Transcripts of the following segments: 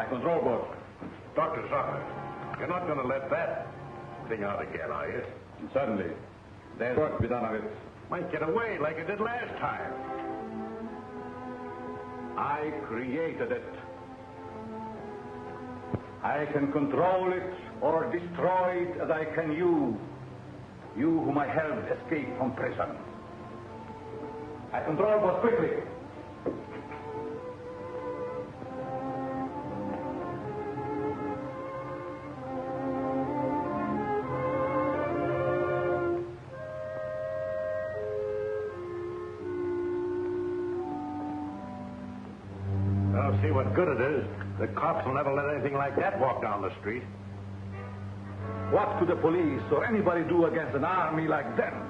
Control board. Dr. Zucker, you're not going to let that thing out again, are you? Certainly. There's work to be done of it. Might get away like it did last time. I created it. I can control it or destroy it as I can you. You whom I helped escape from prison. I control both quickly. I'll see what good it is. The cops will never let anything like that walk down the street. What could the police or anybody do against an army like them?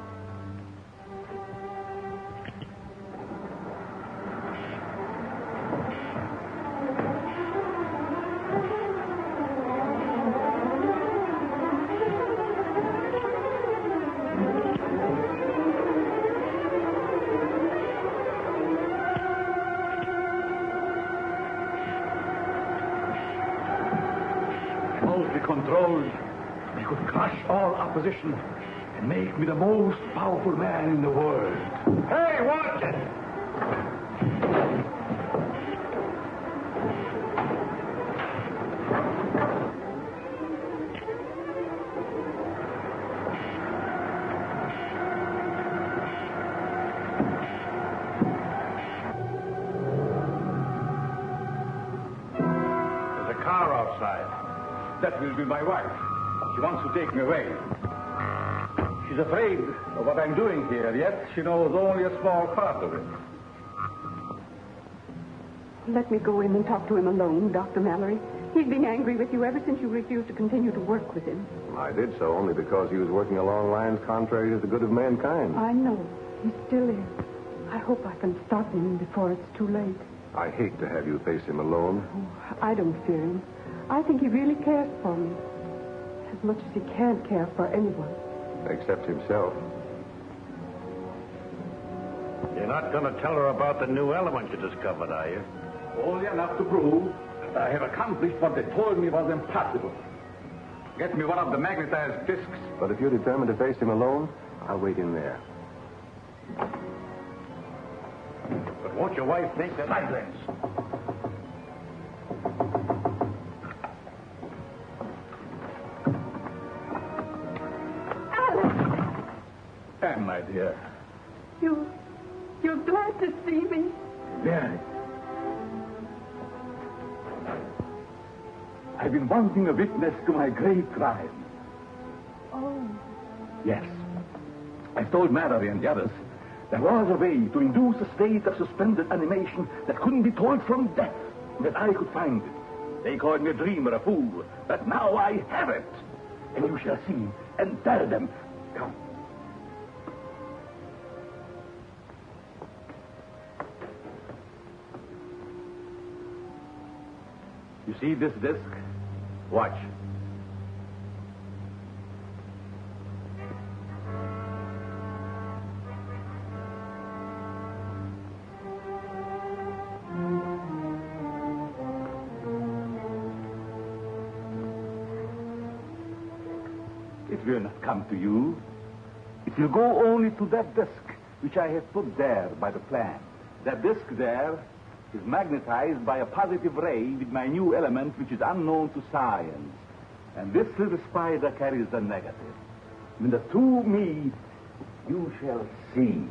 Controlled, they could crush all opposition and make me the most powerful man in the world. Hey, watch it! There's a car outside. That will be my wife. She wants to take me away. She's afraid of what I'm doing here, yet she knows only a small part of it. Let me go in and talk to him alone, Dr. Mallory. He's been angry with you ever since you refused to continue to work with him. I did so only because he was working along lines contrary to the good of mankind. I know. He still is. I hope I can stop him before it's too late. I hate to have you face him alone. Oh, I don't fear him. I think he really cares for me. As much as he can't care for anyone. Except himself. You're not going to tell her about the new element you discovered, are you? Only enough to prove that I have accomplished what they told me was impossible. Get me one of the magnetized discs. But if you're determined to face him alone, I'll wait in there. But won't your wife think that... Silence! Anne, my dear. You're glad to see me? Very. I've been wanting a witness to my great crime. Oh. Yes. I've told Mallory and the others there was a way to induce a state of suspended animation that couldn't be told from death, that I could find it. They called me a dreamer, a fool, but now I have it. And you shall see and tell them. Come. You see this disc? Watch. It will not come to you. It will go only to that disc which I have put there by the plan. That disc there is magnetized by a positive ray with my new element which is unknown to science. And this little spider carries the negative. When the two meet, you shall see.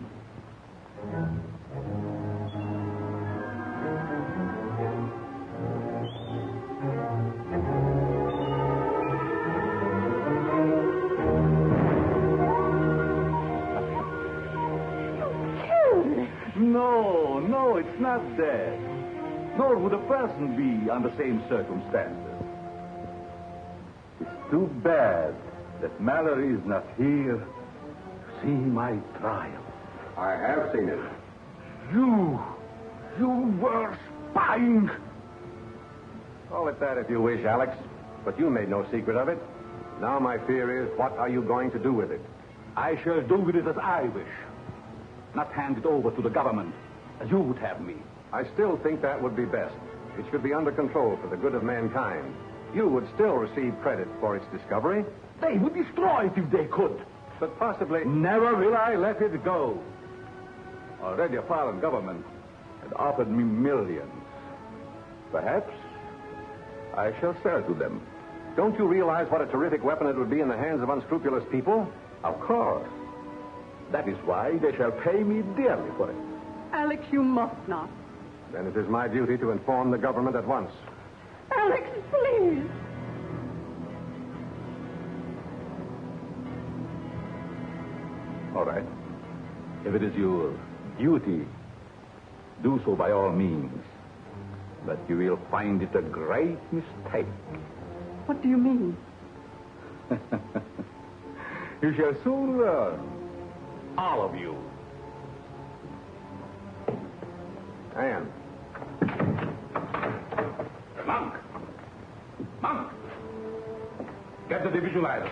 not dead. Nor would a person be under the same circumstances. It's too bad that Mallory is not here to see my trial. I have seen it. You were spying. Call it that if you wish, Alex. But you made no secret of it. Now my fear is, what are you going to do with it? I shall do with it as I wish. Not hand it over to the government, as you would have me. I still think that would be best. It should be under control for the good of mankind. You would still receive credit for its discovery. They would destroy it if they could. But possibly... Never will I let it go. Already a foreign government had offered me millions. Perhaps I shall sell to them. Don't you realize what a terrific weapon it would be in the hands of unscrupulous people? Of course. That is why they shall pay me dearly for it. Alex, you must not. Then it is my duty to inform the government at once. Alex, please. All right. If it is your duty, do so by all means. But you will find it a great mistake. What do you mean? You shall soon learn. All of you. Anne. Monk! Get the visualizer.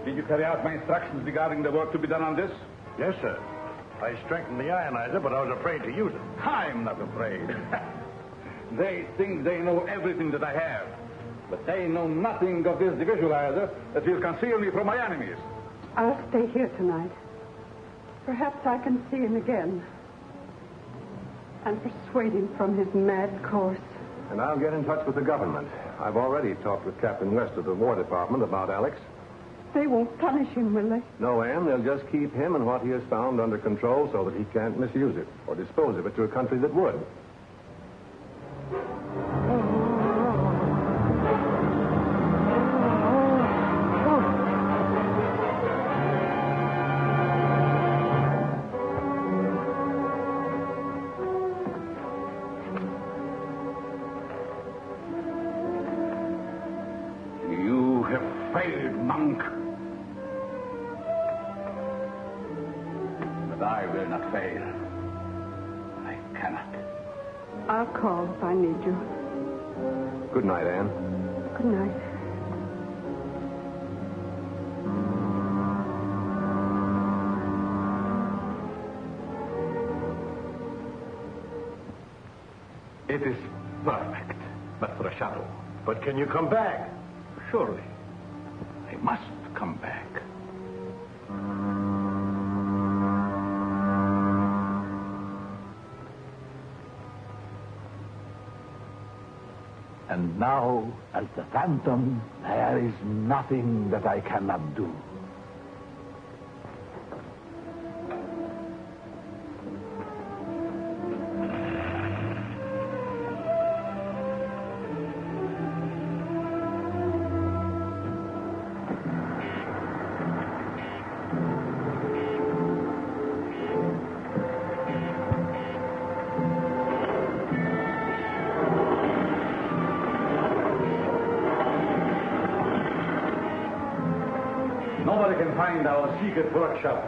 Did you carry out my instructions regarding the work to be done on this? Yes, sir. I strengthened the ionizer, but I was afraid to use it. I'm not afraid. They think they know everything that I have. But they know nothing of this visualizer that will conceal me from my enemies. I'll stay here tonight. Perhaps I can see him again. And persuade him from his mad course. And I'll get in touch with the government. I've already talked with Captain West of the War Department about Alex. They won't punish him, will they? No, Anne, they'll just keep him and what he has found under control so that he can't misuse it or dispose of it to a country that would. You have failed, Monk. But I will not fail. I cannot. I'll call if I need you. Good night, Anne. Good night. It is perfect, but for a shadow. But can you come back? Surely, I must come back. And now, as the Phantom, there is nothing that I cannot do. Nobody can find our secret workshop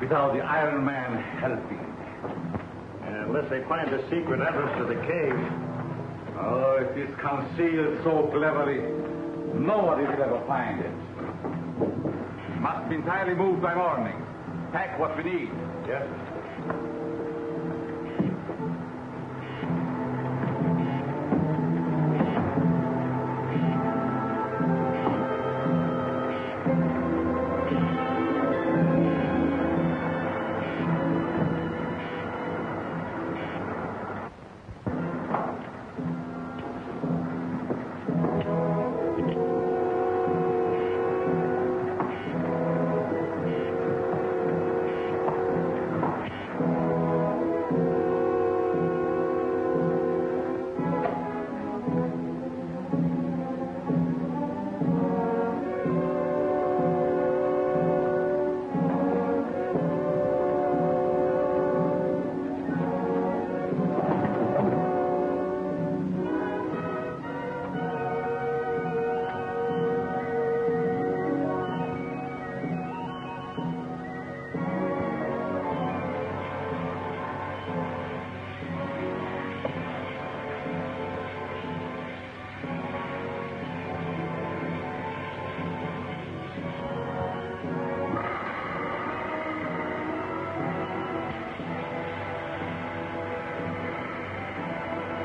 without the Iron Man helping. Unless they find the secret entrance to the cave. Oh, it is concealed so cleverly, nobody will ever find it. Must be entirely moved by morning. Pack what we need. Yes.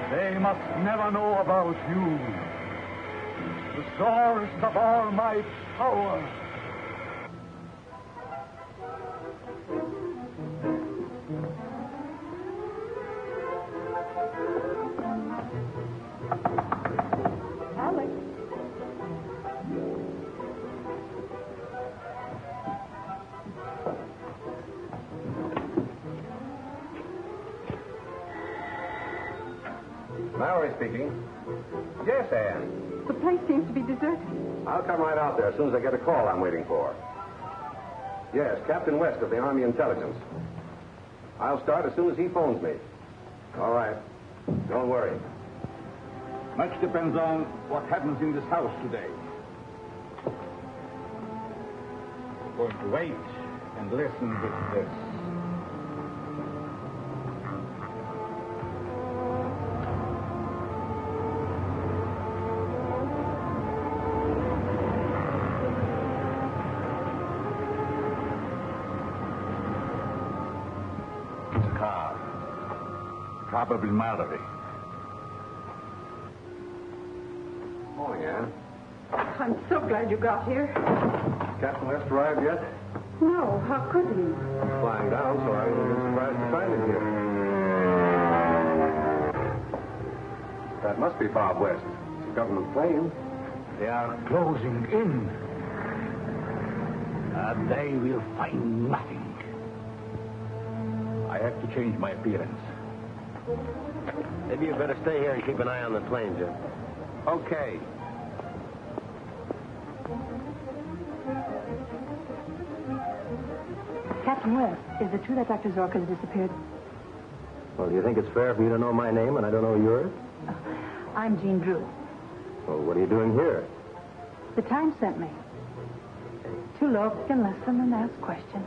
They must never know about you. The source of all my power. Alex. Mallory speaking. Yes, Anne. The place seems to be deserted. I'll come right out there as soon as I get a call I'm waiting for. Yes, Captain West of the Army Intelligence. I'll start as soon as he phones me. All right. Don't worry. Much depends on what happens in this house today. I'm going to wait and listen with this. Probably Mallory. Morning, Anne. I'm so glad you got here. Captain West arrived yet? No, how could he? He's flying down, so I was surprised to find him here. That must be Bob West. It's a government plane. They are closing in. They will find nothing. I have to change my appearance. Maybe you better stay here and keep an eye on the plane, Jim. Okay. Captain West, is it true that Dr. Zorka has disappeared? Well, do you think it's fair for you to know my name and I don't know yours? I'm Jean Drew. Well, what are you doing here? The Times sent me. To look and listen and ask questions.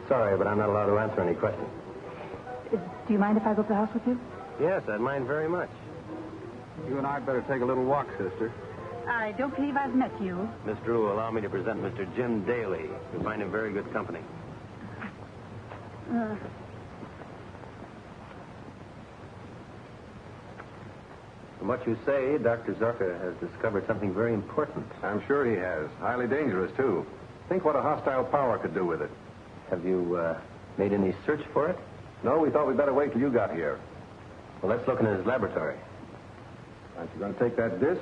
Sorry, but I'm not allowed to answer any questions. Do you mind if I go up the house with you? Yes, I'd mind very much. You and I'd better take a little walk, sister. I don't believe I've met you. Miss Drew, allow me to present Mr. Jim Daly. You'll find him very good company. From what you say, Dr. Zorka has discovered something very important. I'm sure he has. Highly dangerous, too. Think what a hostile power could do with it. Have you made any search for it? No, we thought we'd better wait till you got here. Well, let's look in his laboratory. Aren't you going to take that disc?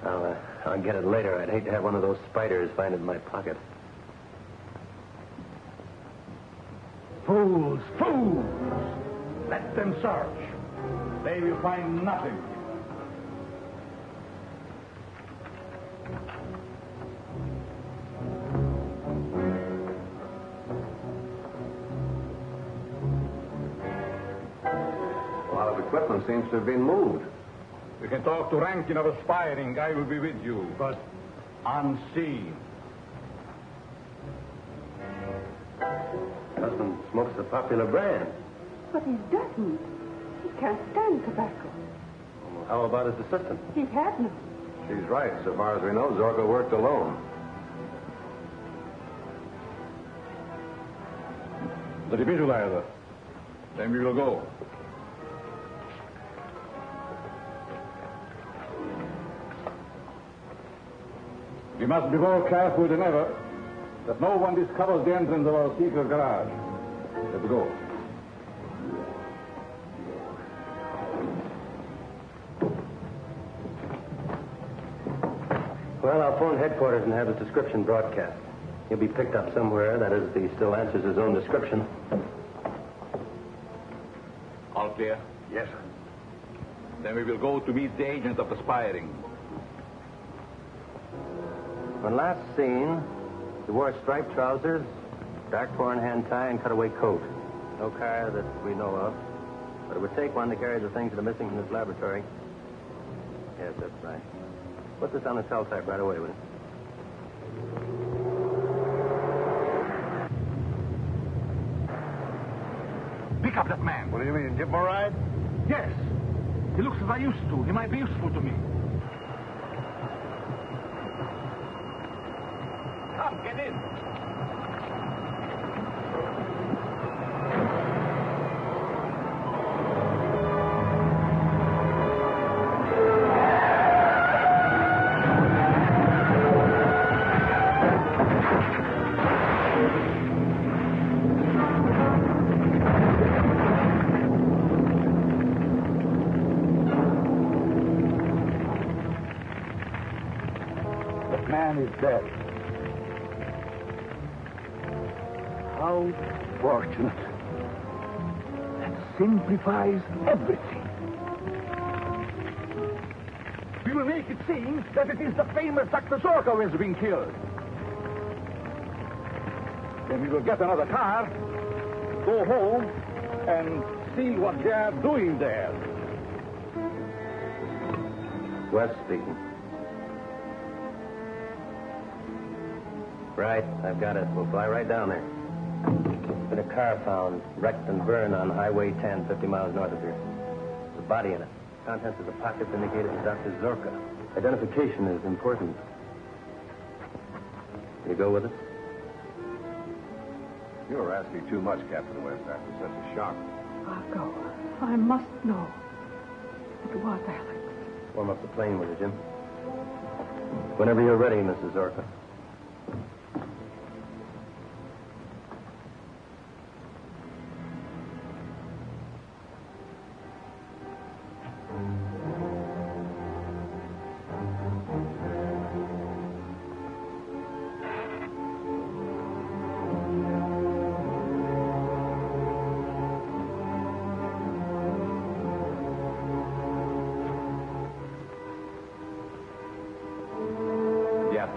I'll get it later. I'd hate to have one of those spiders find it in my pocket. Fools, fools! Let them search. They will find nothing. A lot of equipment seems to have been moved. We can talk to Rankin of Aspiring. I will be with you, but unseen. Husband smokes a popular brand. But he doesn't. He can't stand tobacco. Well, how about his assistant? He had none. She's right. So far as we know, Zorka worked alone. The defibrillator. Then we will go. We must be more careful than ever that no one discovers the entrance of our secret garage. Let's go. Well, I'll phone headquarters and have his description broadcast. He'll be picked up somewhere. That is, if he still answers his own description. All clear? Yes, sir. Then we will go to meet the agent of Aspiring. When last seen, he wore striped trousers, dark four-in-hand tie, and cutaway coat. No car that we know of. But it would take one to carry the things that are missing from this laboratory. Yes, that's right. Put this on the cell type right away, will you? Pick up that man. What do you mean? Give him a ride? Yes. He looks as I used to. He might be useful to me. Come, get in. man is dead. How fortunate. That simplifies everything. We will make it seem that it is the famous Dr. Zorko who has been killed. Then we will get another car, go home, and see what they are doing there. Wes speaking. Right, I've got it. We'll fly right down there. Been a car found, wrecked and burned on Highway 10, 50 miles north of here. There's a body in it. Contents of the pockets indicated as Dr. Zorka. Identification is important. You go with it? You're asking too much, Captain West, after such a shock. I'll go. I must know. It was Alex. Warm up the plane with you, Jim. Whenever you're ready, Mrs. Zorka.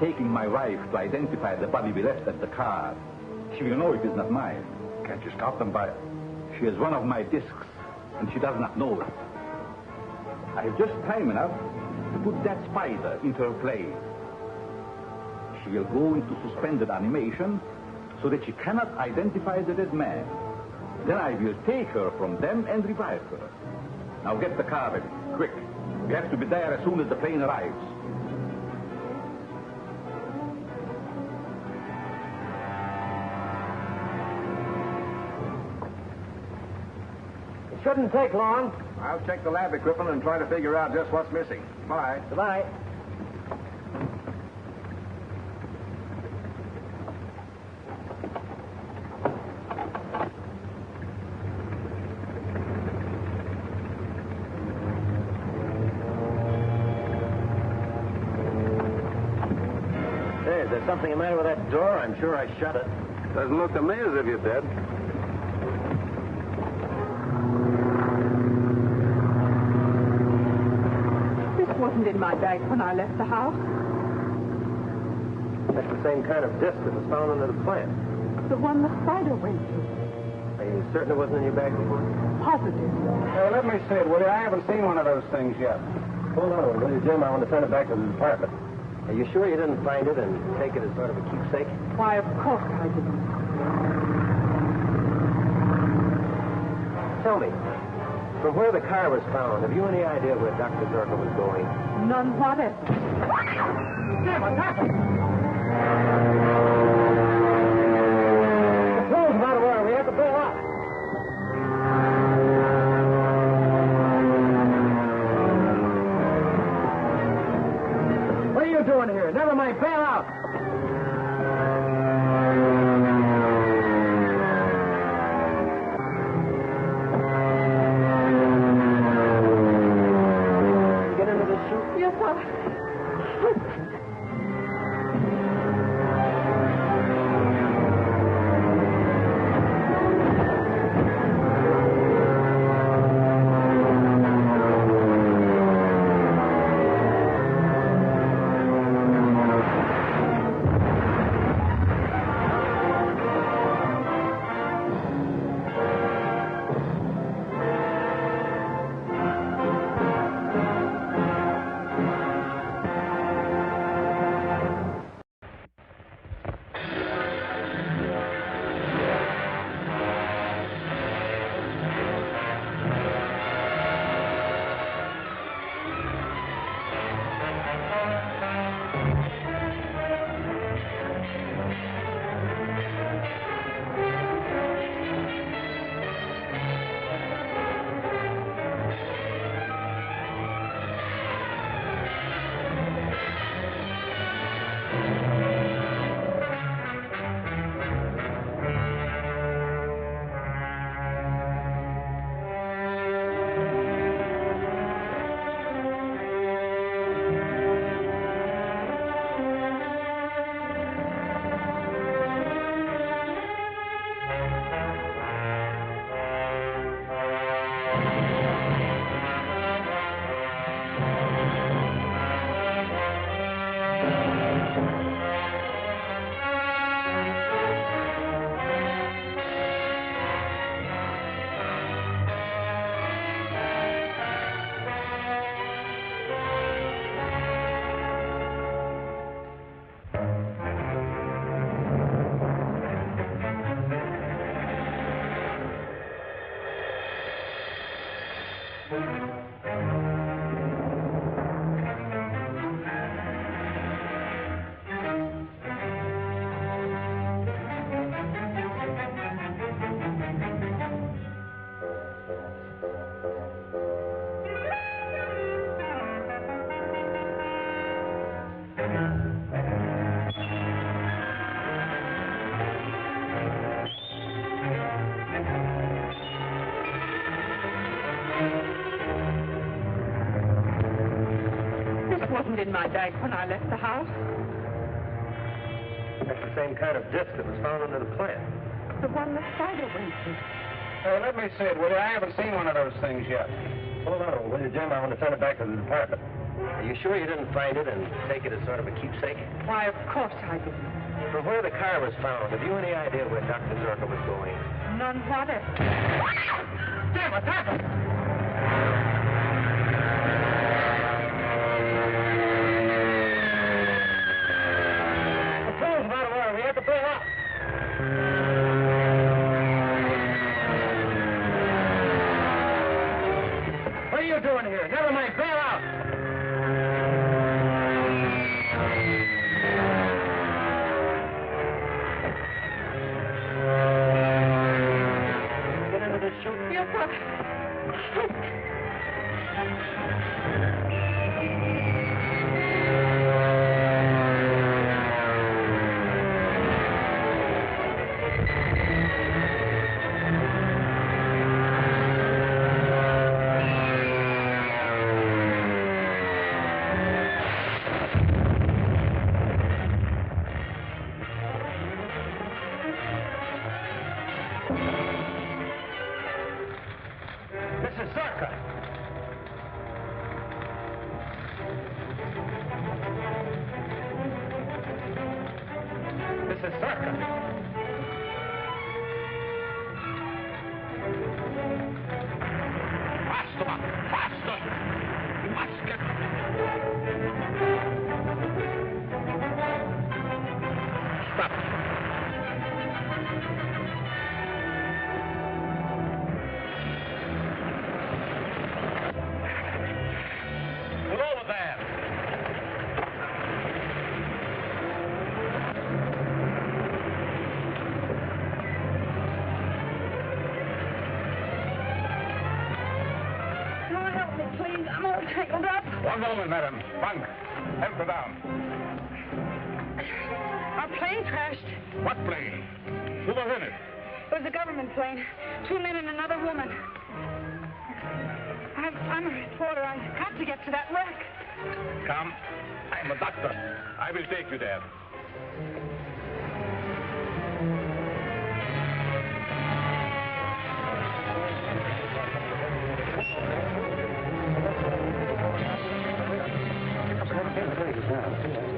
Taking my wife to identify the body we left at the car. She will know it is not mine. Can't you stop them by... She has one of my discs, and she does not know it. I have just time enough to put that spider into her place. She will go into suspended animation so that she cannot identify the dead man. Then I will take her from them and revive her. Now get the car ready, quick. We have to be there as soon as the plane arrives. Shouldn't take long. I'll check the lab equipment and try to figure out just what's missing. Bye. Goodbye. Hey, is there something the matter with that door? I'm sure I shut it. Doesn't look to me as if you did. Wasn't in my bag when I left the house. That's the same kind of disc that was found under the plant. The one the spider went to. Are you certain it wasn't in your bag before? Positive. Hey, let me see it, will you? I haven't seen one of those things yet. Hold on, will you, Jim? I want to send it back to the department. Are you sure you didn't find it and take it as sort of a keepsake? Why, of course I didn't. Tell me, from where the car was found, have you any idea where Dr. Zorka was going? None whatever. Jim, what's happened? The crew's not aware. We have to bail out. What are you doing here? Never mind, bail out. Yes, sir. wasn't in my bag when I left the house. That's the same kind of disc that was found under the plant. The one the spider went to. Let me see it, will you? I haven't seen one of those things yet. Hold on, will you, Jim? I want to send it back to the department. Are you sure you didn't find it and take it as sort of a keepsake? Why, of course I didn't. From where the car was found, have you any idea where Dr. Zorka was going? None whatever. Damn it, damn it! The phone's about to wire. We have to bail out. What are you doing here? Never mind, bail out. Get into this chute. Yes, sir. Mrs. Zorka. Mrs. Zorka. Faster, man, faster! You must get... Stop. Pull over there. Can you help me, please? I'm all tangled up. One moment, madam. Bunk. Help her down. Our plane crashed. What plane? Who was in it? It was a government plane. 2 men and another woman. I'm a reporter. I've got to get to that wreck. Come. I'm a doctor. I will take you there.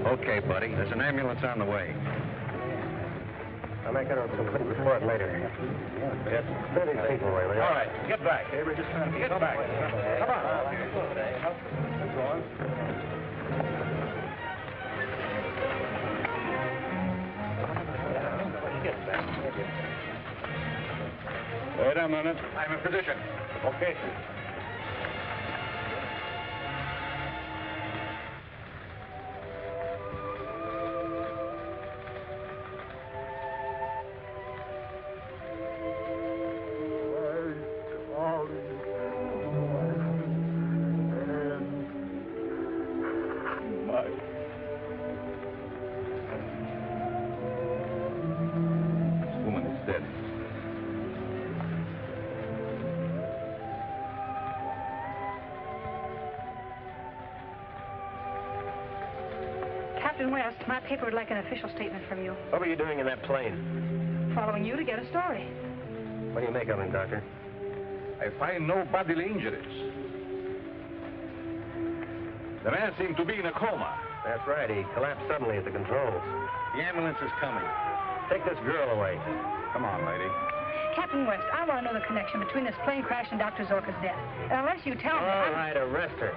Okay, buddy. There's an ambulance on the way. I'll make it a complete report later. Yes, 30 people away. All right, get back. We're just trying to Get back. Come on. Go on. Wait a minute. I'm a physician. Okay. This woman is dead. Captain West, my paper would like an official statement from you. What were you doing in that plane? Following you to get a story. What do you make of him, Doctor? I find no bodily injuries. The man seemed to be in a coma. That's right. He collapsed suddenly at the controls. The ambulance is coming. Take this girl away. Come on, lady. Captain West, I want to know the connection between this plane crash and Dr. Zorka's death. Unless you tell me... All right, arrest her.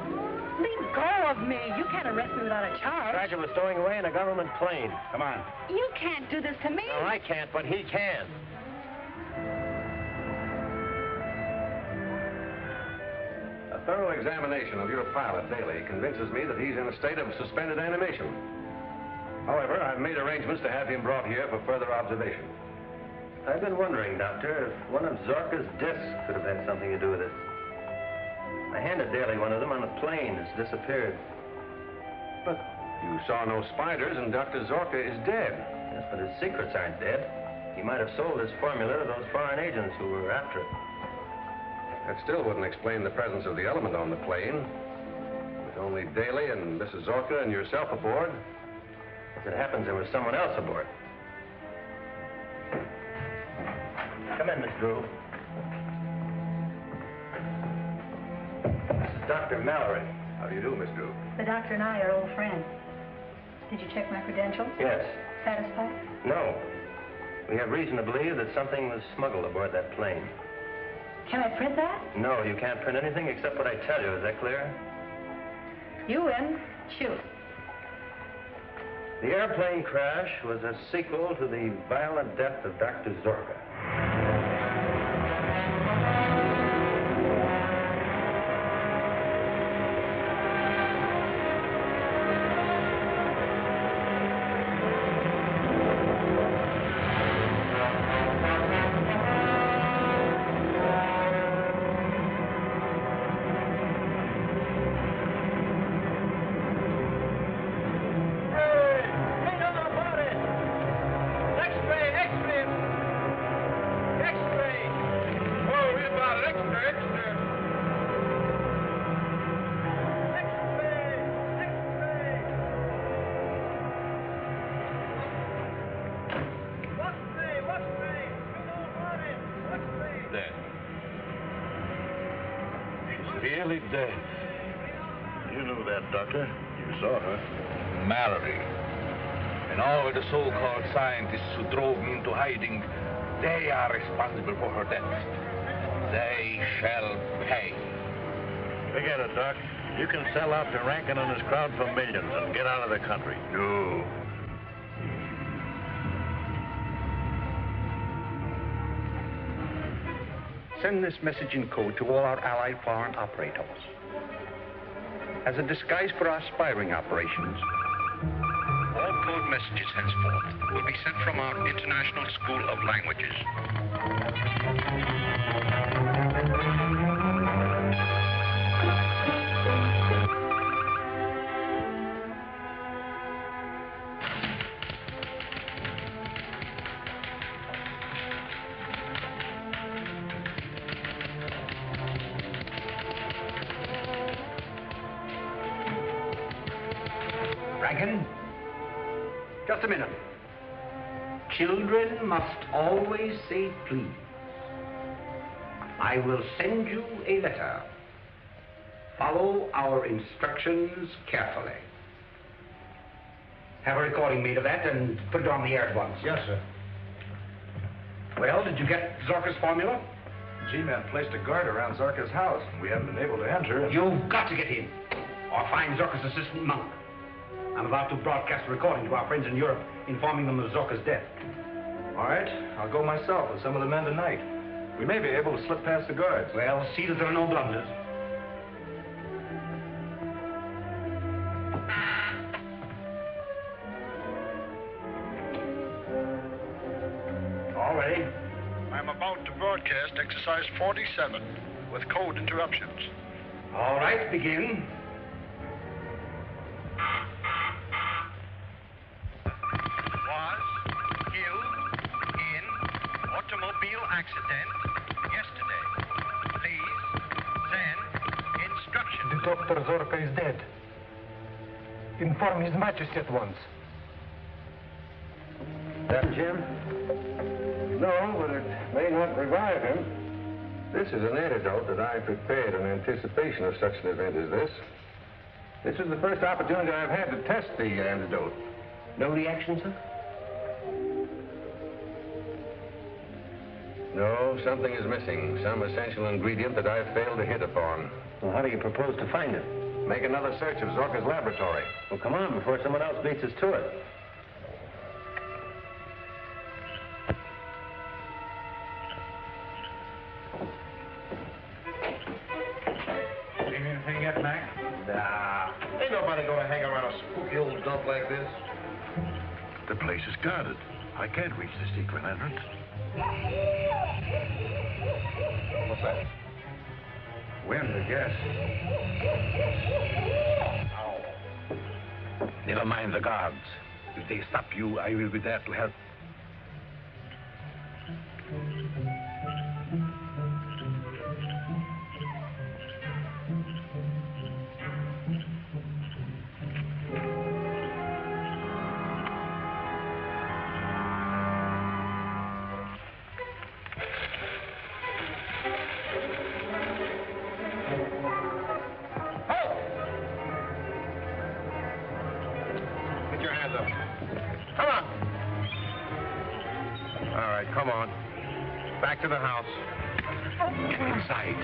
Leave go of me. You can't arrest me without a charge. Sergeant was stowing away in a government plane. Come on. You can't do this to me. No, I can't, but he can. A thorough examination of your pilot, Daly, convinces me that he's in a state of suspended animation. However, I've made arrangements to have him brought here for further observation. I've been wondering, Doctor, if one of Zorka's discs could have had something to do with it. I handed Daly one of them on the plane. It's disappeared. But you saw no spiders, and Dr. Zorka is dead. Yes, but his secrets aren't dead. He might have sold his formula to those foreign agents who were after it. That still wouldn't explain the presence of the element on the plane. Only Daly and Mrs. Zorka and yourself aboard. As it happens, there was someone else aboard. Come in, Miss Drew. This is Dr. Mallory. How do you do, Miss Drew? The doctor and I are old friends. Did you check my credentials? Yes. Satisfied? No. We have reason to believe that something was smuggled aboard that plane. Can I print that? No, you can't print anything except what I tell you. Is that clear? You win. Shoot. The airplane crash was a sequel to the violent death of Dr. Zorka. Really dead. You knew that, Doctor. You saw her. Mallory. And all the so-called scientists who drove me into hiding, they are responsible for her death. They shall pay. Forget it, Doc. You can sell out to Rankin and his crowd for millions and get out of the country. No. Send this message in code to all our allied foreign operators. As a disguise for our spying operations, all code messages henceforth will be sent from our International School of Languages. Rankin, just a minute. Children must always say please. I will send you a letter. Follow our instructions carefully. Have a recording made of that and put it on the air at once. Yes, sir. Well, did you get Zorka's formula? G-men placed a guard around Zorka's house. We haven't been able to enter. You've got to get in, or find Zorka's assistant monk. I'm about to broadcast a recording to our friends in Europe, informing them of Zorka's death. All right. I'll go myself with some of the men tonight. We may be able to slip past the guards. Well, see that there are no blunders. All ready? I'm about to broadcast exercise 47 with code interruptions. All right, begin. Was killed in automobile accident yesterday. Please send instructions. Dr. Zorka is dead. Inform His Majesty at once. That Jim? No, but it may not revive him. This is an antidote that I prepared in anticipation of such an event as this. This is the first opportunity I've had to test the antidote. No reaction, sir? No, something is missing. Some essential ingredient that I've failed to hit upon. Well, how do you propose to find it? Make another search of Zorka's laboratory. Well, come on, before someone else beats us to it. Seen anything yet, Mac? Nah. Ain't nobody gonna hang around a spooky old dump like this. The place is guarded. I can't reach the secret entrance. What's that? Wind, I guess. Never mind the guards. If they stop you, I will be there to help. organize them. Come on. All right, come on. Back to the house. Get inside.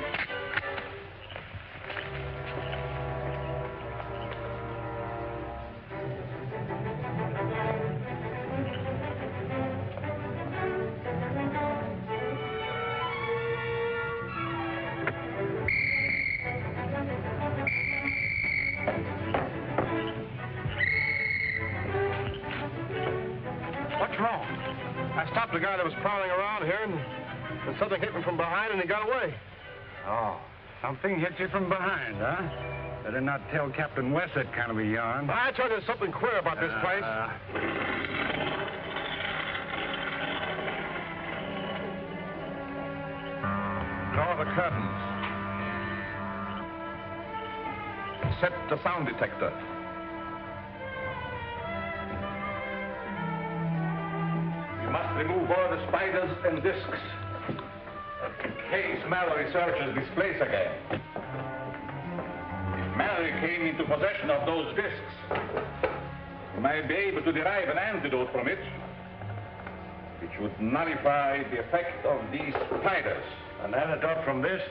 What's wrong? I stopped the guy that was prowling around here, and something hit me from behind, and he got away. Oh, something hit you from behind, huh? Better not tell Captain West that kind of a yarn. I tell you, there's something queer about this place. Draw the curtains. Set the sound detector. We must remove all the spiders and discs. In case Mallory searches this place again. If Mallory came into possession of those discs, we might be able to derive an antidote from it, which would nullify the effect of these spiders. An antidote from this?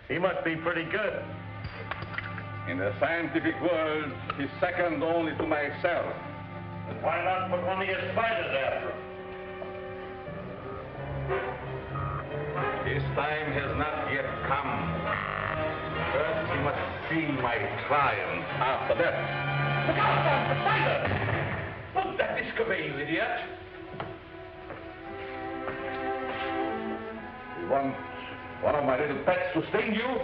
He must be pretty good. In the scientific world, he's second only to myself. Then why not put one of your spiders after him? His time has not yet come. First, he must see my triumph. After that... Look out, Tom! The spider! Put that disc away, you idiot! You want one of my little pets to sting you?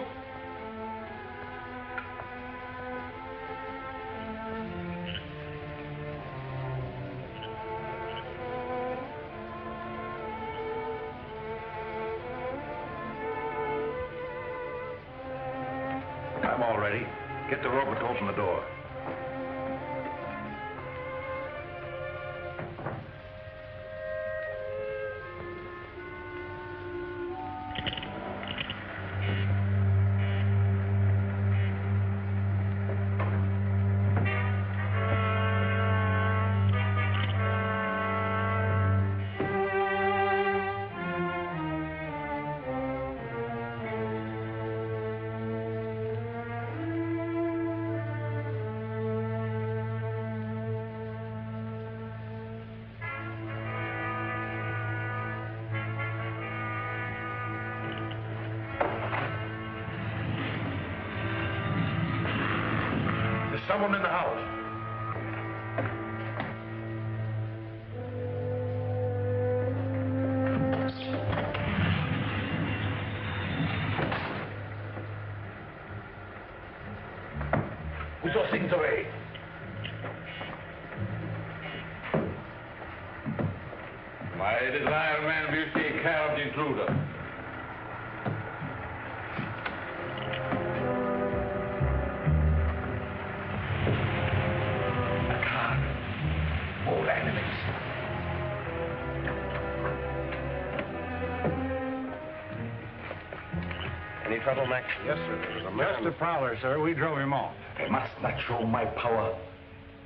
I'm all ready. Get the roper to open the door. Someone in the house. Put those things away. My desire man will take care of the intruder. Any trouble, Max? Yes, sir. There's a man. Just a prowler, sir. We drove him off. I must not show my power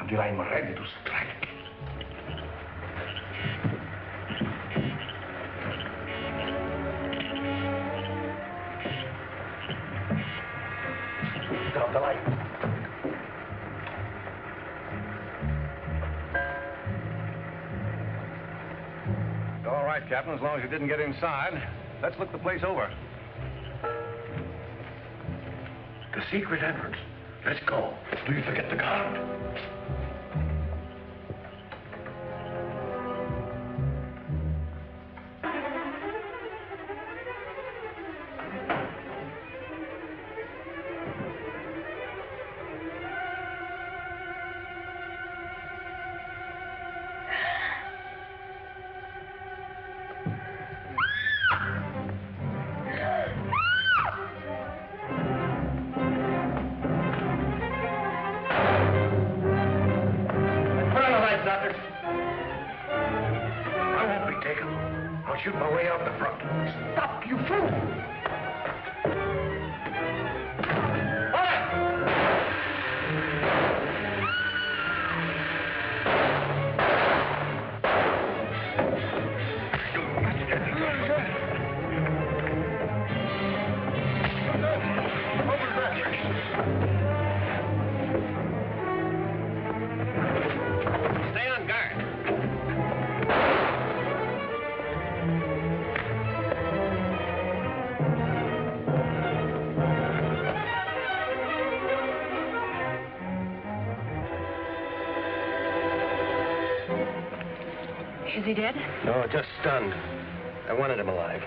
until I'm ready to strike. Turn off the light. All right, Captain, as long as you didn't get inside. Let's look the place over. The secret entrance. Let's go. Do you forget the guard? Shoot my way out the front. Stop, you fool! All right! Is he dead? No, just stunned. I wanted him alive.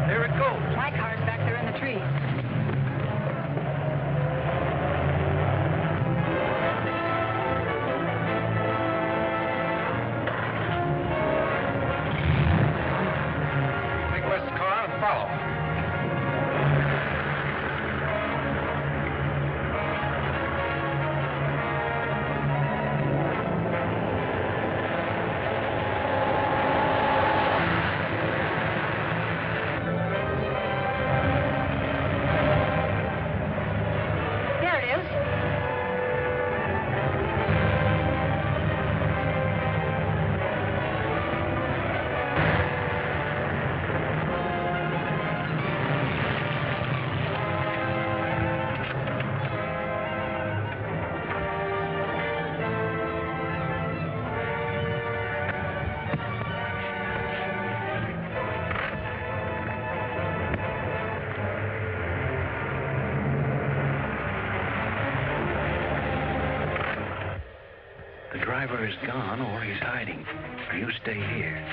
There it goes. My car's back there in the tree. Take West's car and follow. There it is. The driver is gone or he's hiding. You stay here.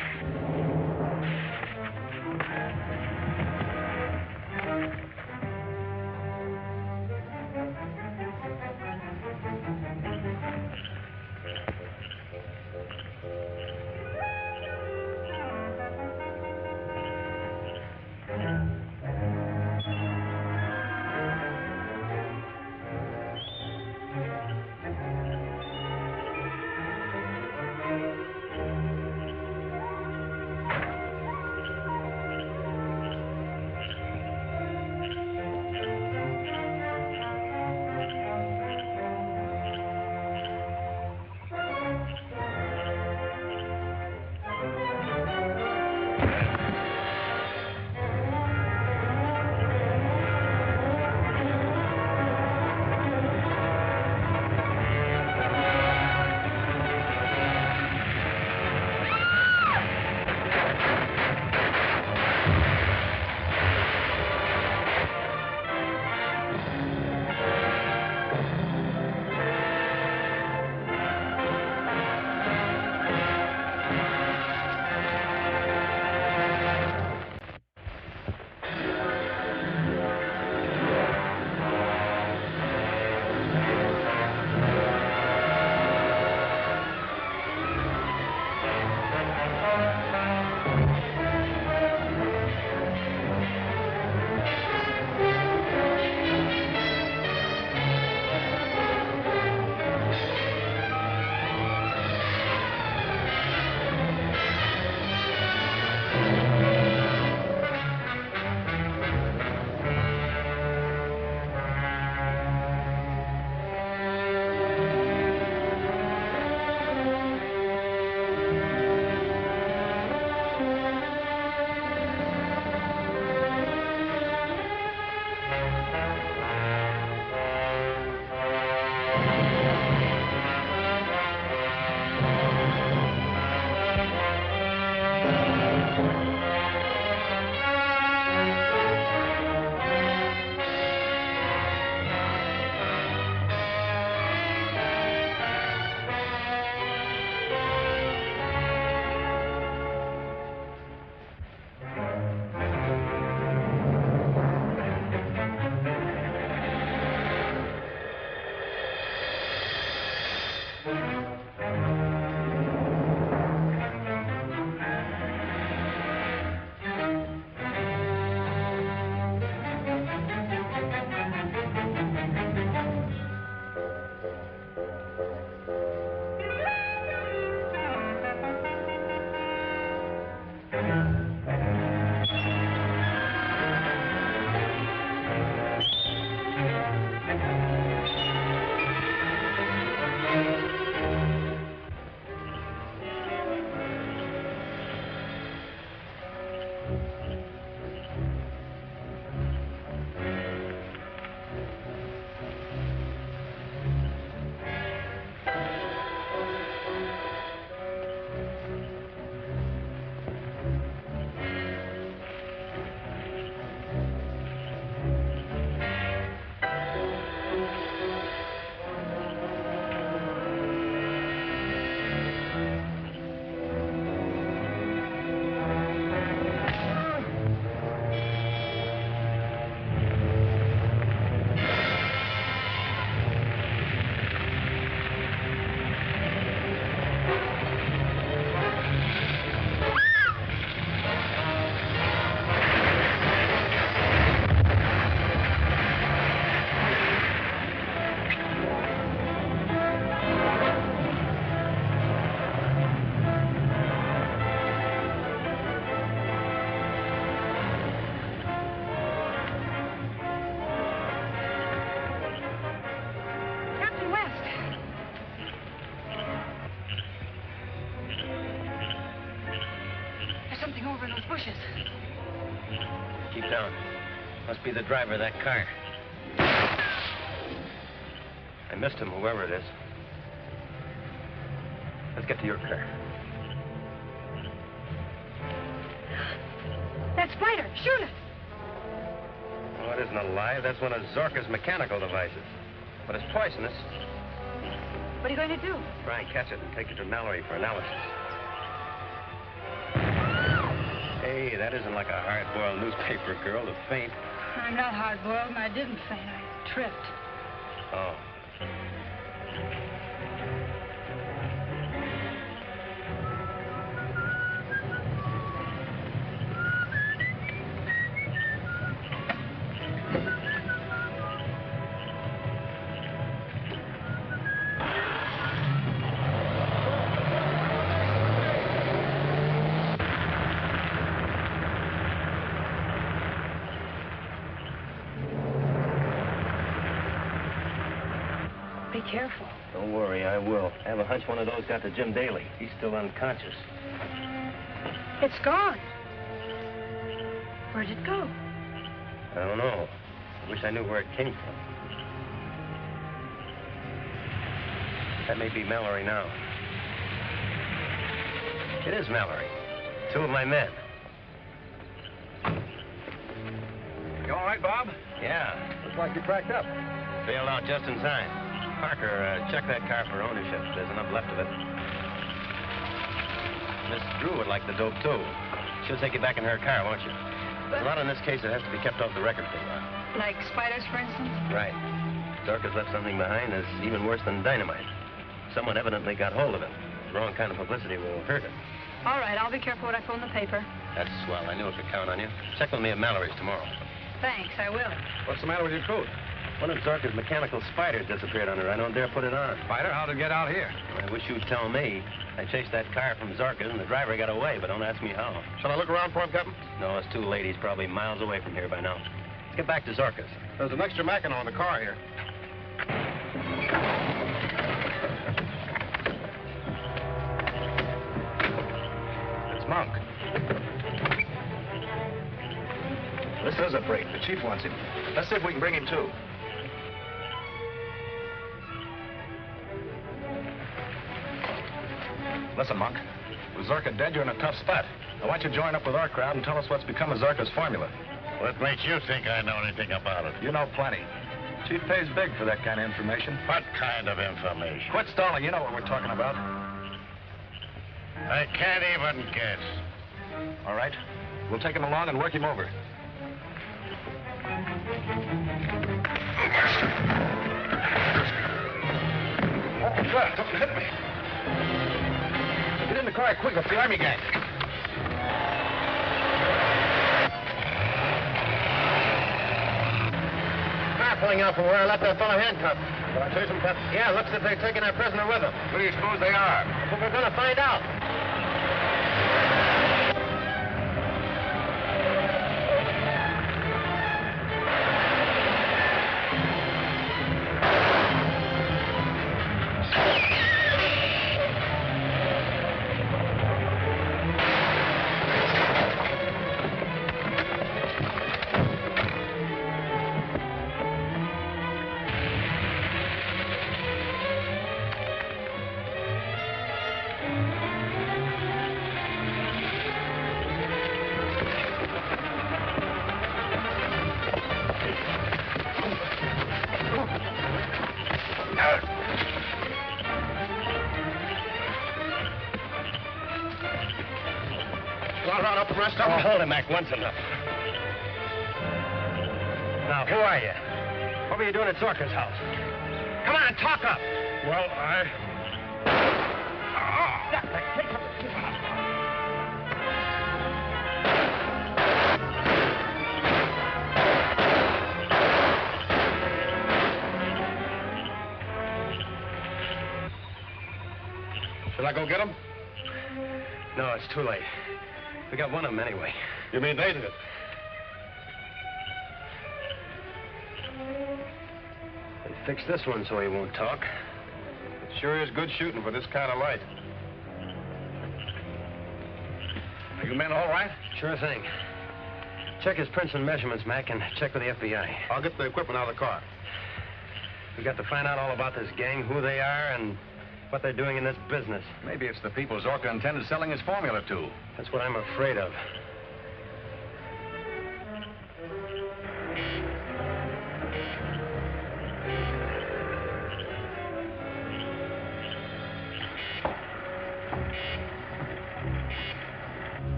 something over in those bushes. Keep down. Must be the driver of that car. I missed him, whoever it is. Let's get to your car. That spider, shoot it. Oh, it isn't alive. That's one of Zorka's mechanical devices. But it's poisonous. What are you going to do? Try and catch it and take it to Mallory for analysis. Hey, that isn't like a hard-boiled newspaper girl to faint. I'm not hard-boiled, and I didn't faint. I tripped. Oh. Be careful. Don't worry, I will. I have a hunch one of those got to Jim Daly. He's still unconscious. It's gone. Where'd it go? I don't know. I wish I knew where it came from. That may be Mallory now. It is Mallory. Two of my men. You all right, Bob? Yeah. Looks like you cracked up. Bailed out just in time. Parker, check that car for ownership. There's enough left of it. Miss Drew would like the dope, too. She'll take you back in her car, won't you? There's a lot in this case that has to be kept off the record for a while. Like spiders, for instance? Right. Zorka's left something behind that's even worse than dynamite. Someone evidently got hold of it. The wrong kind of publicity will hurt it. All right, I'll be careful what I put in the paper. That's swell. I knew I could count on you. Check with me at Mallory's tomorrow. Thanks, I will. What's the matter with your coat? One of Zorka's mechanical spiders disappeared on her. I don't dare put it on. Spider, how'd it get out here? I wish you'd tell me. I chased that car from Zorka's and the driver got away, but don't ask me how. Shall I look around for him, Captain? No, it's too late. He's probably miles away from here by now. Let's get back to Zorka's. There's an extra Mackinac in the car here. It's Monk. This is a break. The chief wants him. Let's see if we can bring him too. Listen, Monk. With Zorka dead, you're in a tough spot. I want you to join up with our crowd and tell us what's become of Zorka's formula. What makes you think I know anything about it? You know plenty. Chief pays big for that kind of information. What kind of information? Quit stalling. You know what we're talking about. I can't even guess. All right. We'll take him along and work him over. Oh, God, don't hit me. Get in the car quick, it's the army gang. Car pulling out from where I left that fellow handcuffed. Can I chase him, Captain? Yeah, looks as if they're taking our prisoner with them. Who do you suppose they are? Well, we're gonna find out. Oh, hold him, Mac. One's enough. Now, who are you? What were you doing at Zorka's house? Come on, talk up. Well, Shall I go get him? No, it's too late. We got one of them anyway. You mean they did it? They fixed this one so he won't talk. It sure is good shooting for this kind of light. Are you men all right? Sure thing. Check his prints and measurements, Mac, and check with the FBI. I'll get the equipment out of the car. We got to find out all about this gang, who they are, and what they're doing in this business. Maybe it's the people Zorka intended selling his formula to. That's what I'm afraid of.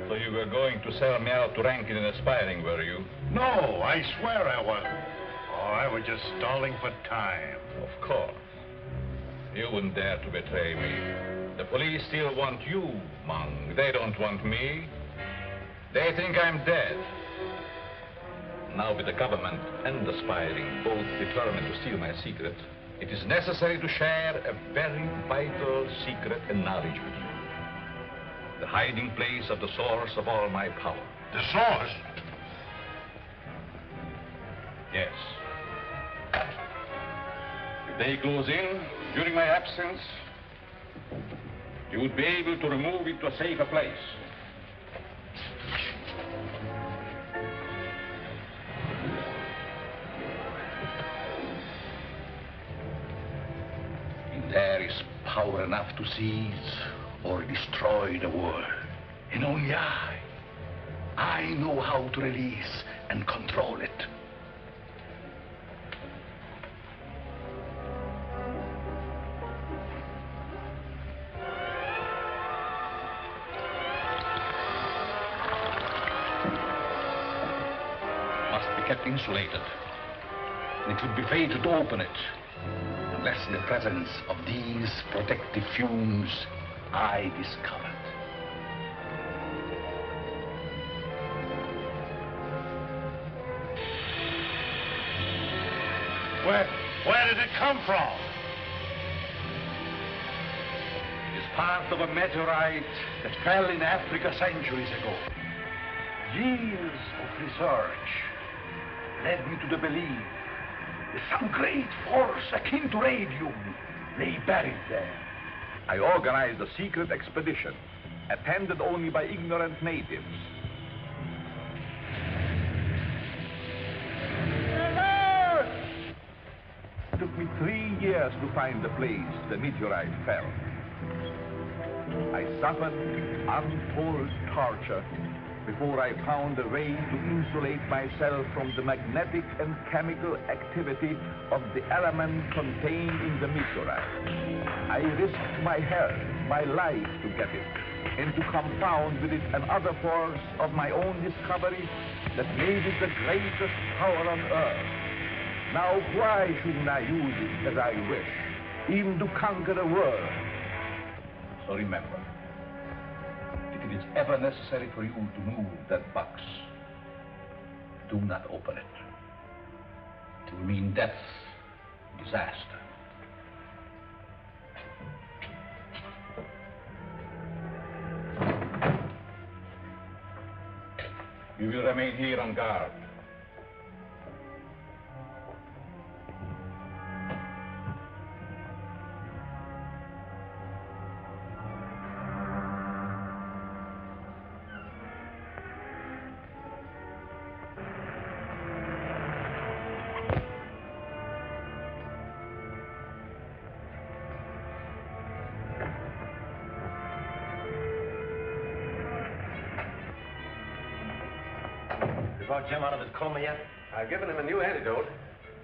So you were going to sell me out to Rankin and Aspiring, were you? No, I swear I wasn't. Oh, I was just stalling for time. Of course. You wouldn't dare to betray me. The police still want you, Mung. They don't want me. They think I'm dead. Now with the government and Aspiring both determined to steal my secret, it is necessary to share a very vital secret and knowledge with you. The hiding place of the source of all my power. The source? Yes. If they close in during my absence, you would be able to remove it to a safer place. And there is power enough to seize or destroy the world. And only I know how to release and control it. Must be kept insulated. And it would be fatal to open it unless in the presence of these protective fumes I discovered. Where did it come from? It is part of a meteorite that fell in Africa centuries ago. Years of research led me to the belief that some great force akin to radium lay buried there. I organized a secret expedition, attended only by ignorant natives. It took me 3 years to find the place the meteorite fell. I suffered untold torture before I found a way to insulate myself from the magnetic and chemical activity of the element contained in the meteorite. I risked my health, my life to get it, and to compound with it another force of my own discovery that made it the greatest power on earth. Now why shouldn't I use it as I wish, even to conquer the world? So remember, if it is ever necessary for you to move that box, do not open it. It will mean death, disaster. You will remain here on guard. Brought Jim out of his coma yet? I've given him a new antidote.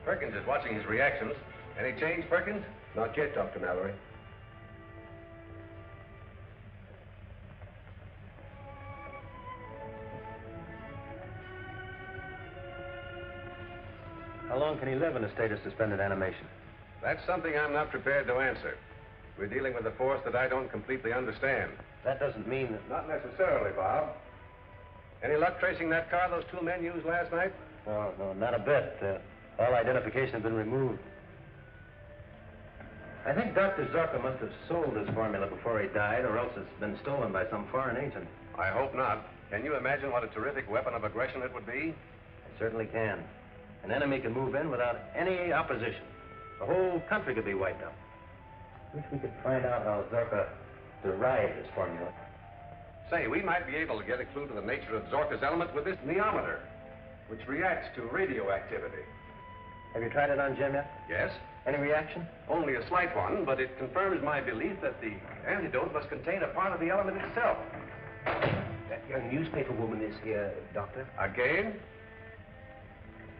Perkins is watching his reactions. Any change, Perkins? Not yet, Dr. Mallory. How long can he live in a state of suspended animation? That's something I'm not prepared to answer. We're dealing with a force that I don't completely understand. That doesn't mean that... Not necessarily, Bob. Any luck tracing that car those two men used last night? No, not a bit. All identification has been removed. I think Dr. Zorka must have sold his formula before he died, or else it's been stolen by some foreign agent. I hope not. Can you imagine what a terrific weapon of aggression it would be? I certainly can. An enemy can move in without any opposition. The whole country could be wiped out. Wish we could find out how Zorka derived his formula. Say, we might be able to get a clue to the nature of Zorka's element with this neometer, which reacts to radioactivity. Have you tried it on Jim yet? Yes? Any reaction? Only a slight one, but it confirms my belief that the antidote must contain a part of the element itself. That young newspaper woman is here, Doctor. Again?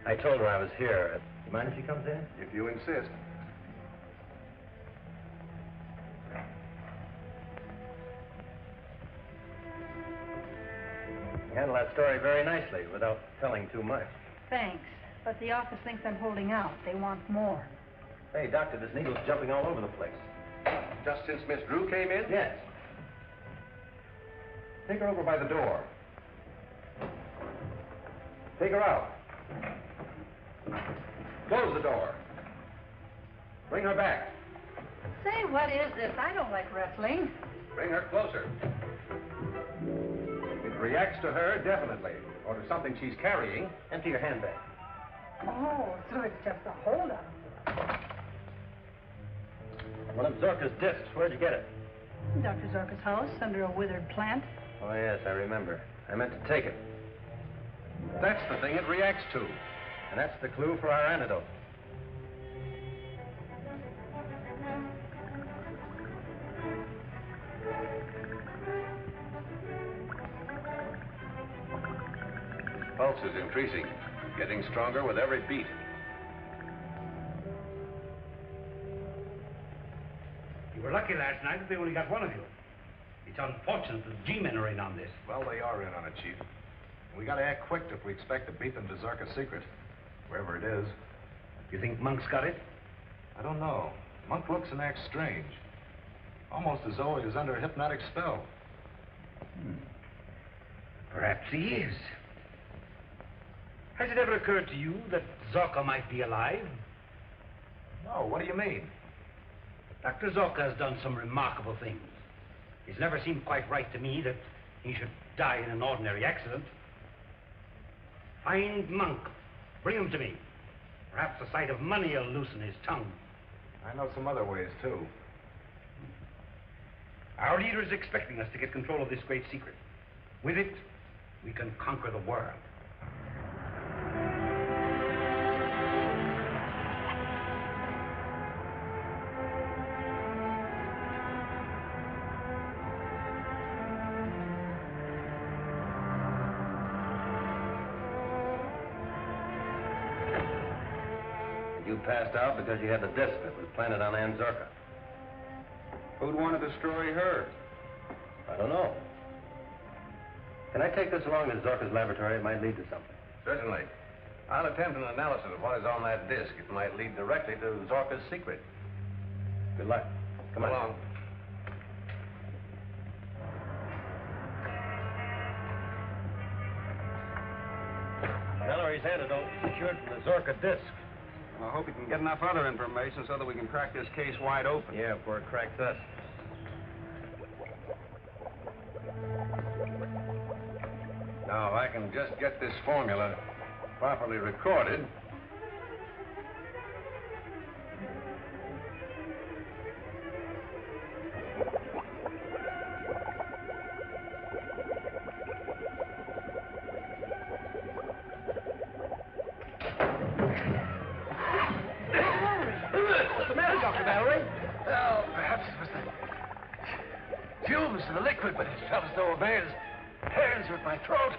I told her I was here. You mind if she comes in? If you insist. You handled that story very nicely without telling too much. Thanks. But the office thinks I'm holding out. They want more. Hey, Doctor, this needle's jumping all over the place. Just since Miss Drew came in? Yes. Take her over by the door. Take her out. Close the door. Bring her back. Say, what is this? I don't like wrestling. Bring her closer. It reacts to her, definitely. Or to something she's carrying. Empty your handbag. Oh, so it's just a holdup. One of Zorka's discs. Where'd you get it? Dr. Zorka's house, under a withered plant. Oh, yes, I remember. I meant to take it. That's the thing it reacts to. And that's the clue for our antidote. Pulse is increasing, getting stronger with every beat. You were lucky last night that they only got one of you. It's unfortunate that the G-men are in on this. Well, they are in on it, Chief. We gotta act quick if we expect to beat them to Zorka's secret, wherever it is. You think Monk's got it? I don't know. Monk looks and acts strange. Almost as though he is under a hypnotic spell. Perhaps he is. Has it ever occurred to you that Zorka might be alive? No, what do you mean? Dr. Zorka has done some remarkable things. It's never seemed quite right to me that he should die in an ordinary accident. Find Monk. Bring him to me. Perhaps the sight of money will loosen his tongue. I know some other ways, too. Our leader is expecting us to get control of this great secret. With it, we can conquer the world. You passed out because you had the disc that was planted on Ann Zorka. Who'd want to destroy her? I don't know. Can I take this along to Zorka's laboratory? It might lead to something. Certainly. I'll attempt an analysis of what is on that disc. It might lead directly to Zorka's secret. Good luck. Come on. Along. Mallory's antidote secured from the Zorka disc. I hope you can get enough other information so that we can crack this case wide open. Yeah, before it cracks us. Now, if I can just get this formula properly recorded. What's the matter, Dr. Mallory? Oh, perhaps it was the fumes of the liquid, but it felt as though a bear's hands were at my throat.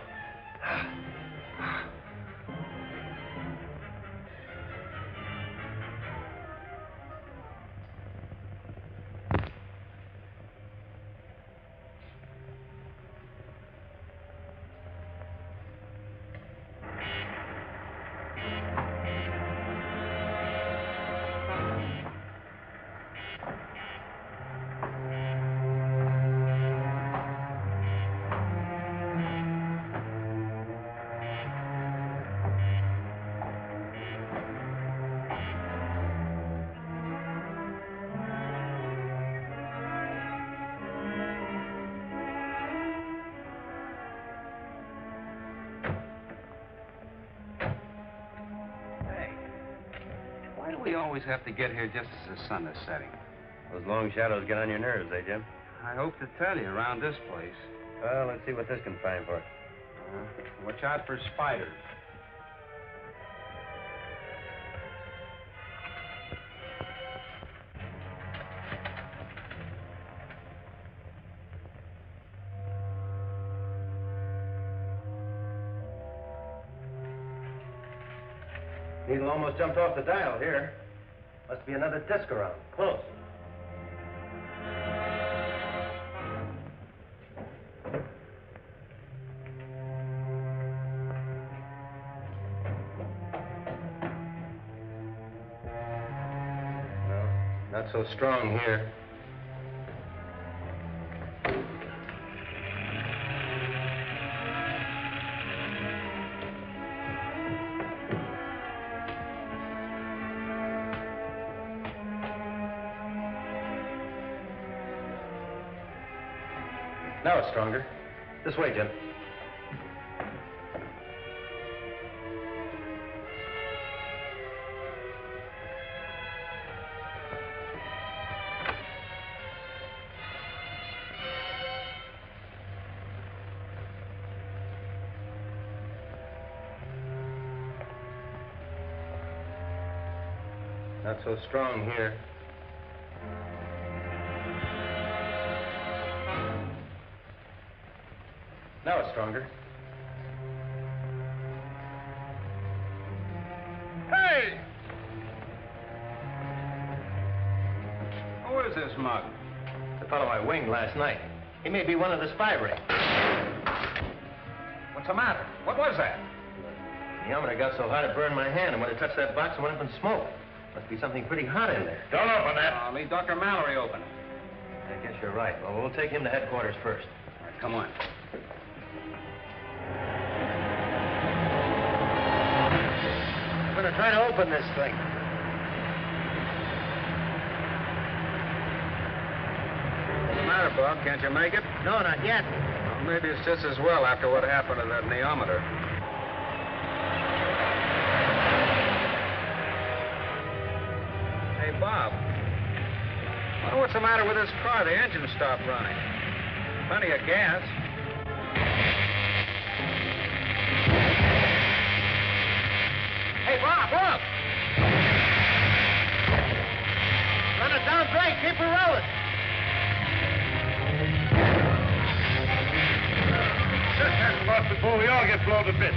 Why do we always have to get here just as the sun is setting? Those long shadows get on your nerves, eh, Jim? I hope to tell you, around this place. Well, let's see what this can find for us. Watch out for spiders. Needle almost jumped off the dial here. Must be another disc around. Close. No, not so strong here. Now it's stronger. This way, Jim. Not so strong here. Now it's stronger. Hey! Who is this mug? The fellow I winged last night. He may be one of the spy rings. What's the matter? What was that? The thermometer got so hot it burned my hand, and when it touched that box, it went up in smoke. Must be something pretty hot in there. Don't open that. I'll leave Dr. Mallory open it. I guess you're right. Well, we'll take him to headquarters first. All right, come on. I'm going to try to open this thing. What's the matter, Bob? Can't you make it? No, not yet. Well, maybe it's just as well after what happened to that neometer. Hey, Bob. I wonder what's the matter with this car? The engine stopped running. Plenty of gas. Hey, Bob, look! Run it down, Drake. Keep her rolling. Shut that spot before we all get blown to bits.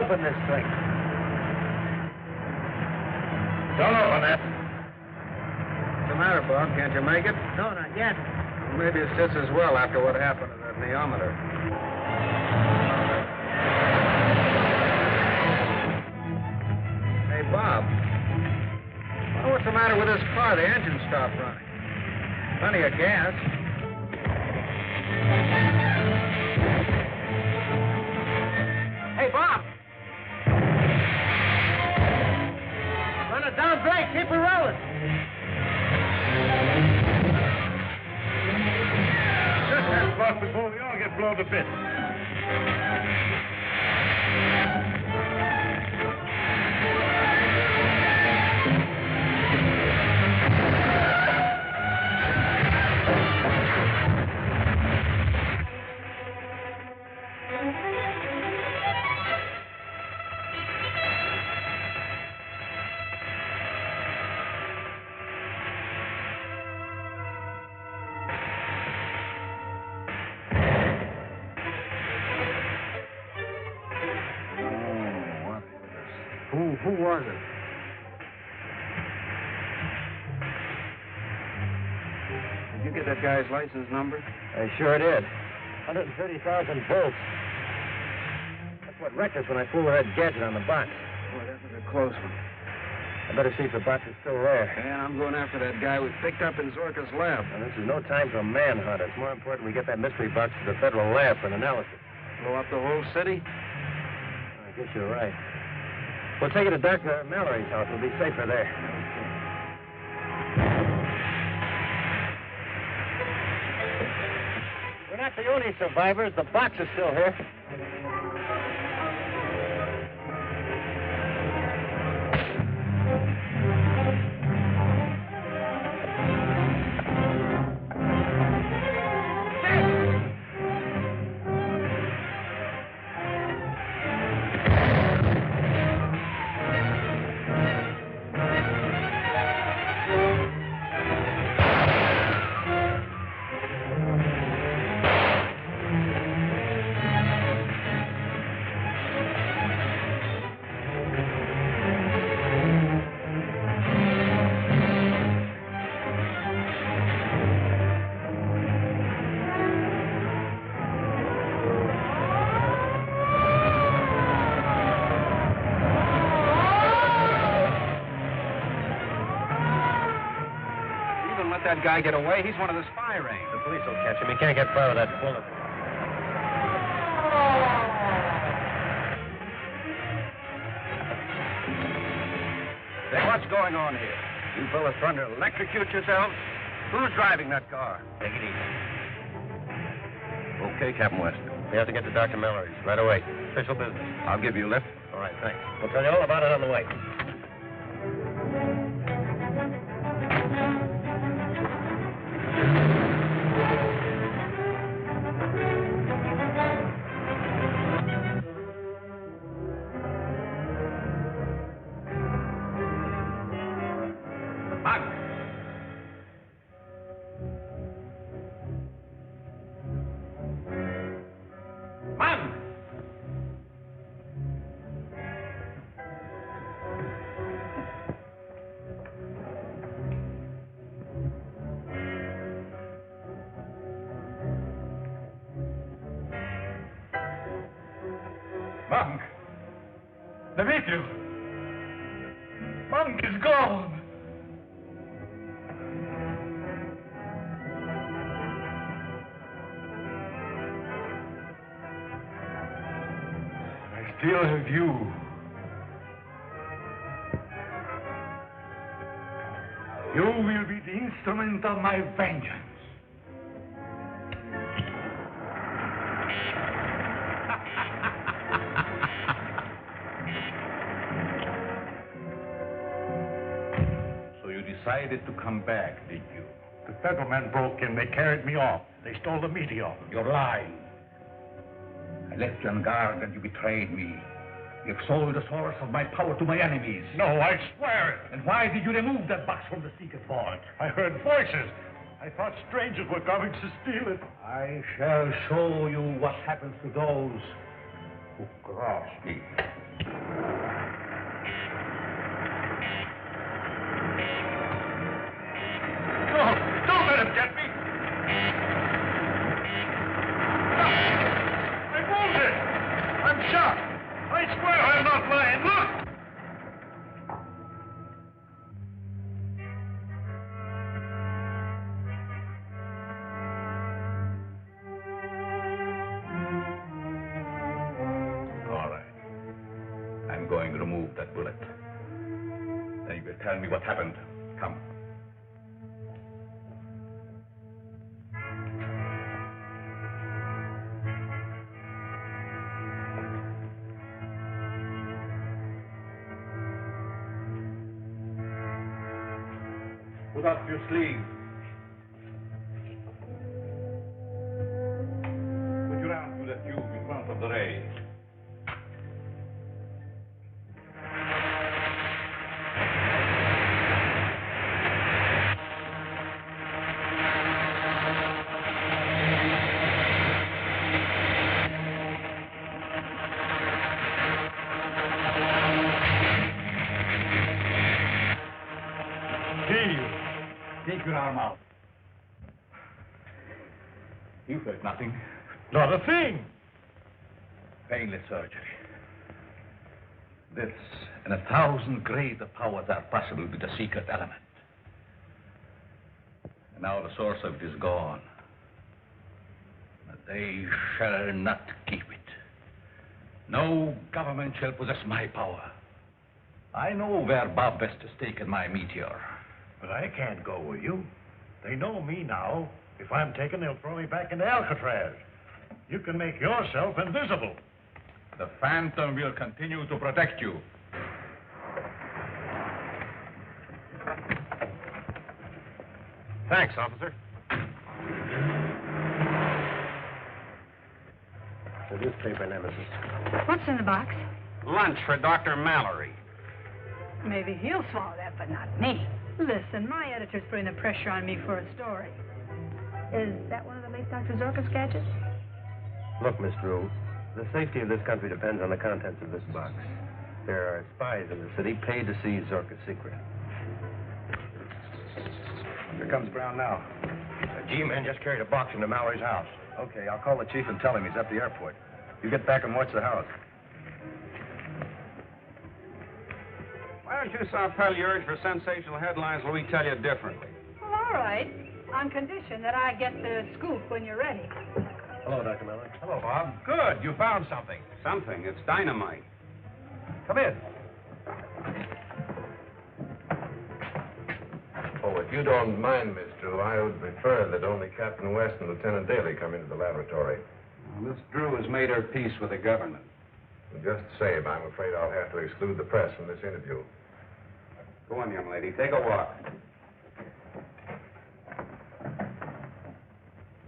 Open this thing. Don't open that. What's the matter, Bob? Can't you make it? No, not yet. Maybe it's just as well after what happened to that neometer. Hey, Bob. I wonder what's the matter with this car? The engine stopped running. Plenty of gas. Hey, Bob! Run it down, brake. Keep it rolling. Just that clock before we all get blown to bits. Who was it? Did you get that guy's license number? I sure did. 130,000 volts. That's what wrecked us when I flew with that gadget on the box. Boy, that was a close one. I better see if the box is still there. And I'm going after that guy we picked up in Zorka's lab. Now, this is no time for a manhunt. It's more important we get that mystery box to the federal lab for an analysis. Blow up the whole city? I guess you're right. We'll take it to Dr. Mallory's house. We'll be safer there. We're not the only survivors. The box is still here. That guy get away. He's one of the spy ring. The police will catch him. He can't get far with that bullet. Say, what's going on here? You fellas trying to electrocute yourselves? Who's driving that car? Take it easy. Okay, Captain West. We have to get to Dr. Mallory's right away. Official business. I'll give you a lift. All right, thanks. We'll tell you all about it on the way. Monk! Dimitri! Monk is gone! I still have you. You will be the instrument of my vengeance. Decided to come back, did you? The federal men broke in. They carried me off. They stole the meteor. You're lying. I left you on guard and you betrayed me. You have sold the source of my power to my enemies. No, I swear it. And why did you remove that box from the secret vault? I heard voices. I thought strangers were coming to steal it. I shall show you what happens to those who cross me. No, don't let him get me. tell me what happened. Come. Put up your sleeve. Put your arm through that tube in front of the ray. Take your arm out. You felt nothing. Not a thing. Painless surgery. This and 1,000 greater powers are possible with the secret element. And now the source of it is gone. But they shall not keep it. No government shall possess my power. I know where Bob West has taken my meteor. But I can't go with you. They know me now. If I'm taken, they'll throw me back into Alcatraz. You can make yourself invisible. The Phantom will continue to protect you. Thanks, officer. The newspaper nemesis. What's in the box? Lunch for Dr. Mallory. Maybe he'll swallow that, but not me. Listen, my editor's putting the pressure on me for a story. Is that one of the late Dr. Zorka's gadgets? Look, Miss Drew, the safety of this country depends on the contents of this box. There are spies in the city paid to see Zorka's secret. Here comes Brown now. The G-man just carried a box into Mallory's house. Okay, I'll call the chief and tell him he's at the airport. You get back and watch the house. Why don't you stop peddling your urge for sensational headlines while we tell you differently? Well, all right. On condition that I get the scoop when you're ready. Hello, Dr. Mallory. Hello, Bob. Good. You found something. Something? It's dynamite. Come in. Oh, if you don't mind, Miss Drew, I would prefer that only Captain West and Lieutenant Daly come into the laboratory. Miss Drew has made her peace with the government. Just the same, I'm afraid I'll have to exclude the press from this interview. Go on, young lady. Take a walk.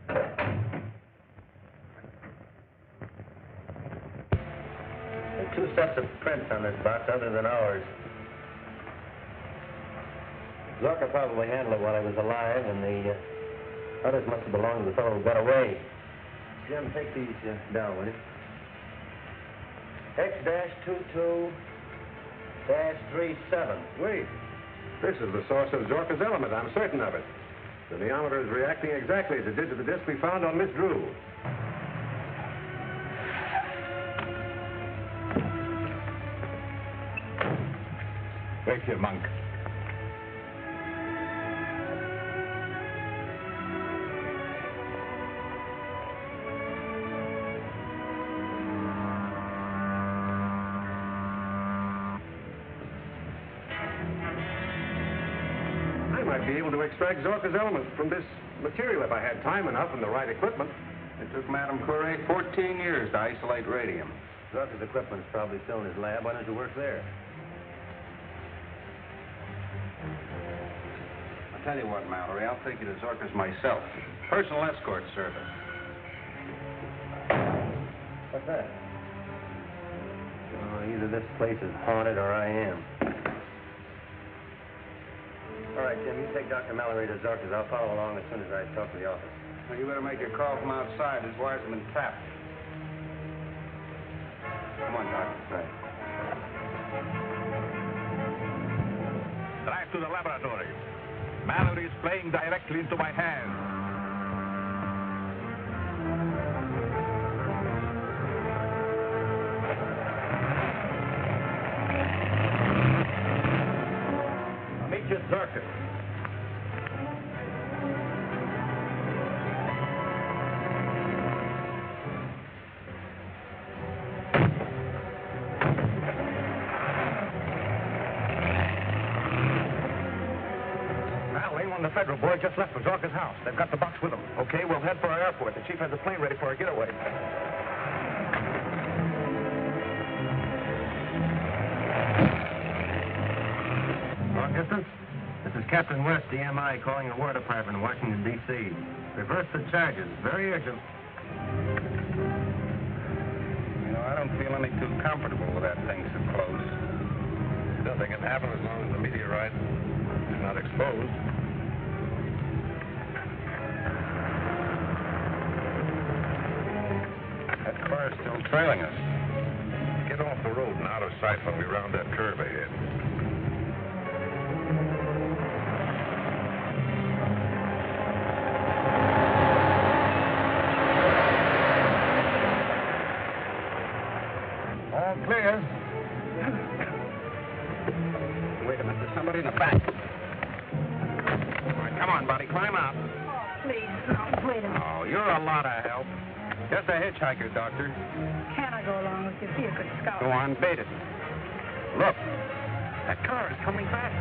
There are 2 sets of prints on this box other than ours. Zorka probably handled it while he was alive, and the others must have belonged to the fellow who got away. Jim, take these down, will you? X-22-37. Wait. This is the source of Zorka's element. I'm certain of it. The neometer is reacting exactly as it did to the disc we found on Miss Drew. Wait here, monk. Be able to extract Zorka's element from this material if I had time enough and the right equipment. It took Madame Curie 14 years to isolate radium. Zorka's equipment's probably still in his lab. Why don't you work there? I'll tell you what, Mallory, I'll take you to Zorka's myself. Personal escort service. What's that? Oh, either this place is haunted or I am. All right, Jim, you take Dr. Mallory to Zorka's. I'll follow along as soon as I talk to the office. Well, you better make your call from outside. His wires have been tapped. Come on, Doc. Right. Drive to the laboratory. Mallory is playing directly into my hands. Zorka. federal boy just left for Zorka's house. They've got the box with them. Okay, we'll head for our airport. The chief has a plane ready for a getaway. Long distance? This is Captain West, DMI, calling the War Department in Washington, D.C. Reverse the charges. Very urgent. You know, I don't feel any too comfortable with that thing so close. Nothing can happen as long as the meteorite is not exposed. That car is still trailing us. Get off the road and out of sight when we round that curve ahead. All clear. Wait a minute, there's somebody in the back. All right, come on, buddy, climb out. Please, no, wait a minute. Oh, you're a lot of help. Just a hitchhiker, Doctor. Can I go along with you? Be a good scout. Go on, bait it. Look, that car is coming back.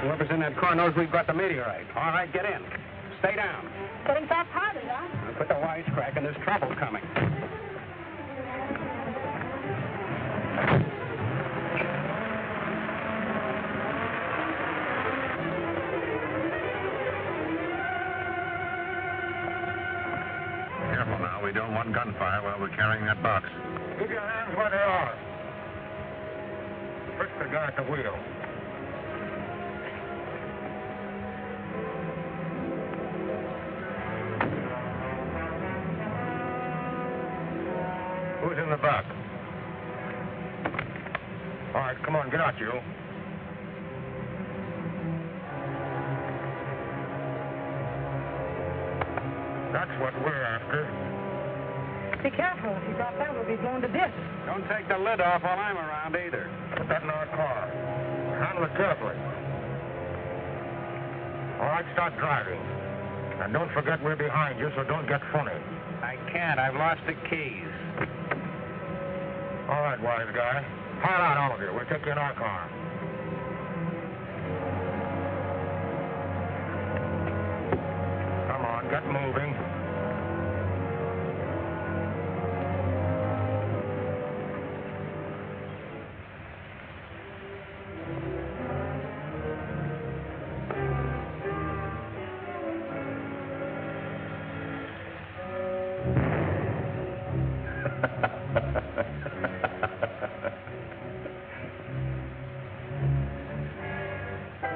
Whoever's in that car knows we've got the meteorite. All right, get in. Stay down. Getting fast-hearted, huh? Quit the wisecracking. There's trouble coming. Careful now. We don't want gunfire while we're carrying that box. Keep your hands where they are. Frisk the guy at the wheel. Who's in the back? All right, come on, get out, you. That's what we're after. Be careful. If you drop that, we'll be blown to bits. Don't take the lid off while I'm around either. Put that in our car. Handle it carefully. All right, start driving. And don't forget we're behind you, so don't get funny. I can't. I've lost the keys. All right, wise guy. Pile out, all of you. We'll take you in our car. Come on, get moving.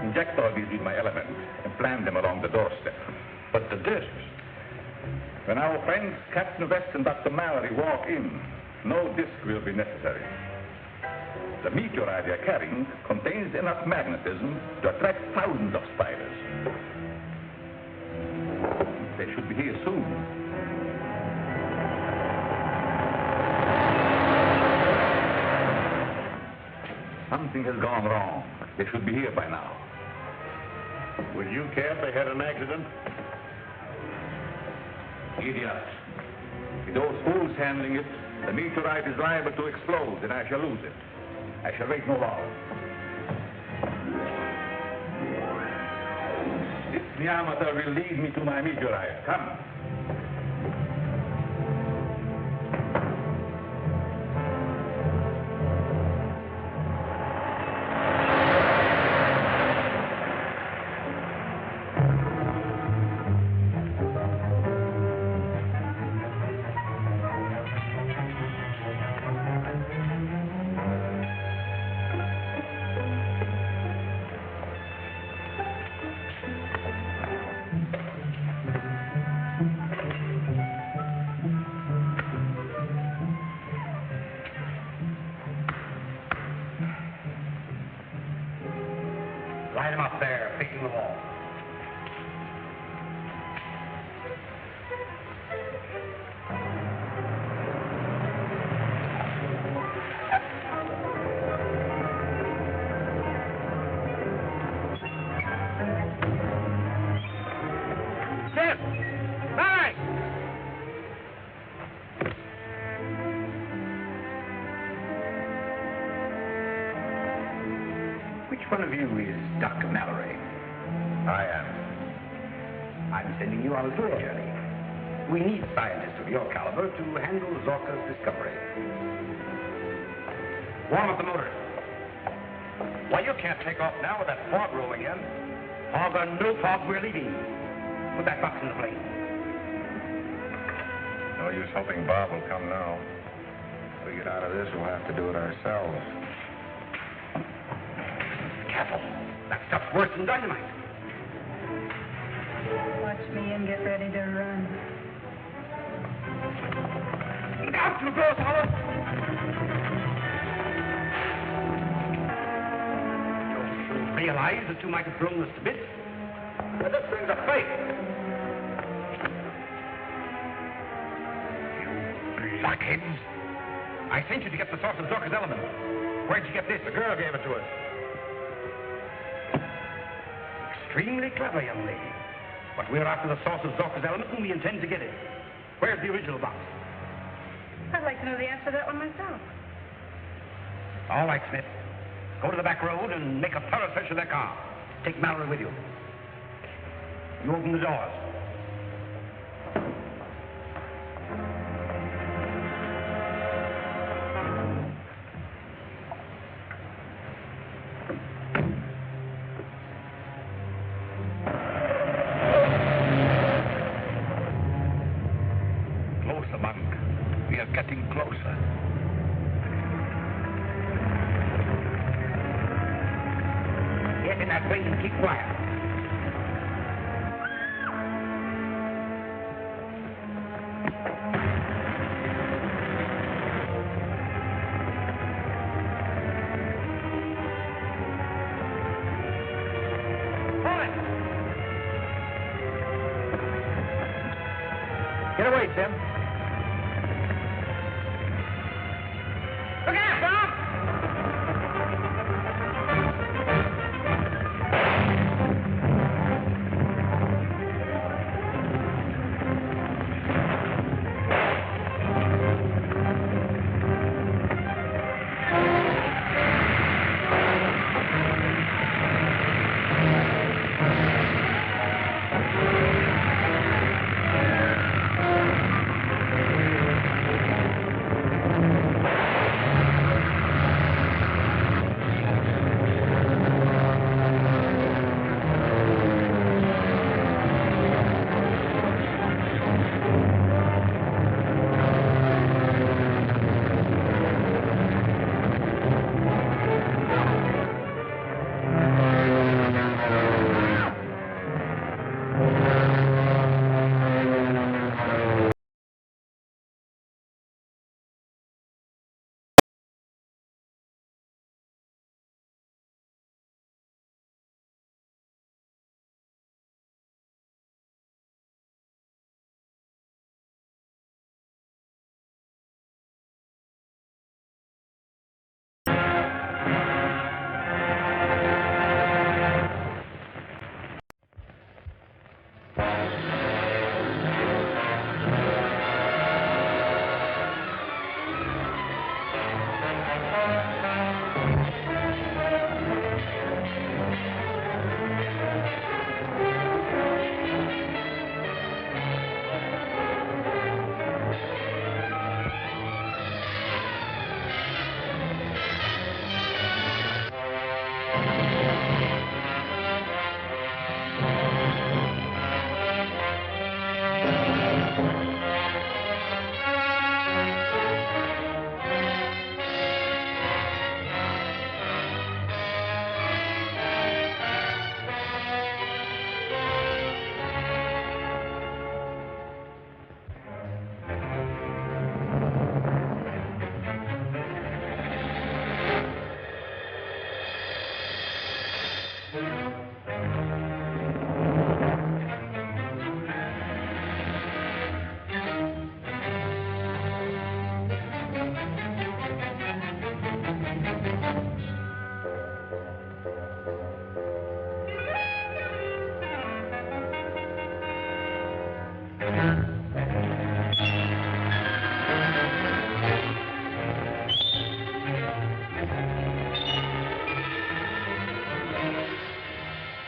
Inject all these with my element and plant them along the doorstep. But the discs. When our friends Captain West and Dr. Mallory walk in, no disc will be necessary. The meteorite they're carrying contains enough magnetism to attract thousands of spiders. They should be here soon. Something has gone wrong. They should be here by now. Would you care if they had an accident? Idiots. With those fools handling it, the meteorite is liable to explode and I shall lose it. I shall wait no longer. This Nyamata will lead me to my meteorite. Come. Light him up there, facing the wall. Sit! Back! Which one of you is Dr. Mallory? I'm sending you on a tour journey. We need scientists of your caliber to handle Zorka's discovery. Warm up the motor. Why, you can't take off now with that fog rolling in. Fog or no fog, we're leaving. Put that box in the plane. No use hoping Bob will come now. If we get out of this, we'll have to do it ourselves. Careful. That stuff's worse than dynamite. Watch me and get ready to run. Look out, you blow, fellas! Don't you realize that you might have blown us to bits? But this thing's a fake. You blockheads. I sent you to get the source of Zorka's element. Where'd you get this? The girl gave it to us. Extremely clever, young lady. But we're after the source of Zorka's element, and we intend to get it. Where's the original box? I'd like to know the answer to that one myself. All right, Smith. Go to the back road and make a thorough search of their car. Take Mallory with you. You open the doors. Closer, Monk. We are getting closer. Get in that plane and keep quiet. Get away, Tim. Look out, Bob!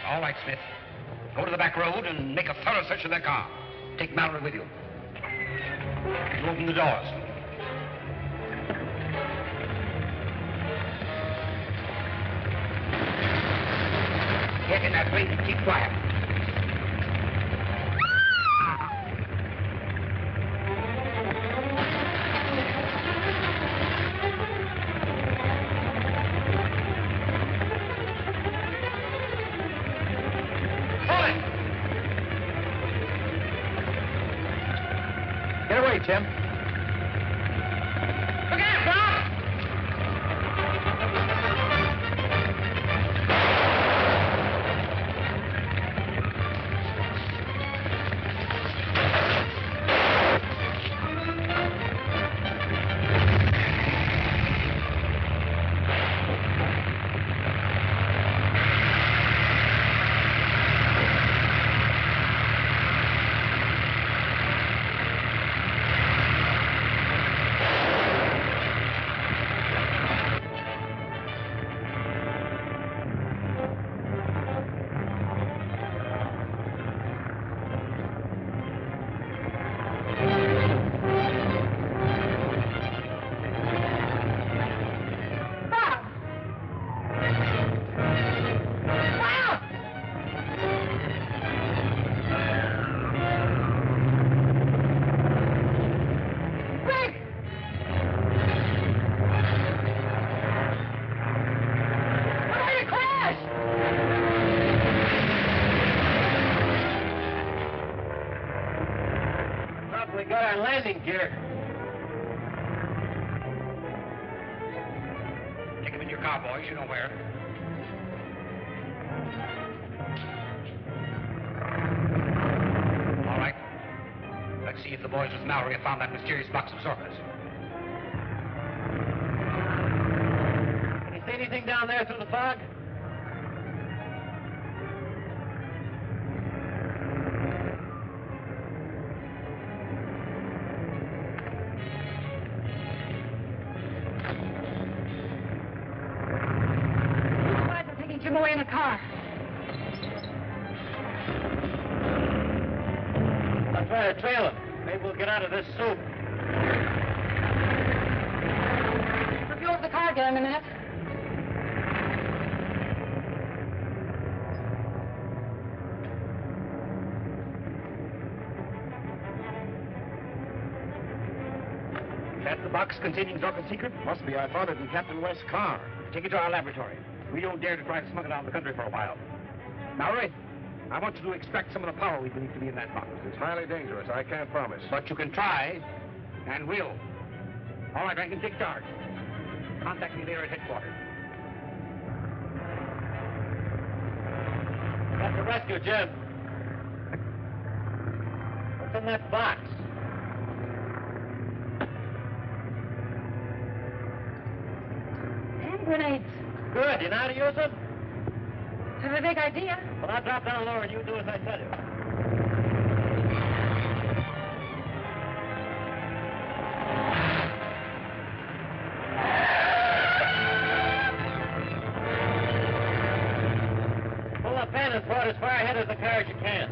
All right, Smith. Go to the back back road and make a thorough search of their car. Take Mallory with you. You open the doors. Get in that place and keep quiet. Get away, Tim. Look out, Bob! We got our landing gear. Take him in your car, boys. You know where. All right. Let's see if the boys with Mallory have found that mysterious box of Zorka's. Can you see anything down there through the fog? Jim away in a car. I'll try to trail him. Maybe we'll get out of this soup. Review of the car again in a minute. That's the box containing Zorka's secret? Must be. I found it in Captain West's car. Take it to our laboratory. We don't dare to try to smuggle it out of the country for a while. Mallory, I want you to extract some of the power we believe to be in that box. It's highly dangerous. I can't promise. But you can try, and will. All right, Rankin, take charge. Contact me there at headquarters. Got to rescue Jim. What's in that box? Hand grenades. Good. You know how to use them? Have a big idea. Well, I'll drop down lower and you do as I tell you. Pull the pin and throw it as far ahead of the car as you can.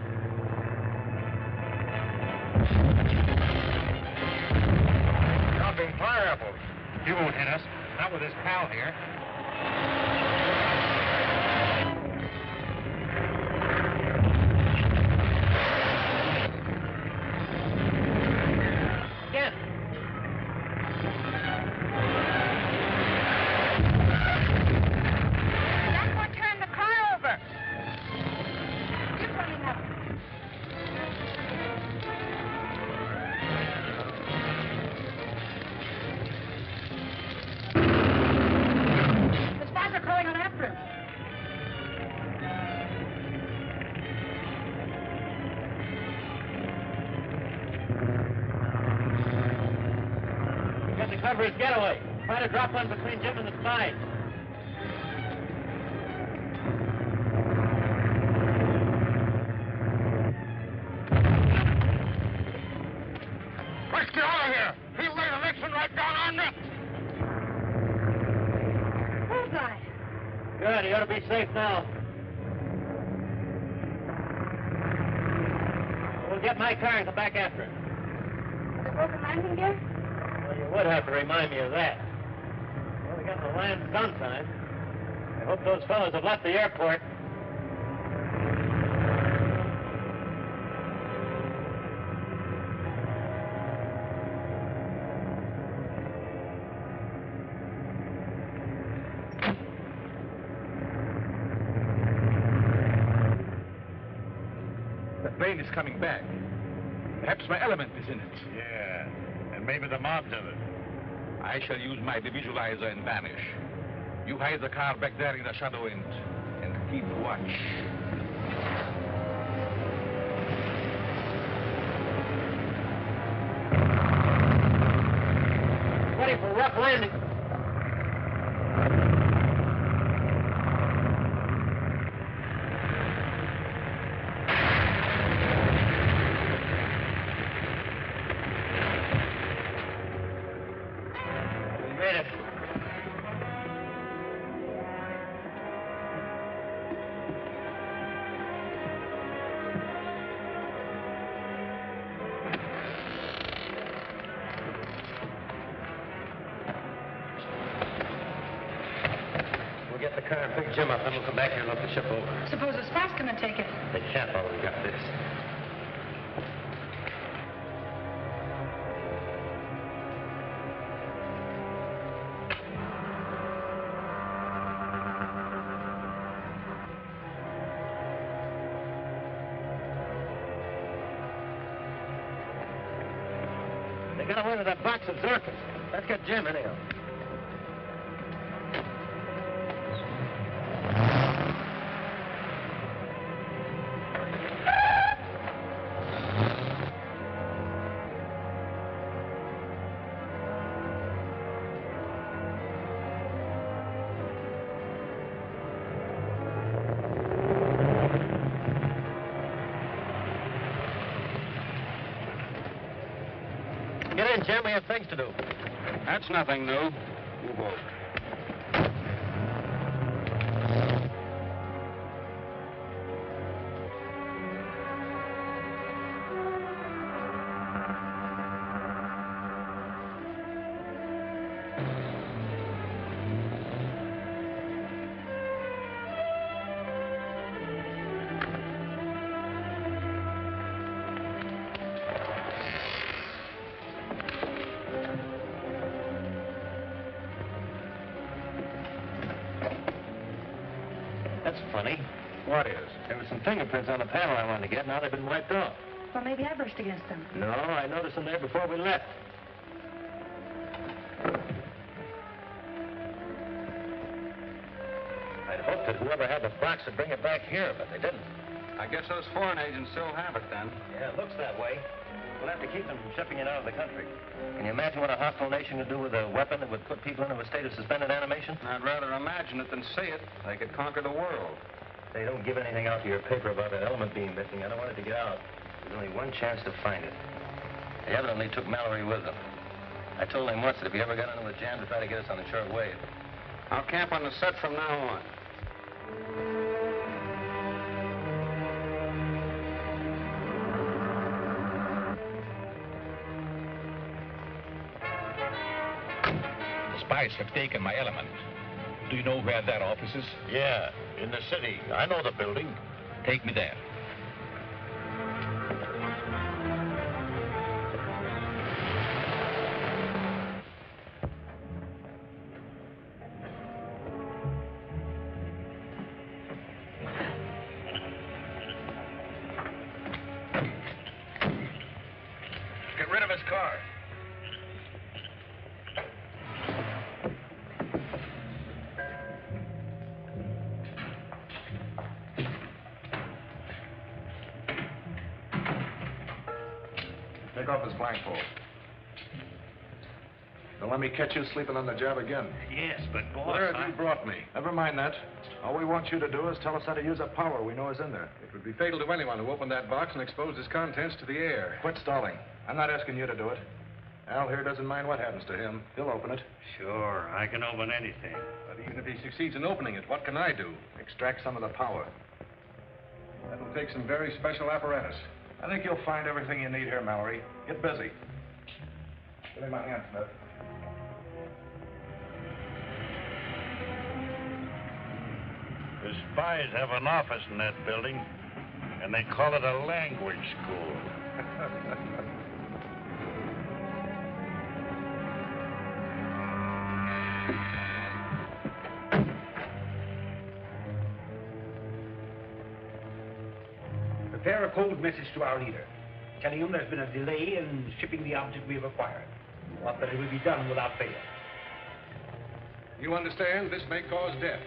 Dropping fire apples. You won't hit us. Not with this pal here. Again. That's what turned the car over. You're running up. The spies are crawling on after him. Got to cover his getaway. Try to drop one between Jim and the spies. Let's get out of here. He'll lay the next one right down our neck. Bullseye. Good. You ought to be safe now. We'll get my car and come back after it. Has it broken landing gear? Well, you would have to remind me of that. Well, we got the land sometime. I hope those fellows have left the airport. The plane is coming back. Perhaps my element is in it. Yeah, and maybe the mob's in it. I shall use my devisualizer and vanish. You hide the car back there in the shadow end and keep watch. Ready for rough landing. We made it. We'll get the car and pick Jim up, then we'll come back here and look the ship over. Suppose the spy's gonna take it. They can't while we got this. They got away with that box of Zircons. Let's get Jim anyhow. Get in, Jim. We have things to do. That's nothing new. U-boat. That's funny. What is? There were some fingerprints on the panel I wanted to get. Now they've been wiped off. Well, maybe I brushed against them. No, I noticed them there before we left. I'd hoped that whoever had the box would bring it back here, but they didn't. I guess those foreign agents still have it then. Yeah, it looks that way. We'll have to keep them from shipping it out of the country. Can you imagine what a hostile nation could do with a weapon that would put people into a state of suspended animation? I'd rather imagine it than see it. They could conquer the world. They don't give anything out to your paper about that element being missing. I don't want it to get out. There's only one chance to find it. They evidently took Mallory with them. I told him once that if he ever got into a jam to try to get us on a short wave. I'll camp on the set from now on. The spies have taken my element. Do you know where that office is? Yeah, in the city. I know the building. Take me there. Get rid of his car. Take off his blindfold. Don't let me catch you sleeping on the job again. Yes, but boss, Where have you brought me? Never mind that. All we want you to do is tell us how to use a power we know is in there. It would be fatal to anyone who opened that box and exposed its contents to the air. Quit stalling. I'm not asking you to do it. Al here doesn't mind what happens to him. He'll open it. Sure, I can open anything. But even if he succeeds in opening it, what can I do? Extract some of the power. That'll take some very special apparatus. I think you'll find everything you need here, Mallory. Get busy. Give me my hand, Smith. The spies have an office in that building, and they call it a language school. Prepare a code message to our leader, telling him there's been a delay in shipping the object we have acquired, but that it will be done without fail. You understand, this may cause death.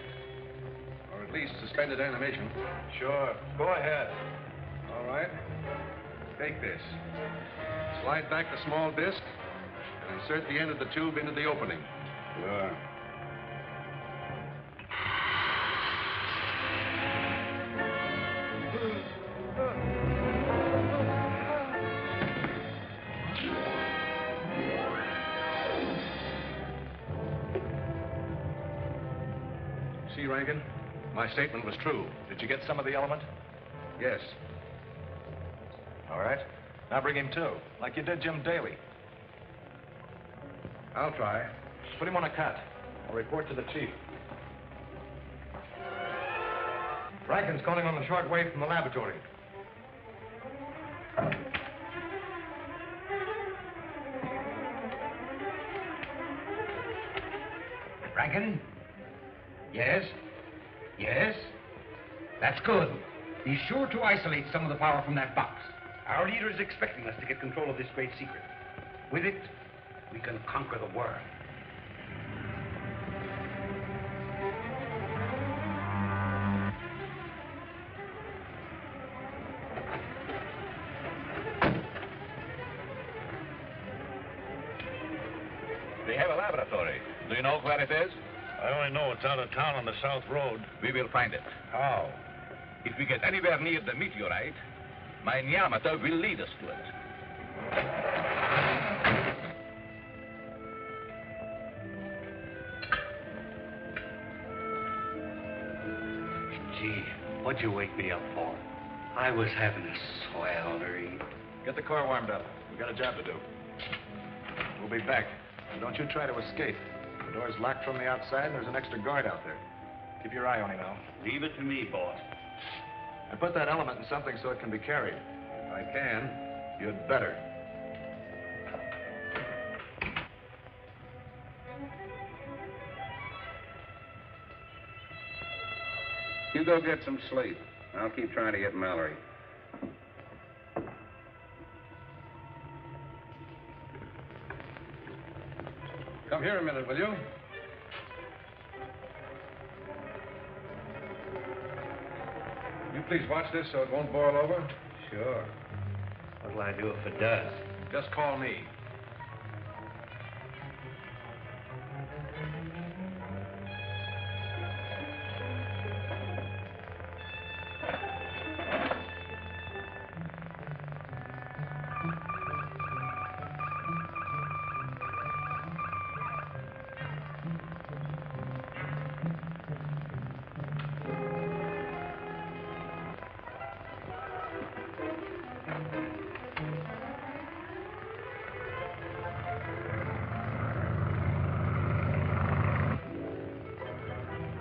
Or at least suspended animation. Sure. Go ahead. All right. Take this. Slide back the small disc and insert the end of the tube into the opening. Sure. See, Rankin? My statement was true. Did you get some of the element? Yes. All right. Now bring him too, like you did Jim Daly. I'll try. Put him on a cut. I'll report to the chief. Rankin's calling on the short wave from the laboratory. Rankin? Yes? Yes? That's good. Be sure to isolate some of the power from that box. Our leader is expecting us to get control of this great secret. With it, we can conquer the world. We have a laboratory. Do you know where it is? I only know it's out of town on the South Road. We will find it. How? If we get anywhere near the meteorite, my Yamato will lead us to it. Gee, what'd you wake me up for? I was having a swell dream. Get the car warmed up. We got a job to do. We'll be back. And don't you try to escape. The door's locked from the outside, and there's an extra guard out there. Keep your eye on him now. Leave it to me, boss. And put that element in something so it can be carried. If I can, you'd better. You go get some sleep. I'll keep trying to get Mallory. Come here a minute, will you? You please watch this so it won't boil over. Sure. What'll I do if it does? Just call me.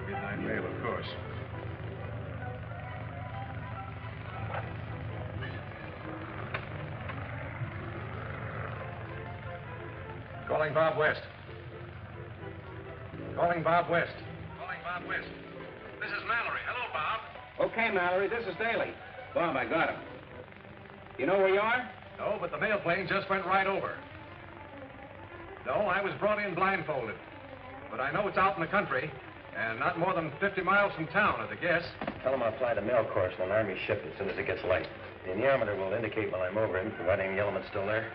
Midnight mail, of course. Calling Bob West. Calling Bob West. Calling Bob West. This is Mallory. Hello, Bob. Okay, Mallory, this is Daly. Bob, I got him. You know where you are? No, but the mail plane just went right over. No, I was brought in blindfolded. But I know it's out in the country, and not more than 50 miles from town, at a guess. Tell him I'll fly the mail course on an Army ship as soon as it gets light. The anemometer will indicate when I'm over him, providing the element's still there.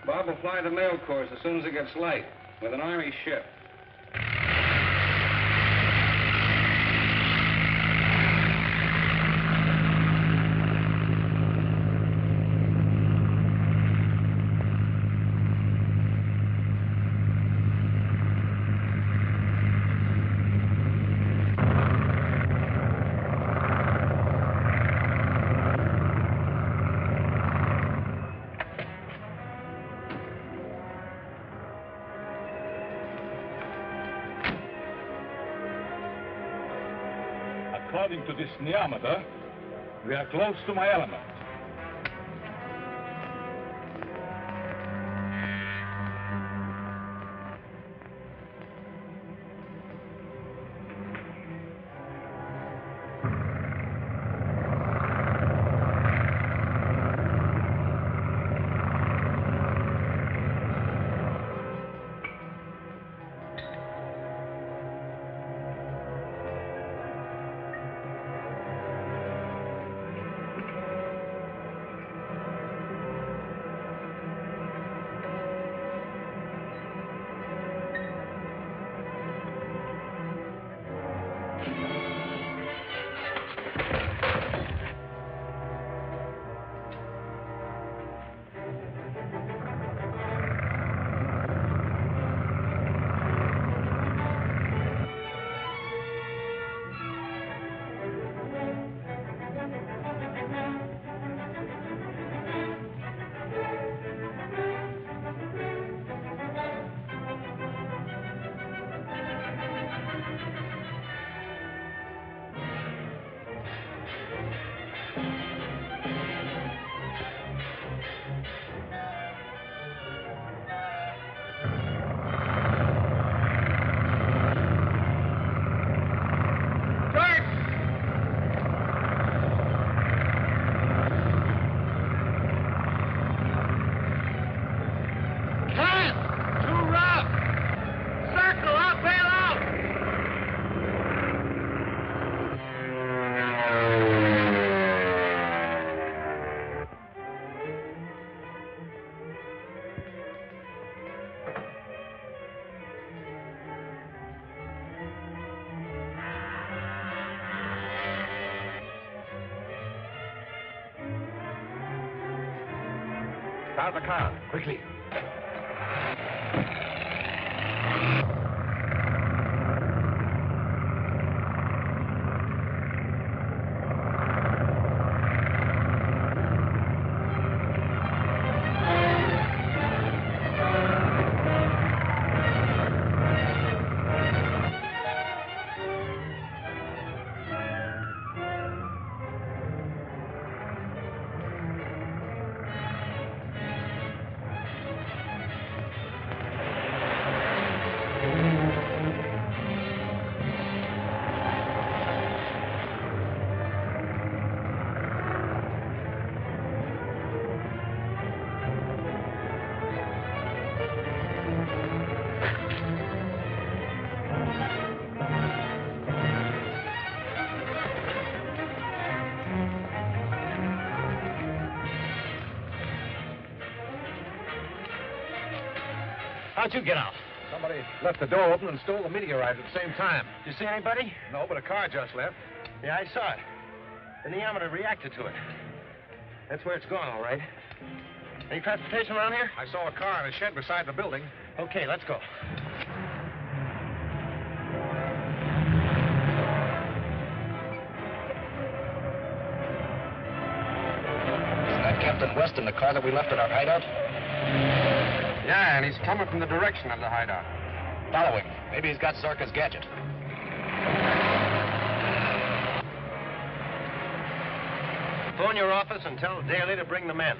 Bob will fly the mail course as soon as it gets light with an Army ship. according to this neometer, we are close to my element. Start the car, quickly. How'd you get out? Somebody left the door open and stole the meteorite at the same time. Did you see anybody? No, but a car just left. Yeah, I saw it. The neometer reacted to it. That's where it's going, all right. Any transportation around here? I saw a car in a shed beside the building. Okay, let's go. Isn't that Captain West in the car that we left at our hideout? Yeah, and he's coming from the direction of the hideout. Follow him. Maybe he's got Zarka's gadget. Phone your office and tell Daly to bring the men.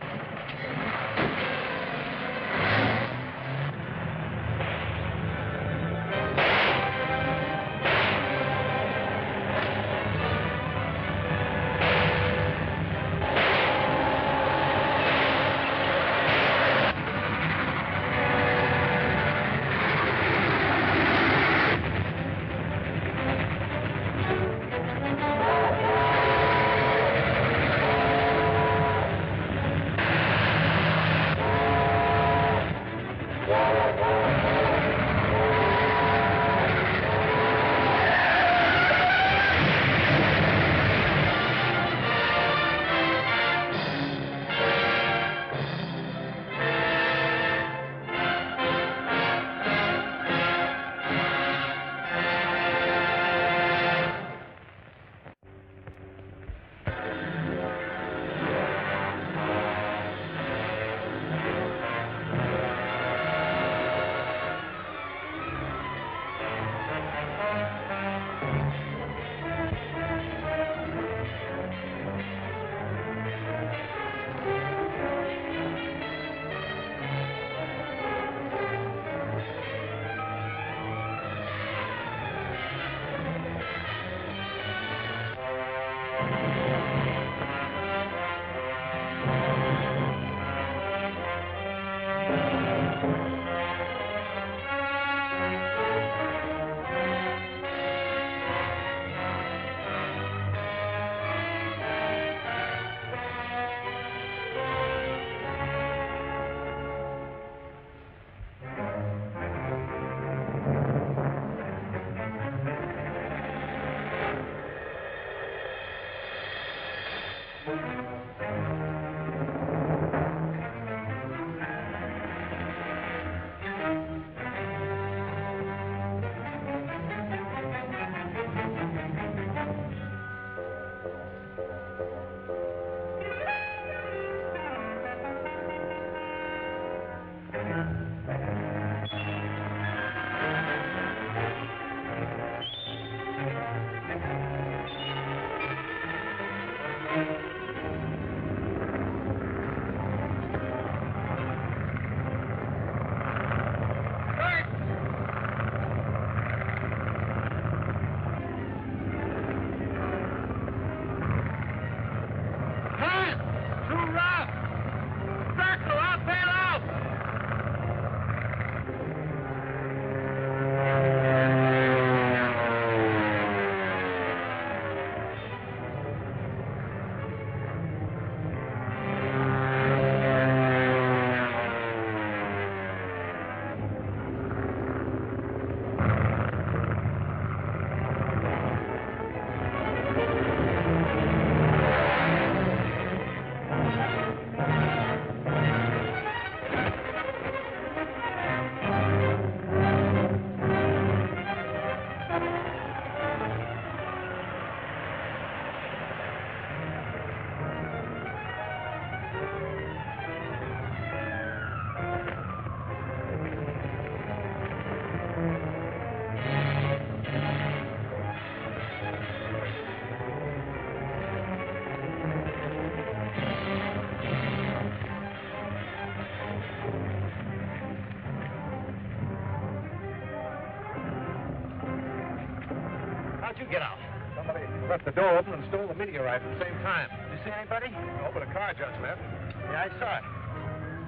How'd you get out? Somebody left the door open and stole the meteorite at the same time. Did you see anybody? No, but a car just left. Yeah, I saw it.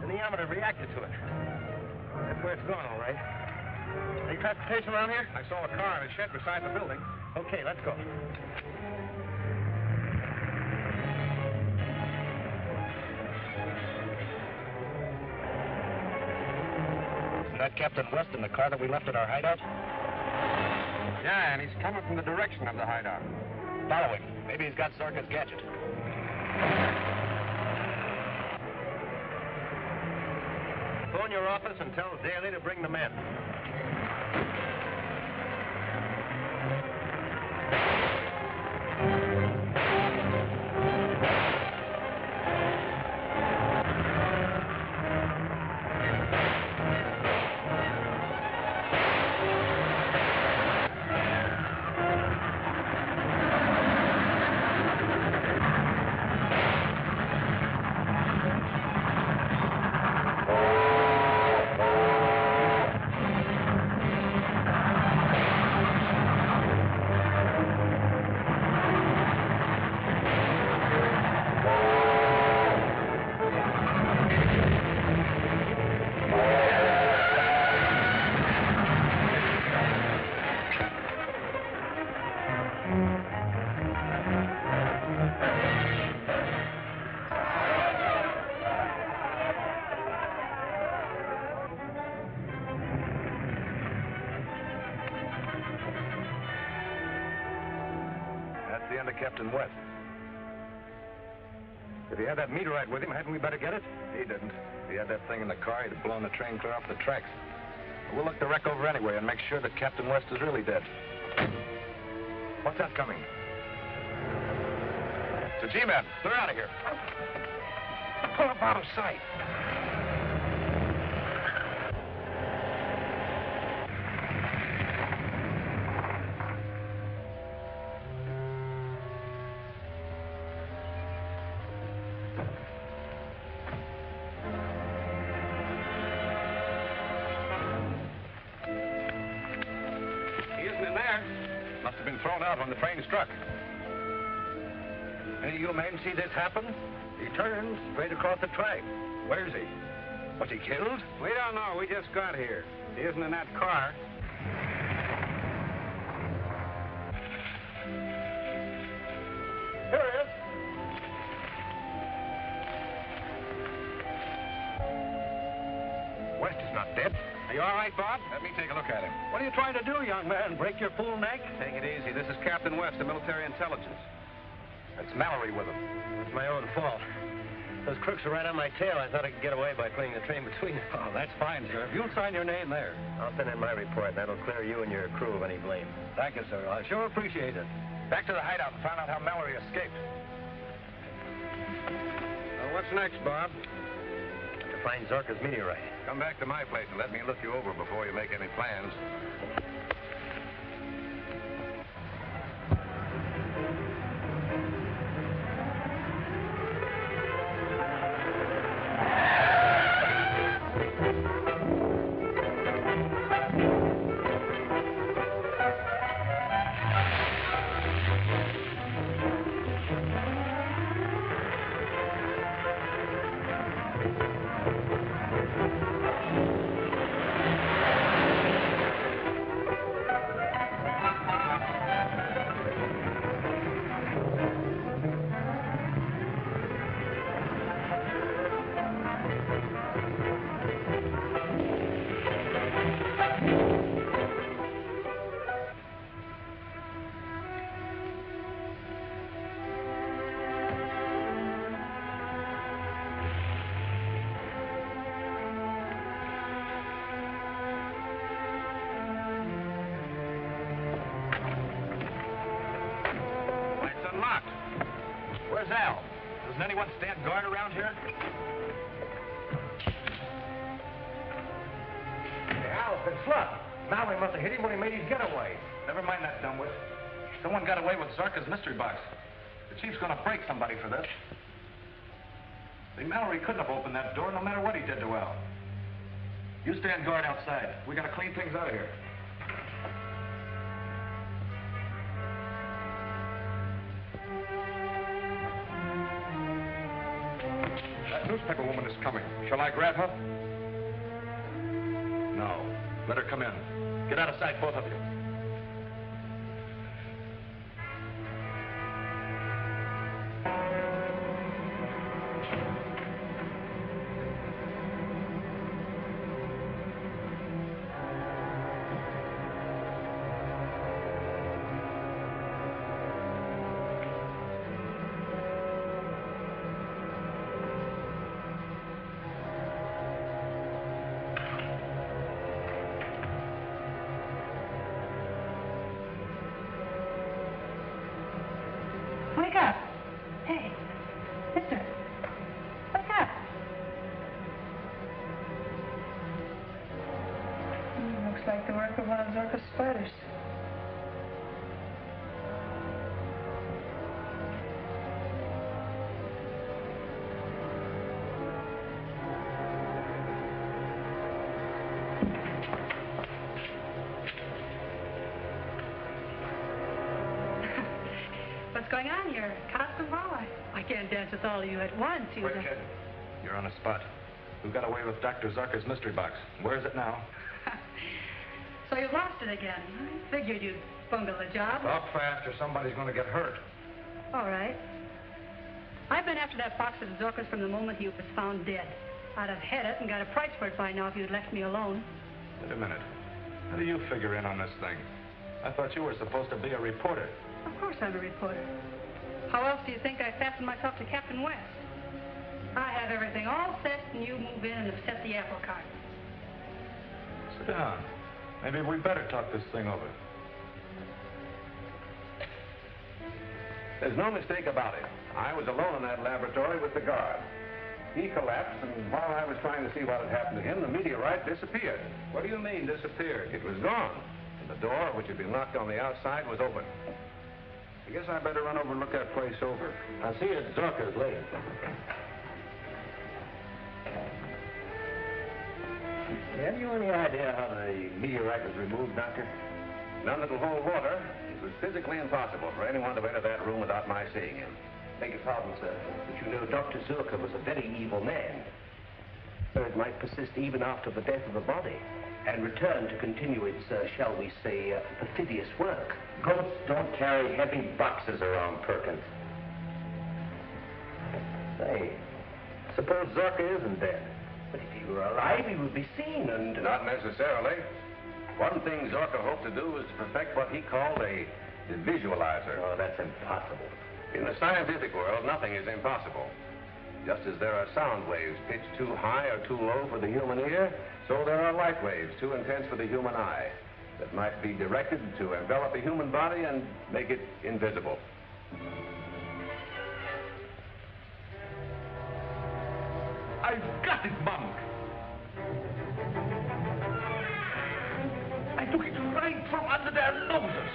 The neometer reacted to it. That's where it's going, all right. Any transportation around here? I saw a car in a shed beside the building. Okay, let's go. Isn't that Captain West in the car that we left at our hideout? Yeah, and he's coming from the direction of the hideout. Follow him. Maybe he's got Zorka's gadget. Phone your office and tell Daly to bring the men. Captain West. If he had that meteorite with him, hadn't we better get it? He didn't. If he had that thing in the car, he'd have blown the train clear off the tracks. We'll look the wreck over anyway and make sure that Captain West is really dead. What's that coming? It's a G-man. They're out of here. Pull up out of sight. When the train struck. Any of you men see this happen? He turned straight across the track. Where's he? Was he killed? We don't know. We just got here. He isn't in that car. Here he is. West is not dead. Are you all right, Bob? Let me take a look at him. What are you trying to do, young man? Break your fool neck? Take it easy. This is Captain West of Military Intelligence. That's Mallory with him. It's my own fault. Those crooks are right on my tail. I thought I could get away by putting the train between them. Oh, that's fine, sir. If you'll sign your name there. I'll send in my report. That'll clear you and your crew of any blame. Thank you, sir. I sure appreciate it. Back to the hideout and find out how Mallory escaped. What's next, Bob? To find Zorka's meteorite. Come back to my place and let me look you over before you make any plans. Where's Al? Doesn't anyone stand guard around here? Hey, Al's been slugged. Mallory must have hit him when he made his getaway. Never mind that, dumbwit. Someone got away with Zorka's mystery box. The chief's gonna break somebody for this. See, Mallory couldn't have opened that door no matter what he did to Al. You stand guard outside. We gotta clean things out of here. That newspaper woman is coming. Shall I grab her? No. Let her come in. Get out of sight, both of you. Wake up. Hey, mister. Wake up. Looks like the work of one of Zorka's spiders. What's going on here? Costume ball? I can't dance with all of you at once. Quick, kid. You're on the spot. Who got away with Dr. Zorka's mystery box? Where is it now? So you lost it again. I figured you'd bungle the job. Talk fast or somebody's going to get hurt. All right. I've been after that box of Zorka's from the moment he was found dead. I'd have had it and got a price for it by now if you'd left me alone. Wait a minute. How do you figure in on this thing? I thought you were supposed to be a reporter. Of course I'm a reporter. How else do you think I fastened myself to Captain West? I have everything all set, and you move in and upset the apple cart. Sit down. Maybe we better talk this thing over. There's no mistake about it. I was alone in that laboratory with the guard. He collapsed, and while I was trying to see what had happened to him, the meteorite disappeared. What do you mean, disappeared? It was gone, and the door, which had been locked on the outside, was open. I guess I better run over and look that place over. I'll see you at Zorka's later. Have you any idea how the meteorite was removed, Doctor? None that'll hold water. It was physically impossible for anyone to enter that room without my seeing him. Beg your pardon, sir, but you know Dr. Zorka was a very evil man. It might persist even after the death of the body and return to continue its, shall we say, perfidious work. Goats don't carry heavy boxes around, Perkins. Say, suppose Zorka isn't dead. But if he were alive, he would be seen and... Not necessarily. One thing Zorka hoped to do was to perfect what he called a visualizer. Oh, that's impossible. In the scientific world, nothing is impossible. Just as there are sound waves pitched too high or too low for the human ear, so there are light waves too intense for the human eye that might be directed to envelop the human body and make it invisible. I I've got it, Monk. I took it right from under their noses.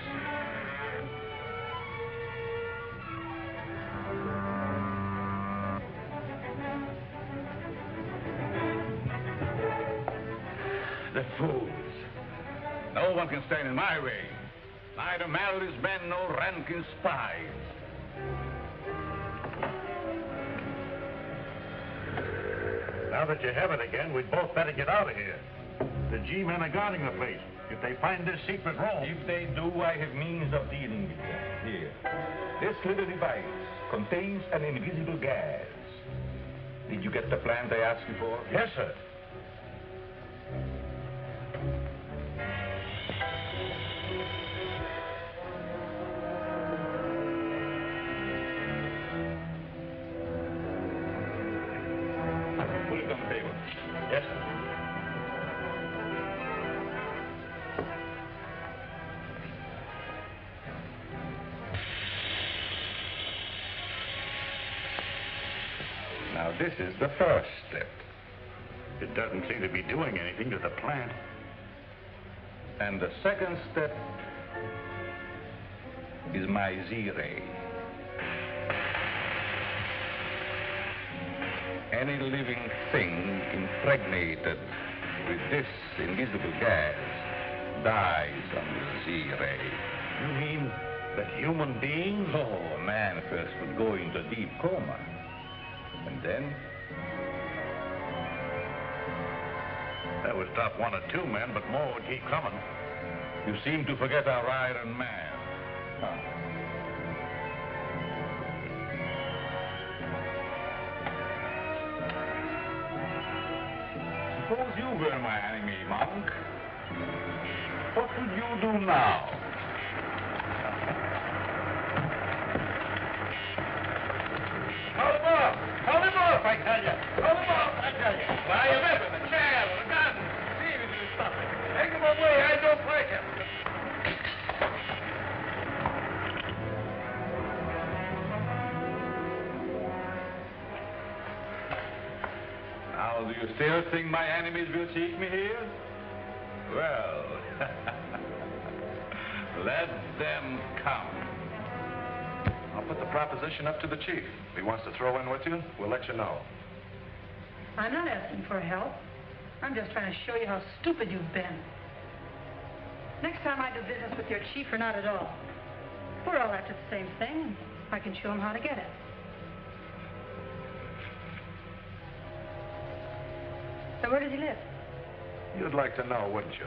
The fools. No one can stand in my way. Neither Mallory's men nor Rankin's spies. Now that you have it again, we'd both better get out of here. The G-men are guarding the place. If they find this secret room... If they do, I have means of dealing with them. Here. This little device contains an invisible gas. Did you get the plans I asked you for? Yes, sir. Put it on the table. Yes, sir. Now, this is the first step. It doesn't seem to be doing anything to the plant. And the second step is my Z-ray. Any living thing impregnated with this invisible gas dies under Z-ray. You mean that human beings? Oh, a man first would go into deep coma. And then? That would stop one or two men, but more would keep coming. You seem to forget our Iron Man. Huh. Suppose you were my enemy, Monk. What would you do now? Hold him off! Hold him off, I tell you! Hold him off, I tell you! Buy a weapon, a chair, or a gun. See if you can stop it. Take him away, I don't like him! Now, do you still think my enemies will seek me here? Well, let them come. I'll put the proposition up to the chief. If he wants to throw in with you, we'll let you know. I'm not asking for help. I'm just trying to show you how stupid you've been. Next time I do business with your chief or not at all. We're all after the same thing, and I can show him how to get it. So where does he live? You'd like to know, wouldn't you?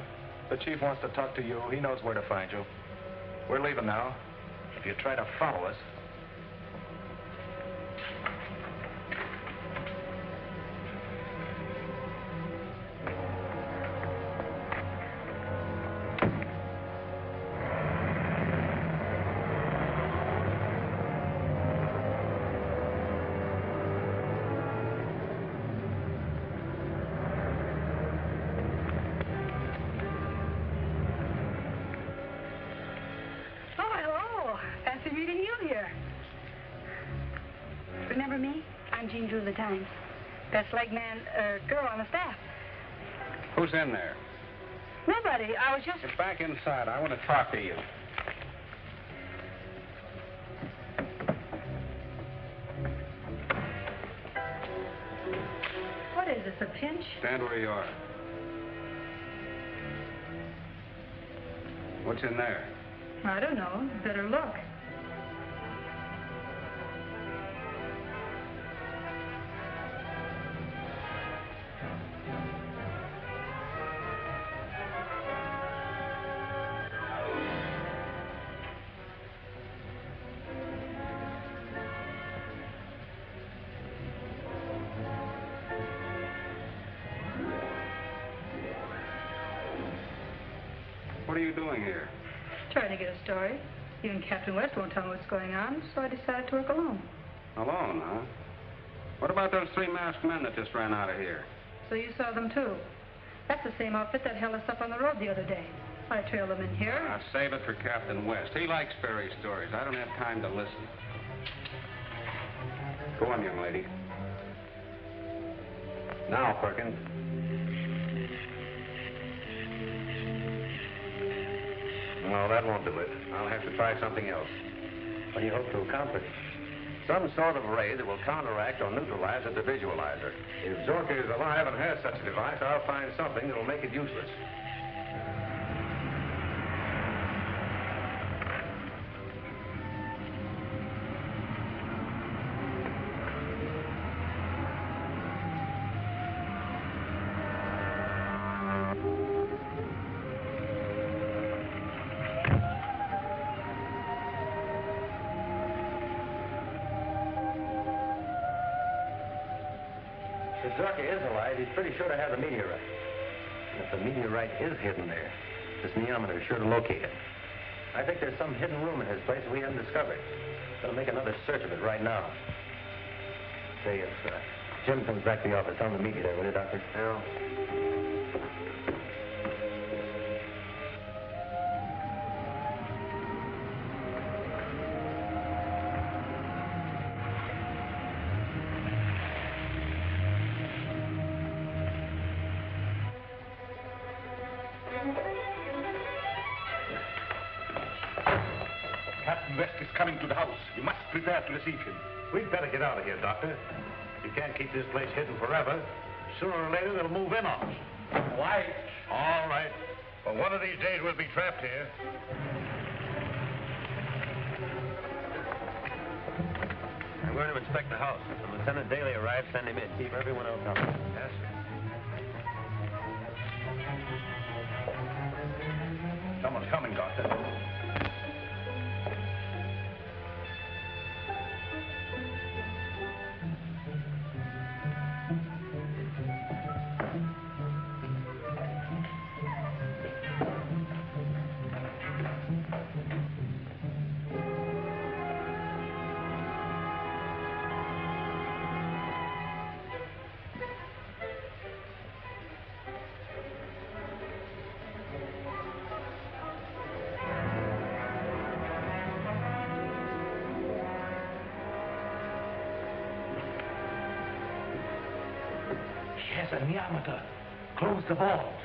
The chief wants to talk to you. He knows where to find you. We're leaving now. If you try to follow us... The Times. Best leg man, girl on the staff. Who's in there? Nobody. I was just... Get back inside. I want to talk to you. What is this, a pinch? Stand where you are. What's in there? I don't know. Better look. What are you doing here? Trying to get a story. Even Captain West won't tell me what's going on, so I decided to work alone. Alone, huh? What about those 3 masked men that just ran out of here? So you saw them, too. That's the same outfit that held us up on the road the other day. I trailed them in here. Now, save it for Captain West. He likes fairy stories. I don't have time to listen. Go on, young lady. Now, Perkins. No, that won't do it. I'll have to try something else. What do you hope to accomplish? Some sort of ray that will counteract or neutralize the visualizer. If Zorka is alive and has such a device, I'll find something that will make it useless. If Zorka is alive, he's pretty sure to have the meteorite. And if the meteorite is hidden there, this neometer is sure to locate it. I think there's some hidden room in his place we haven't discovered. Gonna make another search of it right now. Say, if Jim comes back to the office, tell him to meet you there, will you, Doctor? Yeah. Captain West is coming to the house. You must prepare to receive him. We'd better get out of here, Doctor. You can't keep this place hidden forever. Sooner or later, they'll move in on us. Why? All right. But one of these days, we'll be trapped here. I'm going to inspect the house. When Lieutenant Daly arrives, send him in. Keep everyone else out. Yes, sir. Someone's coming, Doctor. Yes, a neometer. Close the vault.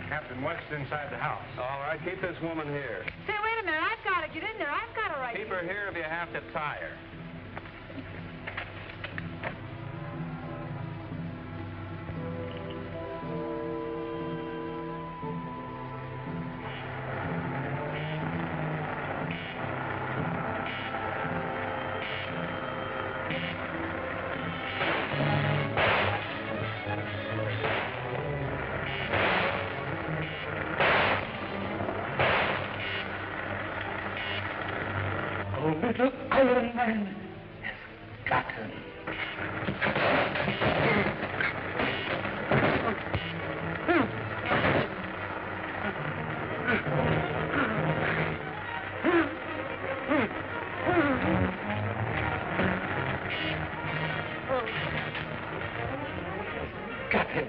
Captain West inside the house. All right, keep this woman here. Say, wait a minute. I've got to get in there. I've got a right. Keep her here if you have to tie her. Little Iron Man has got him. Got him.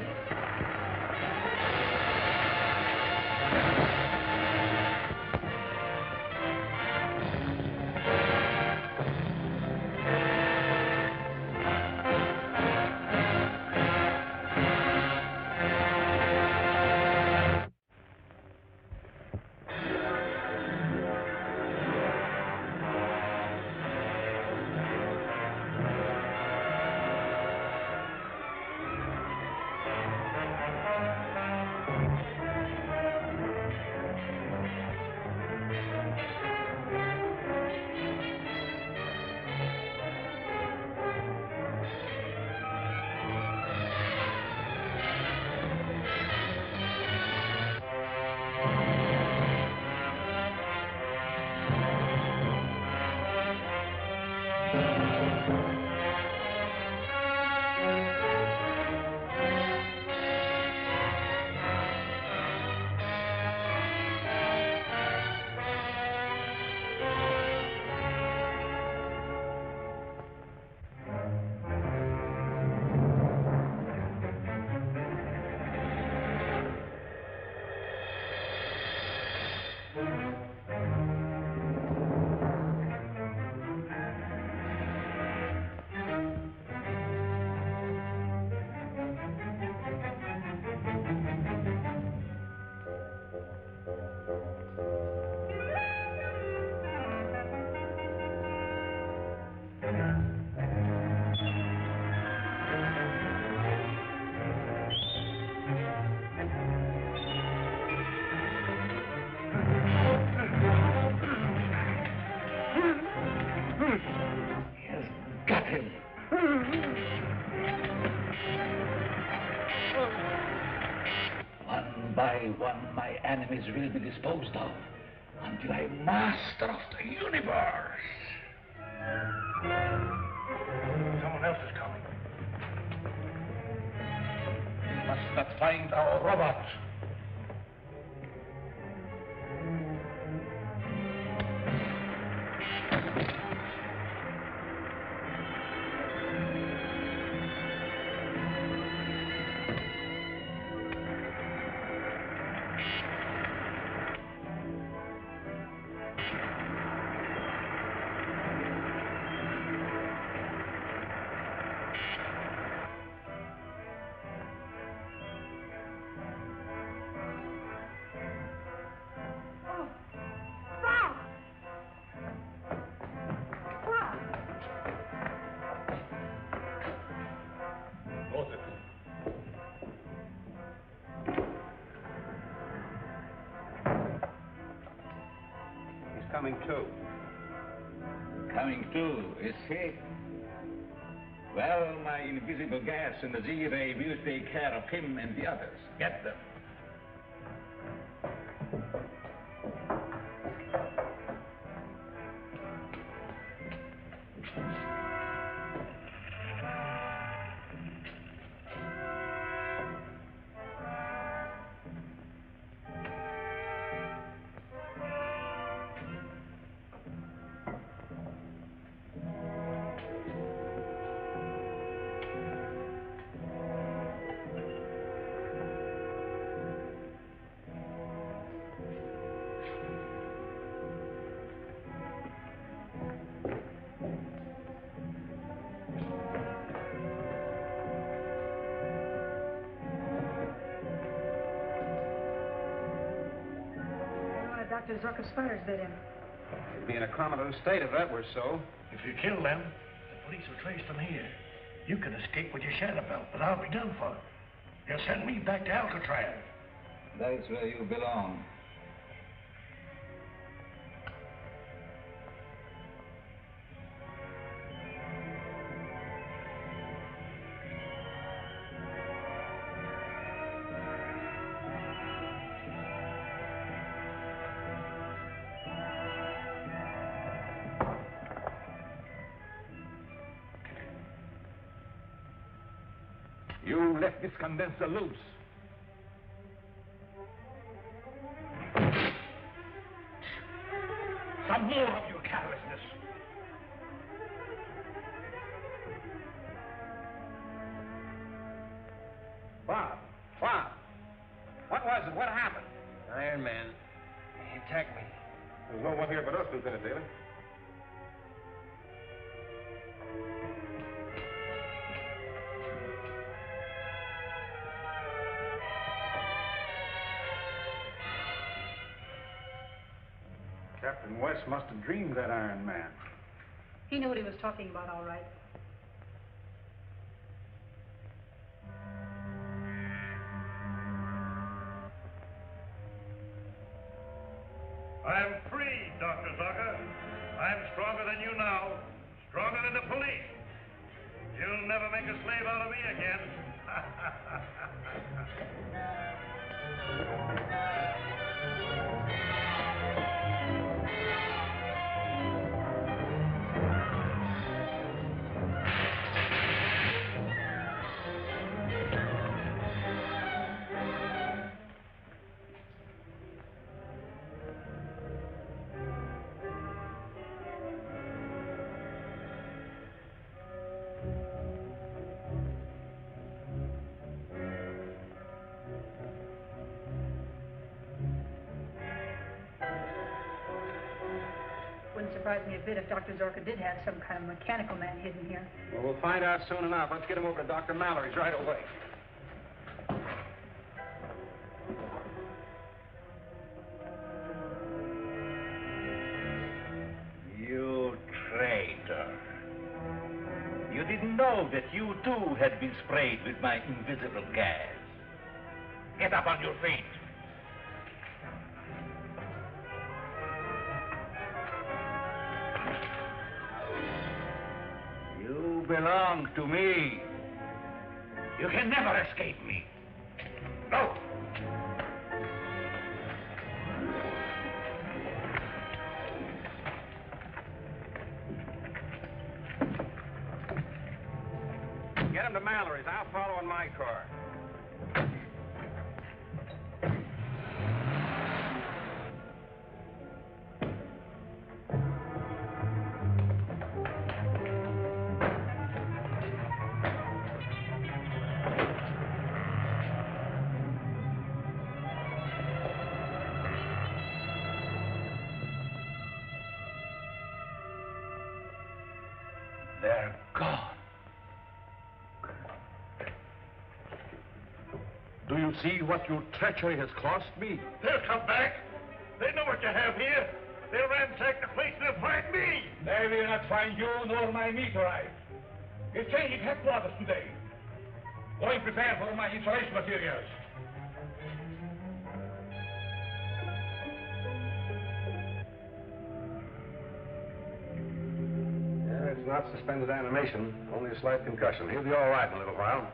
one by one, my enemies will be disposed of until I am master of the universe. Someone else is coming. We must not find our robot. Coming too. Coming too, is he? Well, my invisible gas and the Z-ray will take care of him and the others. Get them. Dr. Zorka's fighters bit him. He'd be in a comatose state if that were so. If you kill them, the police will trace them here. You can escape with your shadow belt, but I'll be done for. They'll send me back to Alcatraz. That's where you belong. You let this condenser loose. Some more of your carelessness. Bob, what was it? What happened? Iron Man. He attacked me. There's no one here but us, Lieutenant Daly. Captain West must have dreamed that Iron Man. He knew what he was talking about, all right. I'm free, Dr. Zucker. I'm stronger than you now. Stronger than the police. You'll never make a slave out of me again. Wouldn't surprise me a bit if Dr. Zorka did have some kind of mechanical man hidden here. Well, we'll find out soon enough. Let's get him over to Dr. Mallory's right away. You traitor. You didn't know that you too had been sprayed with my invisible gas. Get up on your feet. You belong to me. You can never escape me. No. down to Mallory's. I'll follow in my car. They're gone. Do you see what your treachery has cost me? They'll come back. They know what you have here. They'll ransack the place and they'll find me. They will not find you nor my meteorite. We're changing headquarters today. Going prepare for my insulation materials. It's not suspended animation, only a slight concussion. He'll be all right in a little while.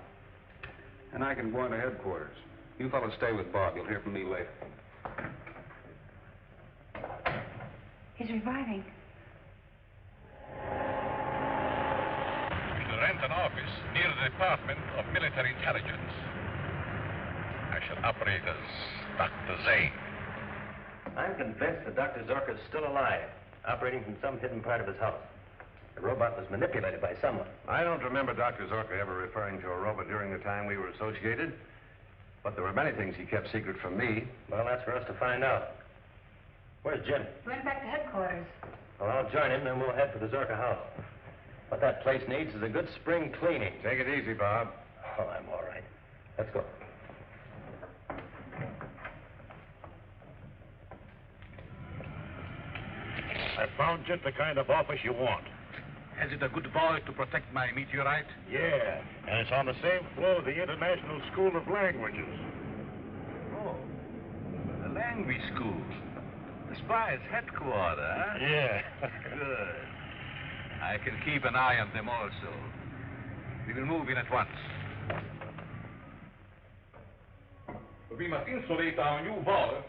And I can go into headquarters. You fellows stay with Bob. You'll hear from me later. He's reviving. To rent an office near the Department of Military Intelligence. I shall operate as Dr. Zane. I'm convinced that Dr. Zorka's still alive, operating from some hidden part of his house. The robot was manipulated by someone. I don't remember Dr. Zorka ever referring to a robot during the time we were associated. But there were many things he kept secret from me. Well, that's for us to find out. Where's Jim? Went back to headquarters. Well, I'll join him, then we'll head for the Zorka house. What that place needs is a good spring cleaning. Take it easy, Bob. Oh, I'm all right. Let's go. I found just the kind of office you want. Has it a good vault to protect my meteorite? Yeah, and it's on the same floor of the International School of Languages. Oh, the language school. The spy's headquarters, huh? Yeah. Good. I can keep an eye on them also. We will move in at once. We must insulate our new vault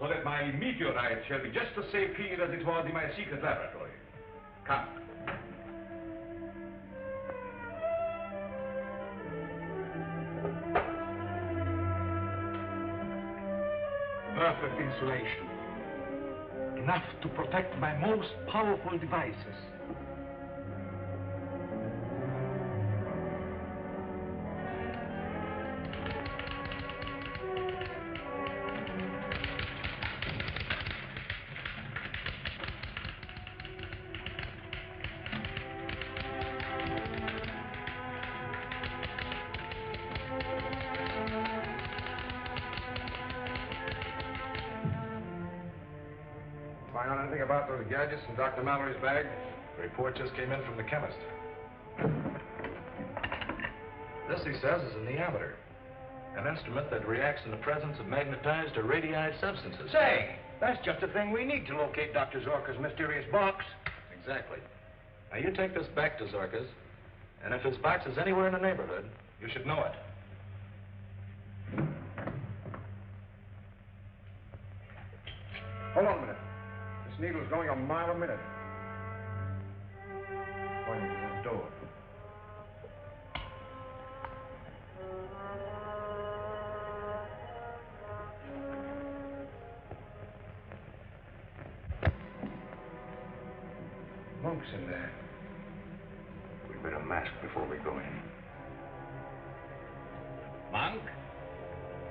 so that my meteorite shall be just as safe here as it was in my secret laboratory. Come. Perfect insulation. Enough to protect my most powerful devices. Find out anything about those gadgets in Dr. Mallory's bag? The report just came in from the chemist. This, he says, is a neometer. An instrument that reacts in the presence of magnetized or radioized substances. Say, that's just the thing we need to locate Dr. Zorka's mysterious box. Exactly. Now, you take this back to Zorka's, and if his box is anywhere in the neighborhood, you should know it. Hold on a minute. This needle's going a mile a minute. Pointing to the door. Monk's in there. We'd better mask before we go in. Monk,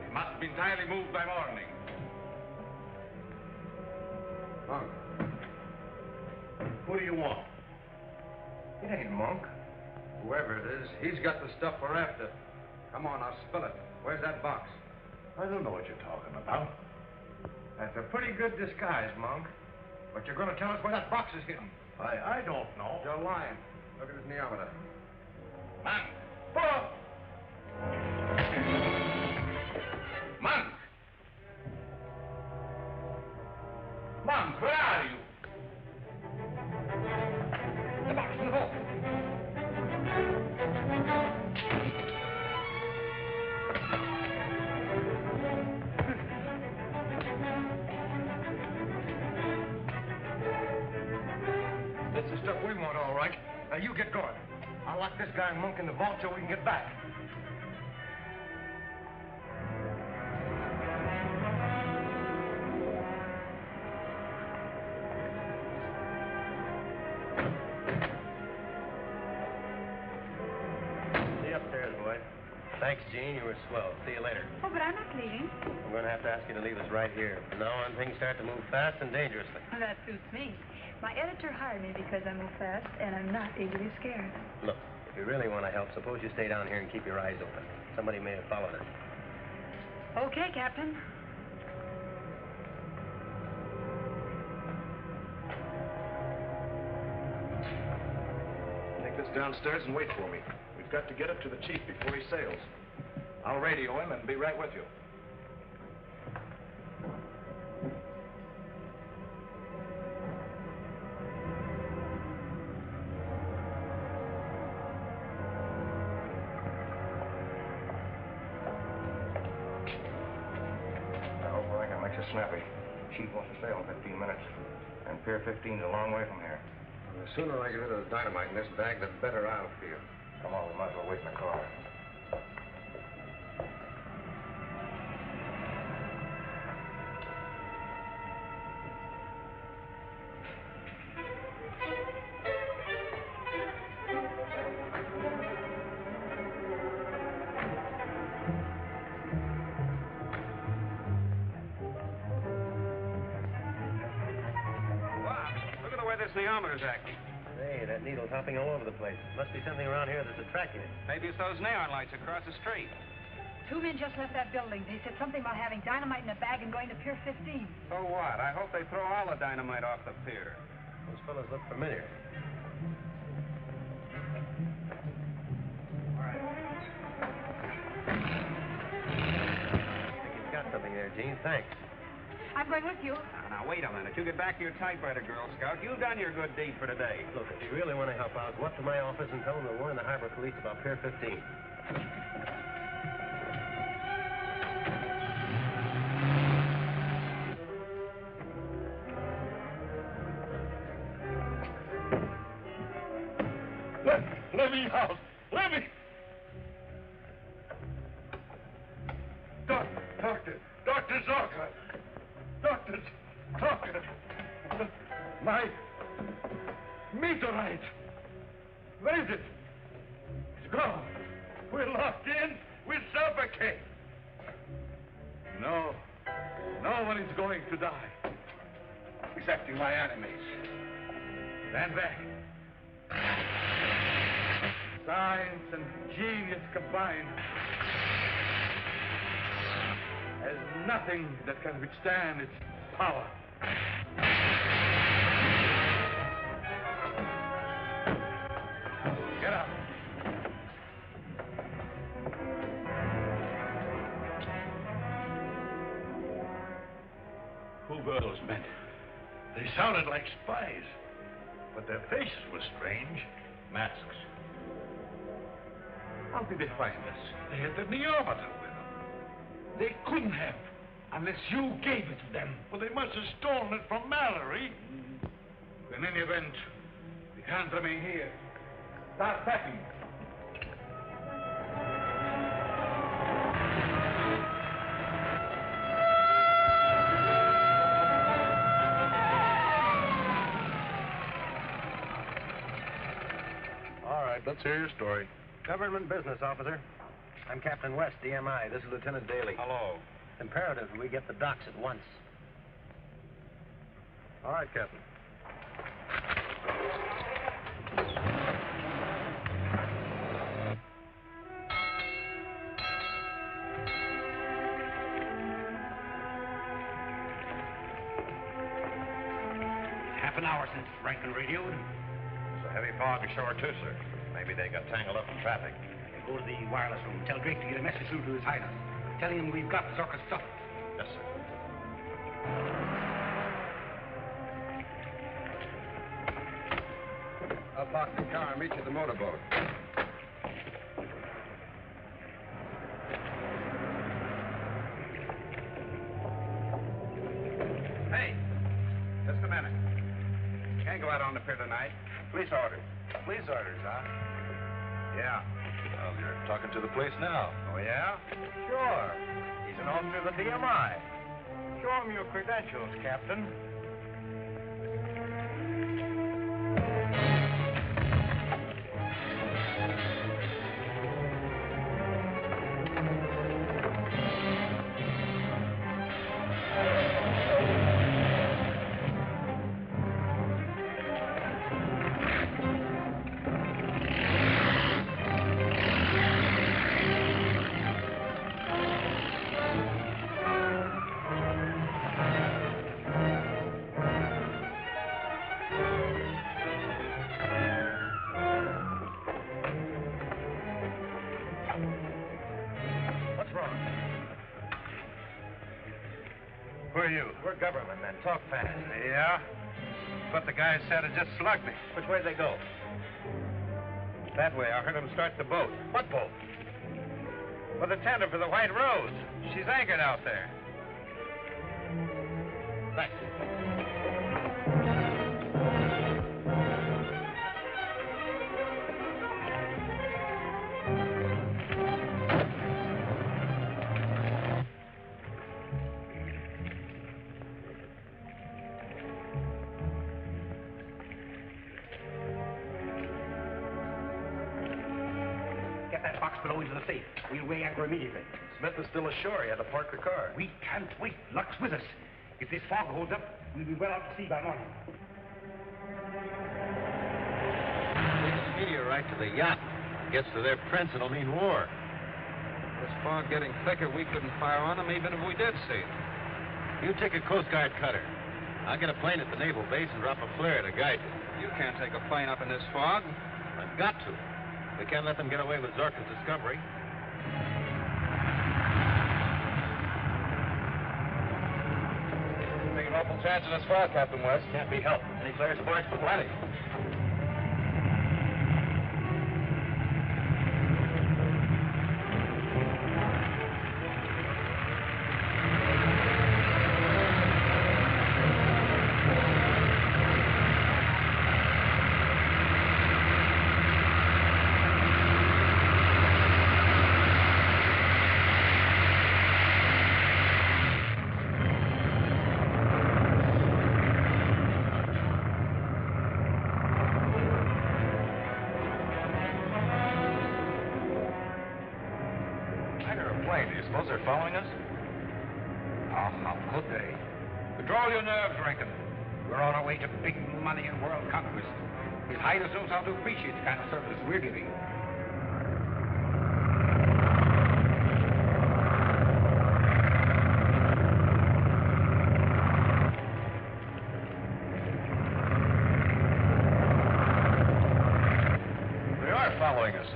it must be entirely moved by morning. Monk. Who do you want? It ain't Monk. Whoever it is, he's got the stuff we're after. Come on, I'll spill it. Where's that box? I don't know what you're talking about. That's a pretty good disguise, Monk. But you're going to tell us where that box is hidden. I don't know. You're lying. Look at his neometer. Monk, pull up! Monk! Monk, where are you? The box in the vault. That's the stuff we want, all right. Now, you get going. I'll I'll lock this guy Monk in the vault till we can get back. See you upstairs, boy. Thanks, Gene. You were swell. See you later. Oh, but I'm not leaving. I'm going to have to ask you to leave us right here. From now on, things start to move fast and dangerously. Well, that suits me. My editor hired me because I move fast, and I'm not easily scared. Look, if you really want to help, suppose you stay down here and keep your eyes open. Somebody may have followed us. Okay, Captain. Take this downstairs and wait for me. We've got to get it to the chief before he sails. I'll radio him and be right with you. I hope Rankin makes it snappy. Chief wants to sail in 15 minutes. And Pier 15's a long way from here. Well, the sooner I get rid of the dynamite in this bag, the better I'll feel. Come on, we might as well wait in the car. Look at the way this theometer's acting. Hey, that needle's hopping all over the place. Must be something around here that's attracting it. Maybe it's those neon lights across the street. 2 men just left that building. They said something about having dynamite in a bag and going to Pier 15. So what? I hope they throw all the dynamite off the pier. Those fellows look familiar. I think he's got something there, Gene. Thanks. I'm going with you. Now, wait a minute. You get back to your typewriter, Girl Scout. You've done your good deed for today. Look, if you really want to help out, go up to my office and tell them to warn the harbor police about Pier 15. Let me out! Let me! Dr. Zorka! Dr. Zorka! My meteorite! Where is it? It's gone. We're locked in. We'll suffocate. No. No one is going to die. Excepting my enemies. Stand back. Science and genius combined. There's nothing that can withstand its power. Get up. Who were those men? They sounded like spies, but their faces were strange. Masks. How did they find us? They had the neometer with them. They couldn't have, unless you gave it to them. Well, they must have stolen it from Mallory. In any event, we can't remain here. Start packing. All right, let's hear your story. Government business, officer. I'm Captain West, DMI. This is Lieutenant Daly. Hello. It's imperative we get the docks at once. All right, Captain. Half an hour since Rankin radioed. It's a heavy fog ashore, too, sir. Maybe they got tangled up in traffic. Go to the wireless room. Tell Drake to get a message through to his highness. Telling him we've got Zorka's stuff. Yes, sir. I'll park the car and meet you at the motorboat. Hey, just a minute. Can't go out on the pier tonight. Police orders. Police orders, huh? Yeah. Well, you're talking to the place now. Oh, yeah? Sure. He's an officer of the DMI. Show him your credentials, Captain. What's wrong? Who are you? We're government men. Talk fast. Yeah? But the guy said it just slugged me. Which way they go? That way. I heard him start the boat. What boat? With the tender for the White Rose. She's anchored out there. Thanks. Get that box below into the safe. We'll weigh anchor immediately. Smith is still ashore. He had to park the car. We can't wait. Luck's with us. If this fog holds up, we'll be well out to sea by morning. Taking the meteorite to the yacht. Gets to their prince, it'll mean war. This fog getting thicker, we couldn't fire on them even if we did see them. You take a Coast Guard cutter. I'll get a plane at the naval base and drop a flare to guide you. You can't take a plane up in this fog. I've got to. We can't let them get away with Zorka's discovery. Taking an awful chance in this fog, Captain West. Can't be helped. Any flares aboard? Plenty. Do you suppose they're following us? Oh, how could they? Control your nerves, Rankin. We're on our way to big money and world conquest. We'll hide ourselves out to appreciate the kind of service we're giving. They are following us.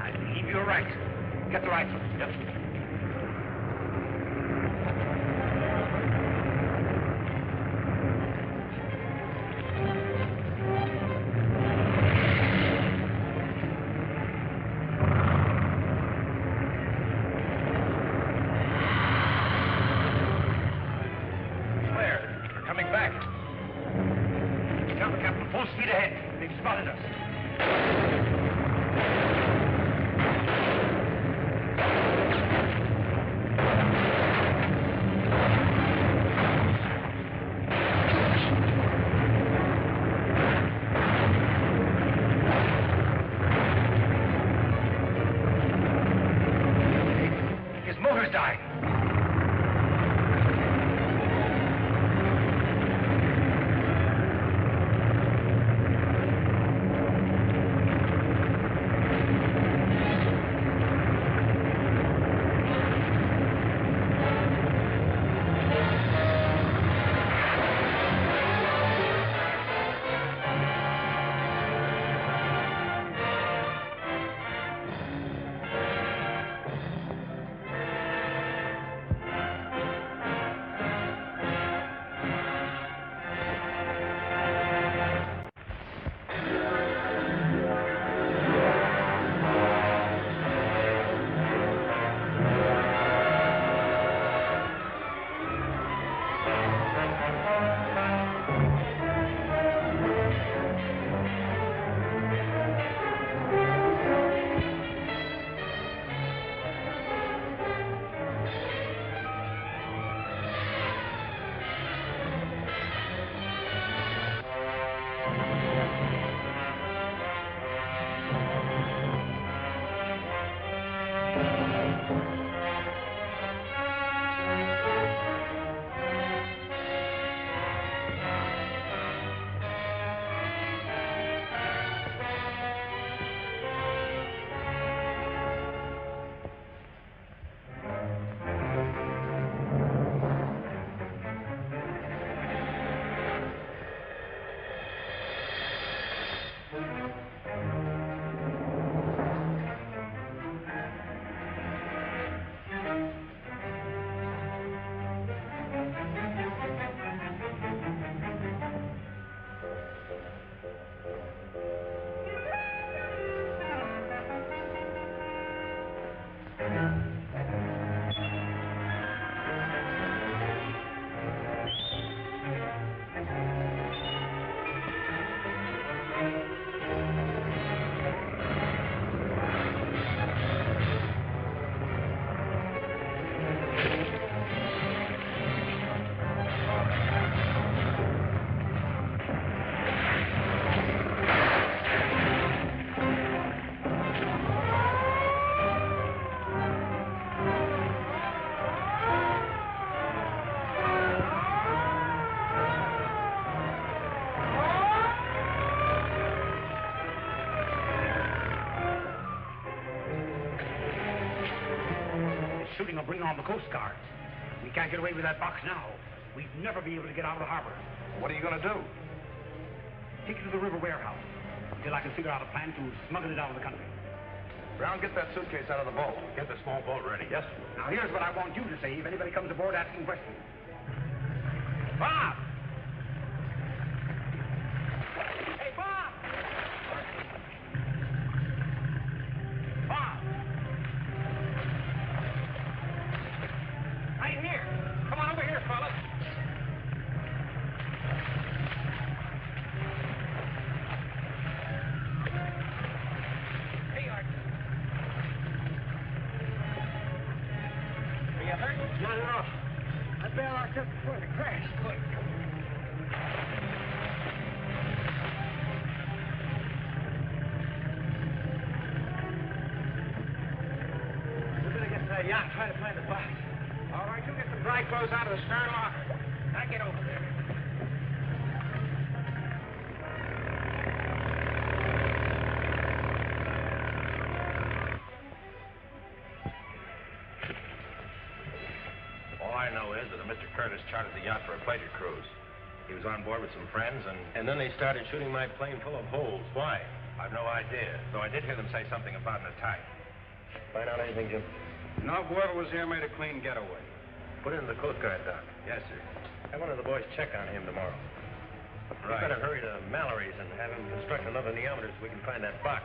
I believe you're right. Get the rifle. Yep. Where? They're coming back. Counter, Captain. Full speed ahead. They've spotted us. His motor's dying. something will bring on the Coast Guard. We can't get away with that box now. We'd never be able to get out of the harbor. What are you going to do? Take it to the river warehouse until I can figure out a plan to smuggle it out of the country. Brown, get that suitcase out of the boat. Get the small boat ready. Yes, sir. Now, here's what I want you to say if anybody comes aboard asking questions. Bob! Hey, Bob! Bob! Right here. Come on over here, fellas. Hey, Art. Are you hurt? Not at all. I bailed out just before the crash. Quick. We better get to that yacht and try to find the box. All right, you get some dry clothes out of the stern locker. I get over there. All I know is that Mr. Curtis chartered the yacht for a pleasure cruise. He was on board with some friends, And then they started shooting my plane full of holes. Why? I've no idea, though I did hear them say something about an attack. Find out anything, Jim? No, whoever was here made a clean getaway. Put it in the Coast Guard, Doc. Yes, sir. Have one of the boys check on him tomorrow. Right. We better hurry to Mallory's and have him construct another neometer so we can find that box.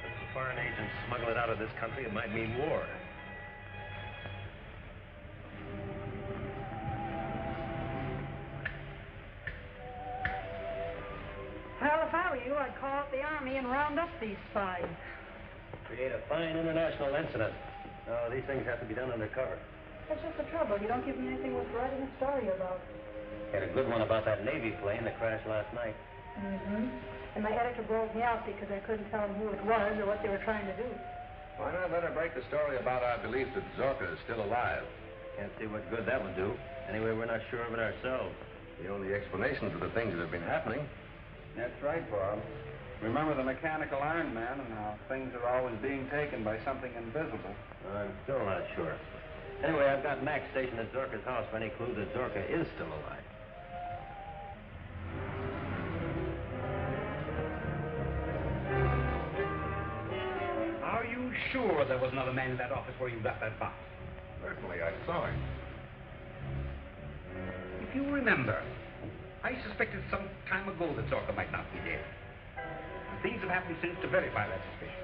If the foreign agents smuggle it out of this country, it might mean war. Well, if I were you, I'd call up the Army and round up these spies. Create a fine international incident. No, these things have to be done undercover. That's just the trouble. You don't give me anything worth writing a story about. Had a good one about that Navy plane that crashed last night. Mm-hmm. And my editor bawled me out because I couldn't tell him who it was or what they were trying to do. Why not let her break the story about our belief that Zorka is still alive? Can't see what good that would do. Anyway, we're not sure of it ourselves. The only explanation for the things that have been happening. That's right, Bob. Remember the mechanical Iron Man and how things are always being taken by something invisible. I'm still not sure. Anyway, I've got Max stationed at Zorka's house for any clue that Zorka is still alive. Are you sure there was another man in that office where you left that box? Certainly, I saw him. If you remember, I suspected some time ago that Zorka might not be dead. And things have happened since to verify that suspicion.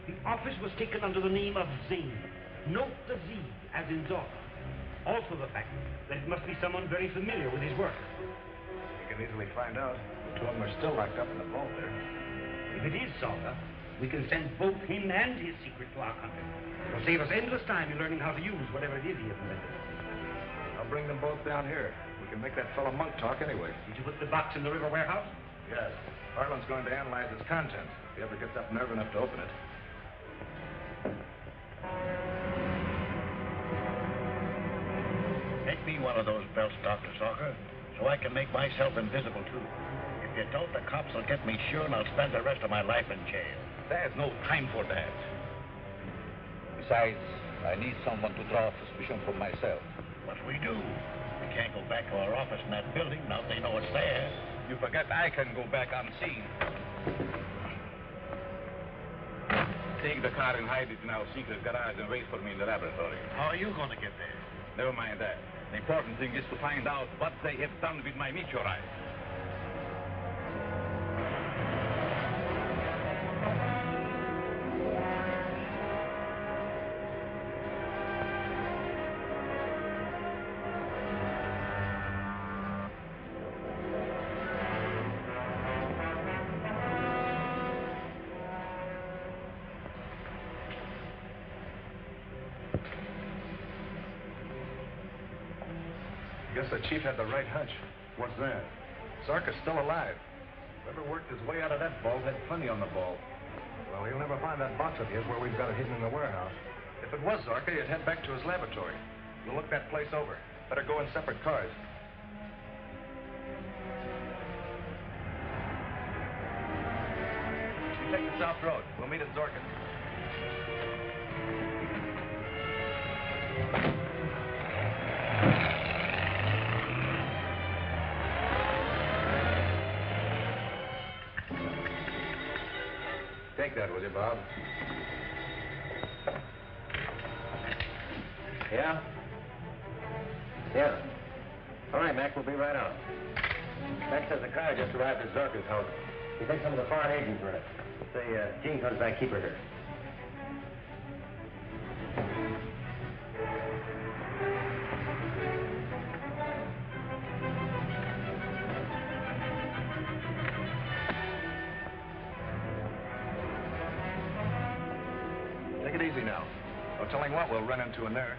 The office was taken under the name of Zane. Note the Z, as in Zorka. Also the fact that it must be someone very familiar with his work. You can easily find out. The two of them are still locked up in the vault there. If it is Zorka, we can send both him and his secret to our country. It will save us endless time in learning how to use whatever it is he has invented. I'll bring them both down here. We can make that fellow Monk talk anyway. Did you put the box in the river warehouse? Yes. Harlan's going to analyze its contents if he ever gets up nerve enough to open it. Make me one of those belts, Dr. Zorka, so I can make myself invisible, too. If you don't, the cops will get me sure, and I'll spend the rest of my life in jail. There's no time for that. Besides, I need someone to draw suspicion from myself. What we do? We can't go back to our office in that building now they know it's there. You forget I can go back unseen. Take the car and hide it in our secret garage and wait for me in the laboratory. How are you going to get there? Never mind that. The important thing is to find out what they have done with my meteorite. Guess the chief had the right hunch. What's that? Zorka's still alive. Whoever worked his way out of that vault had plenty on the ball. Well, he'll never find that box of his where we've got it hidden in the warehouse. If it was Zorka, he'd head back to his laboratory. We'll look that place over. Better go in separate cars. You take the South Road. We'll meet at Zorka. Take that, will you, Bob? Yeah? Yeah. All right, Mac, we'll be right on. Mac says the car just arrived at Zorka's house. He thinks some of the foreign agents were in it. Say, Jean comes back, keep her here. Take it easy now. No telling what we'll run into in there.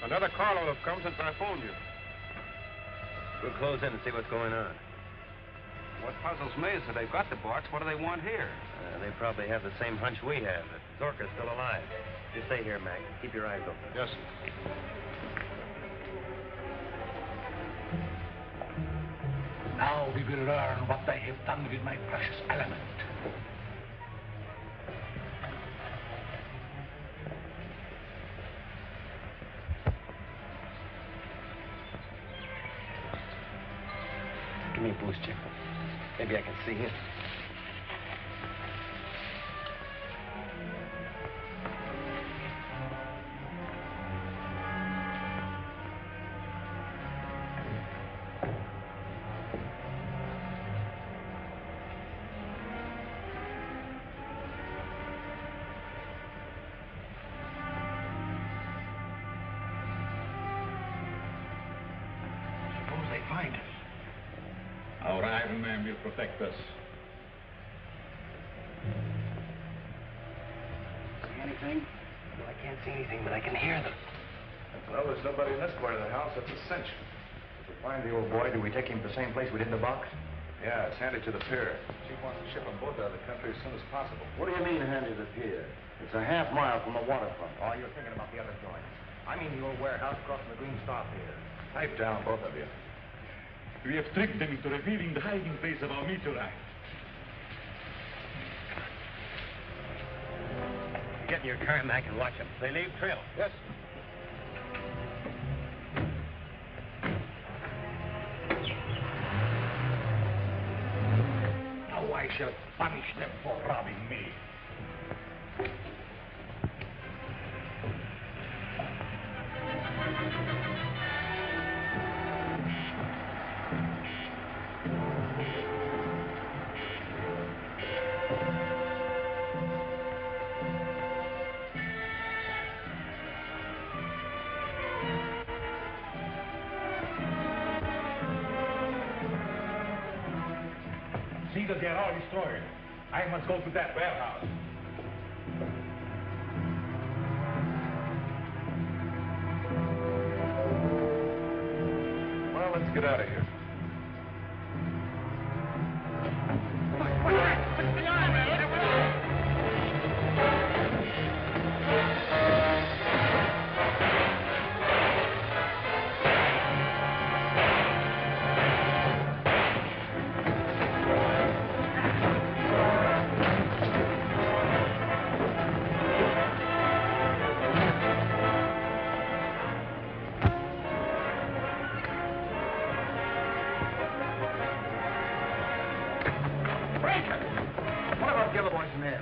Another carload have come since I phoned you. We'll close in and see what's going on. What puzzles me is that they've got the box. What do they want here? They probably have the same hunch we have, that Zorka's still alive. You stay here, Mac. Keep your eyes open. Yes. Now we will learn what they have done with my precious element. Give me a boost, Jim. Maybe I can see him. Suppose they find us. Our Iron Man will protect us. See anything? Well, I can't see anything, but I can hear them. Well, there's nobody in this part of the house. That's a cinch. If we find the old boy, do we take him to the same place we did the box? Yeah, it's handed to the pier. Chief wants to ship them both out of the country as soon as possible. What do you mean, handy the pier? It's a half mile from the waterfront. Oh, you're thinking about the other joint. I mean the old warehouse across from the Green Star Pier. Pipe down, both of you. We have tricked them into revealing the hiding place of our meteorite. Get in your car, Mac, and watch them. They leave trail. Yes. Now I shall punish them for robbing me. See that they are all destroyed. I must go to that warehouse. Well, let's get out of here.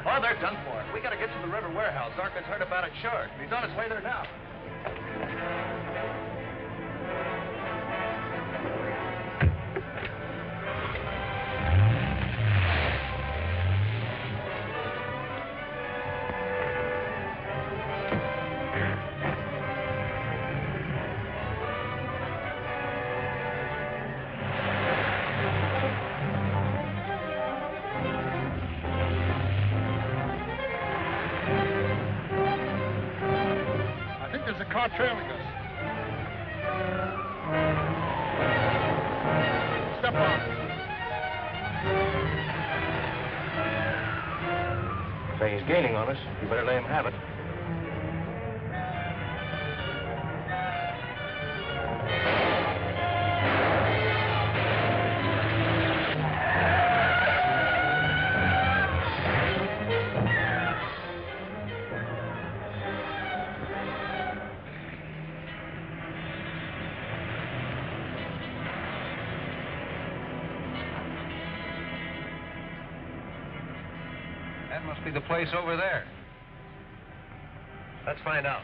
Oh, they're done for. We gotta get to the river warehouse. Zarka's heard about it short. He's on his way there now. There's a car trailing us. Step on. Say he's gaining on us. You better let him have it. That must be the place over there. Let's find out.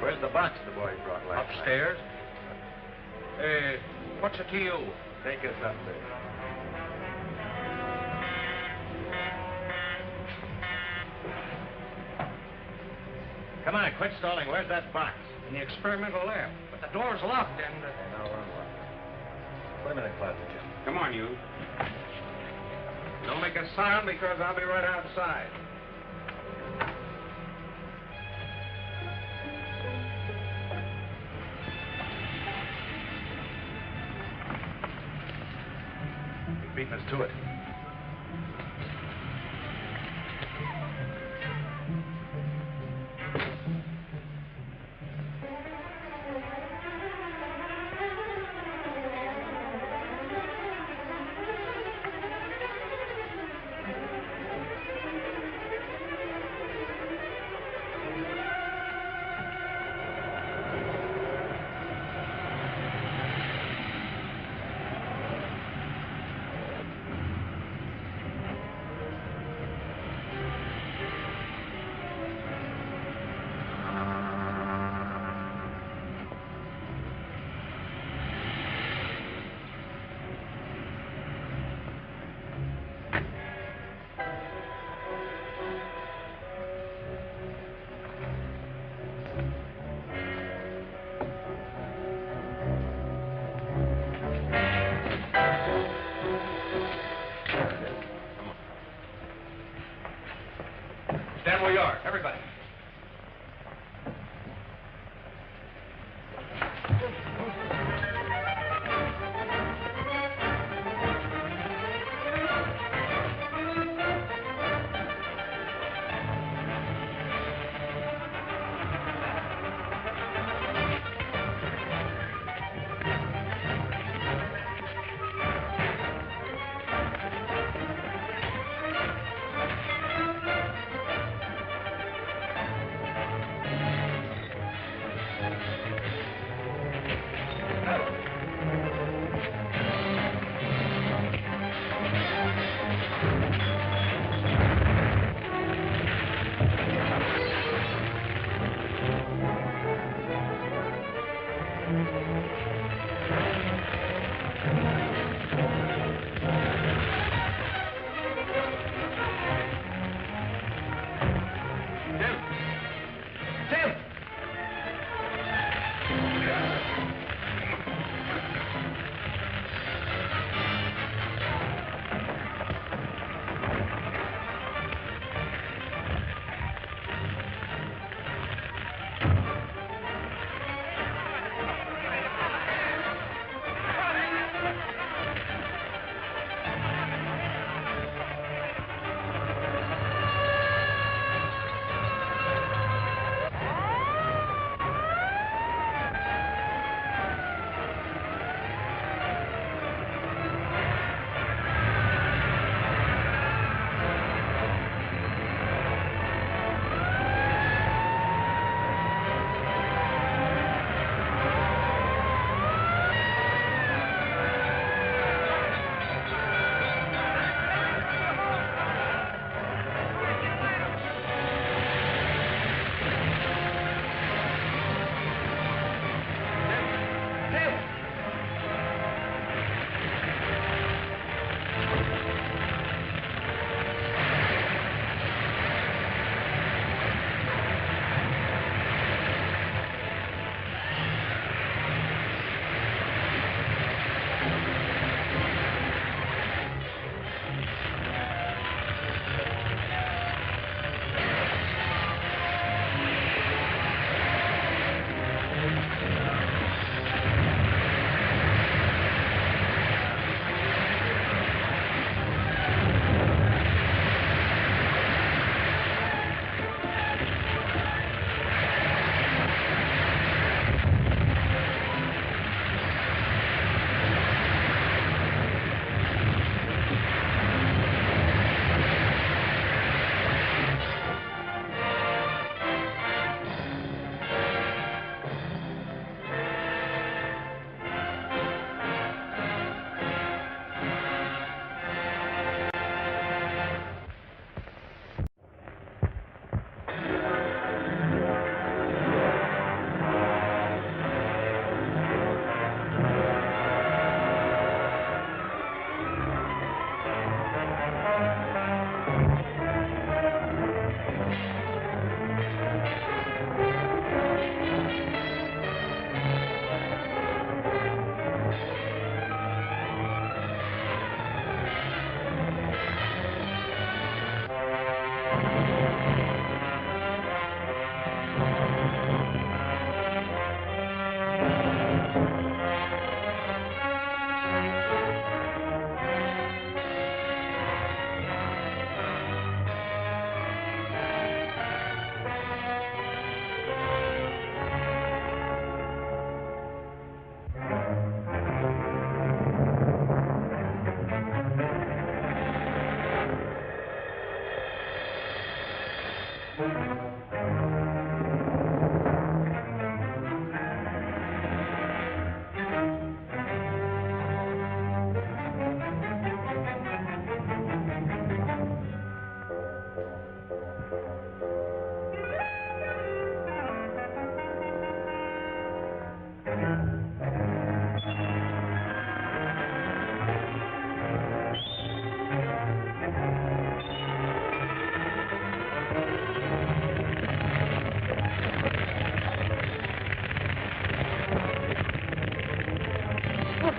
Where's the box the boy brought last night? Upstairs. What's it to you? Take us up there. Come on, quit stalling. Where's that box? In the experimental lab. But the door's locked and... No, we're unlocked. Put him in the closet, Jim. Come on, you. Don't make a sound because I'll be right outside. Beating us to it.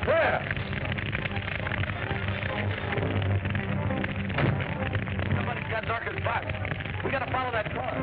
Where? Somebody's got Zorka's box. We gotta follow that car.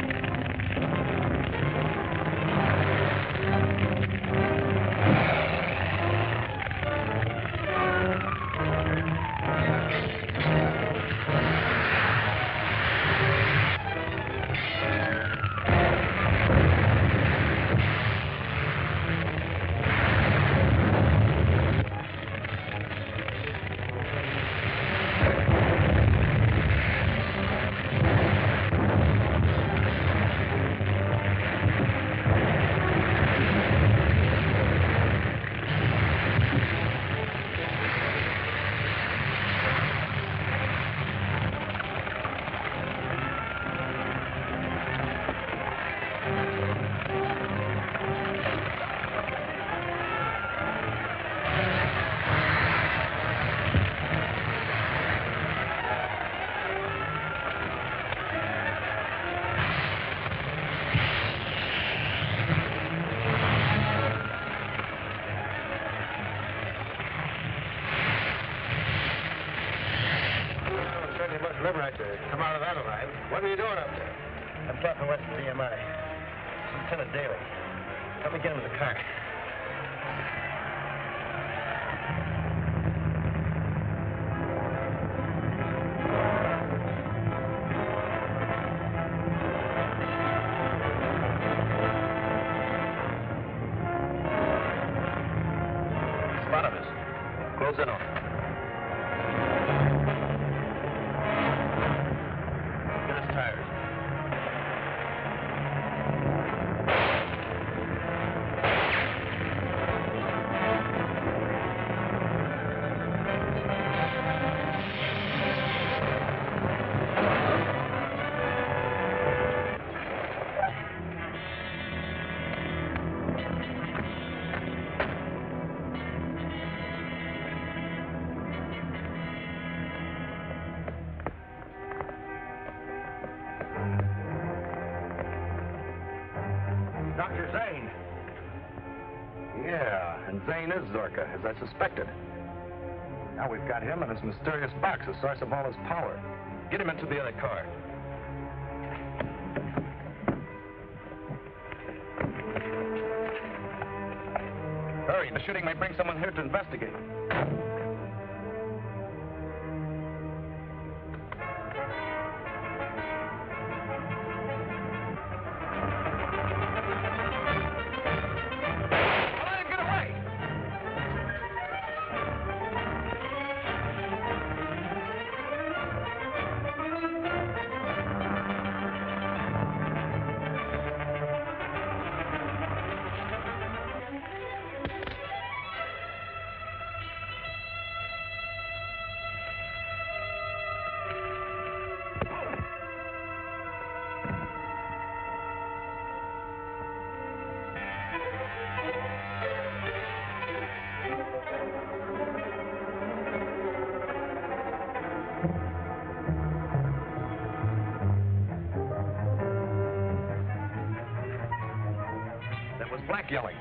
Right to come out of that alive. What are you doing up there? I'm Captain West of DMI. Lieutenant Daly. Let me get him in the car. Spot of us. Close in on him. Dr. Zane. Yeah, and Zane is Zorka, as I suspected. Now we've got him and his mysterious box, the source of all his power. Get him into the other car. Hurry, the shooting may bring someone here to investigate. Black yelling.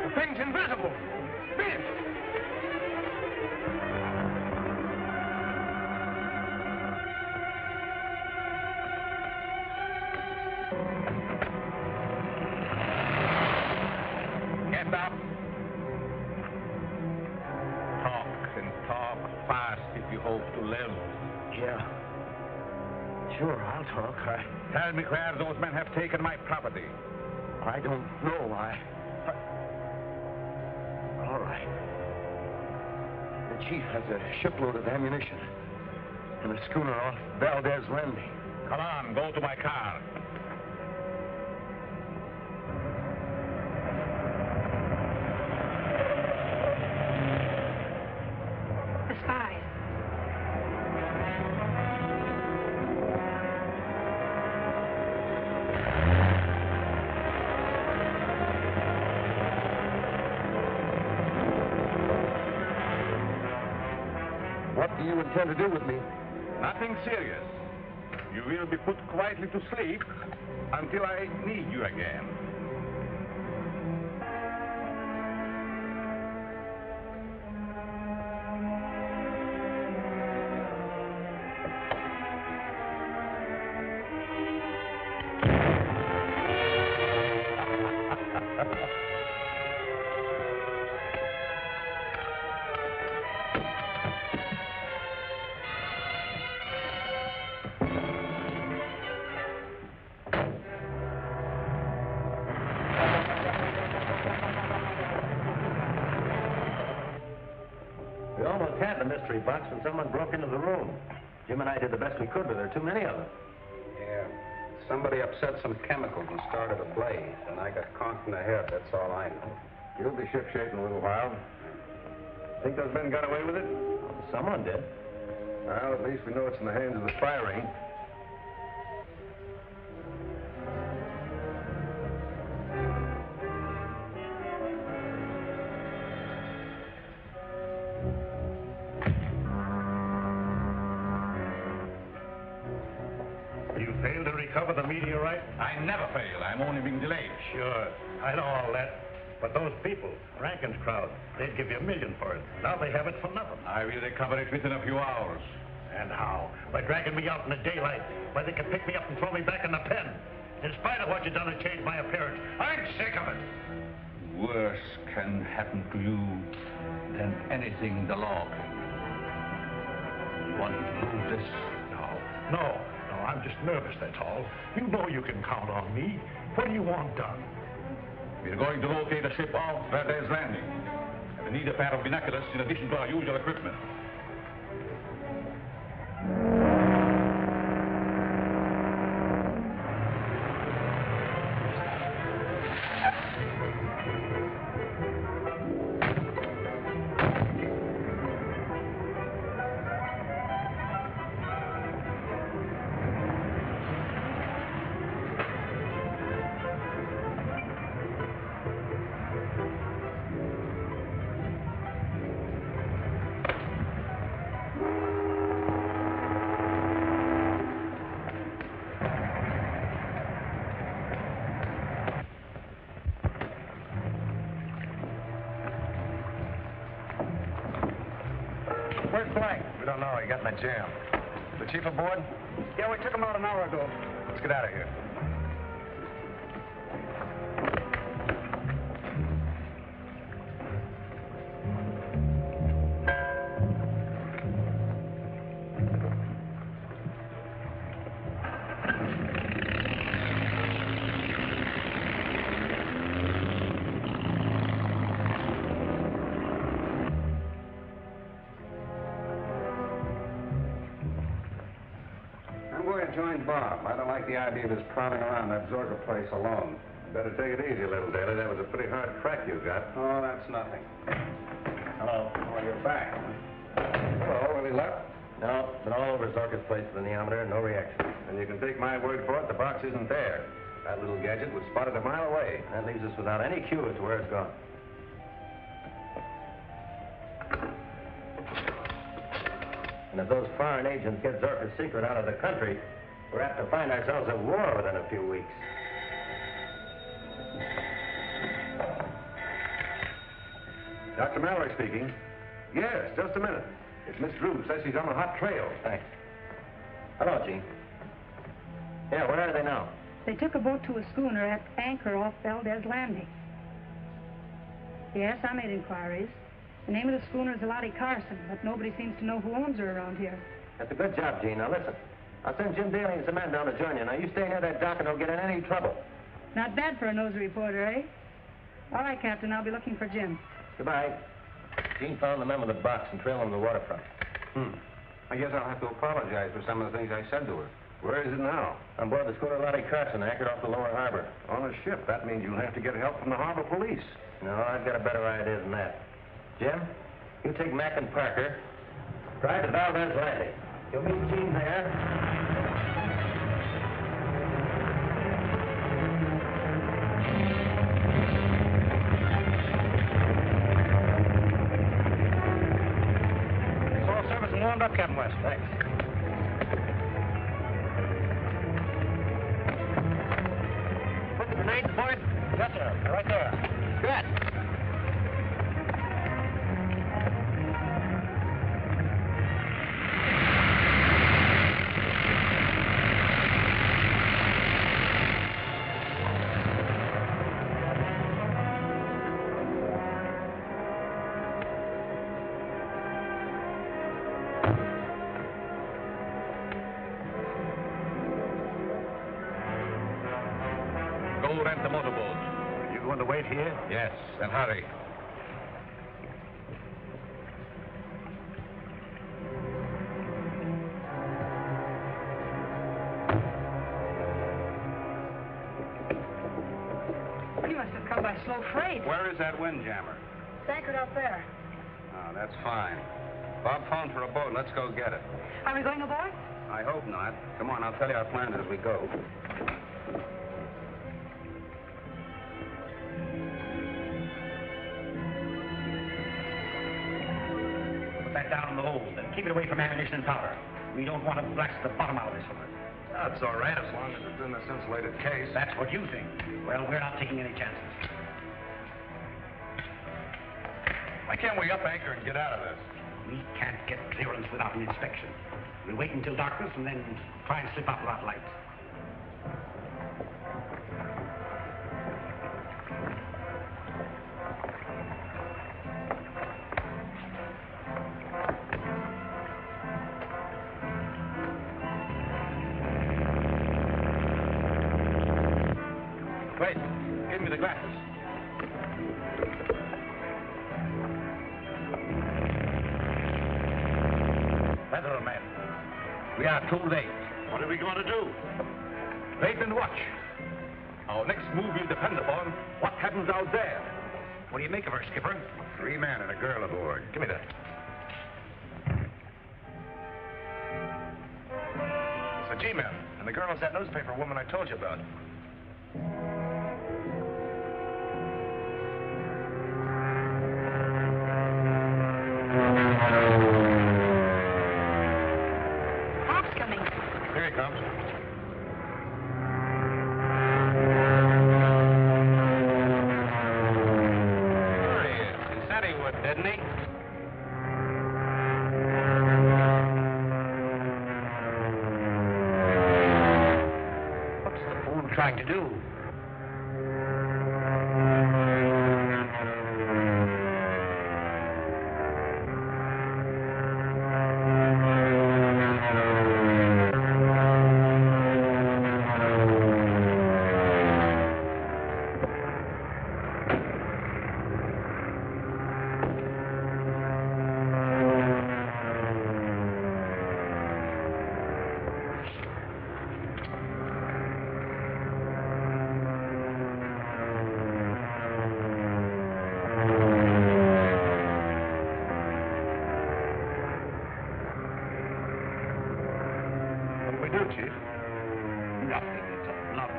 The thing's invisible. Beat it. Get up. Talk fast if you hope to live. Yeah. Sure, I'll talk. Tell me where those men have taken my property. I don't know. All right. The chief has a shipload of ammunition and a schooner off Valdez Landing. Come on, go to my car. What do you intend to do with me? Nothing serious. You will be put quietly to sleep until I need you again. We almost had the mystery box when someone broke into the room. Jim and I did the best we could, but there are too many of them. Yeah. Somebody upset some chemicals and started a blaze, and I got conked in the head. That's all I know. You'll be shipshape in a little while. Think those men got away with it? Someone did. Well, at least we know it's in the hands of the spy ring. You failed to recover the meteorite? I never fail. I'm only being delayed. Sure. I know all that. But those people, Rankin's crowd, they'd give you $1 million for it. Now they have it for nothing. I will recover it within a few hours. And how? By dragging me out in the daylight. Why, they can pick me up and throw me back in the pen. In spite of what you've done to change my appearance. I'm sick of it. Worse can happen to you than anything the law can do. You want me to prove this? No, I'm just nervous, that's all. You know you can count on me. What do you want done? We're going to locate a ship off Verdez Landing. And we need a pair of binoculars in addition to our usual equipment. Where's Blank? We don't know. He got in a jam. The chief aboard? Yeah, we took him out an hour ago. Let's get out of here. I'm going to join Bob. I don't like the idea of his prowling around that Zorka place alone. Better take it easy a little, Daly. That was a pretty hard track you got. Oh, that's nothing. Hello. Oh, you're back. Hello, any luck? No, been all over Zorka's place with the neometer, no reaction. And you can take my word for it, the box isn't there. That little gadget was spotted a mile away. That leaves us without any clue as to where it's gone. And if those foreign agents get Zorka's secret out of the country, we're apt to find ourselves at war within a few weeks. Dr. Mallory speaking. Yes, just a minute. It's Miss Drew. Says she's on a hot trail. Thanks. Hello, Gene. Yeah, where are they now? They took a boat to a schooner at anchor off Valdez Landing. Yes, I made inquiries. The name of the schooner is Lottie Carson, but nobody seems to know who owns her around here. That's a good job, Gene. Now listen. I'll send Jim Daly and some men down to join you. Now you stay near that dock and don't get in any trouble. Not bad for a nosy reporter, eh? All right, Captain, I'll be looking for Jim. Goodbye. Gene found the men with the box and trailed them to the waterfront. I guess I'll have to apologize for some of the things I said to her. Where is it now? On board the schooner Lottie Carson, anchored off the lower harbor. On a ship. That means you'll have to get help from the harbor police. No, I've got a better idea than that. Jim, you take Mac and Parker. Drive to Valdez Landing. You'll meet Gene there. warmed up, Captain West. Thanks. Put the grenades aboard? Yes, sir. They're right there. Good. Go rent the motorboat. You going to wait here? Yes, and hurry. You must have come by slow freight. Where is that windjammer? It's anchored out there. Oh, that's fine. Bob phoned for a boat. Let's go get it. Are we going aboard? I hope not. Come on, I'll tell you our plans as we go. Put that down in the hold and keep it away from ammunition and powder. We don't want to blast the bottom out of this one. That's all right, as long as it's in this insulated case. That's what you think. Well, we're not taking any chances. Why can't we up anchor and get out of this? We can't get clearance without an inspection. We'll wait until darkness and then try and slip out without lights. Wait, give me the glasses. Weather, man. We are too late. What are we going to do? Wait and watch. Our next move will depend upon what happens out there. What do you make of her, Skipper? 3 men and a girl aboard. Give me that. It's the G-men, and the girl is that newspaper woman I told you about. Bob's coming. Here he comes. There he is. He said he would, didn't he? What's the fool trying to do? What do we do, Chief? Nothing. It's a bluff.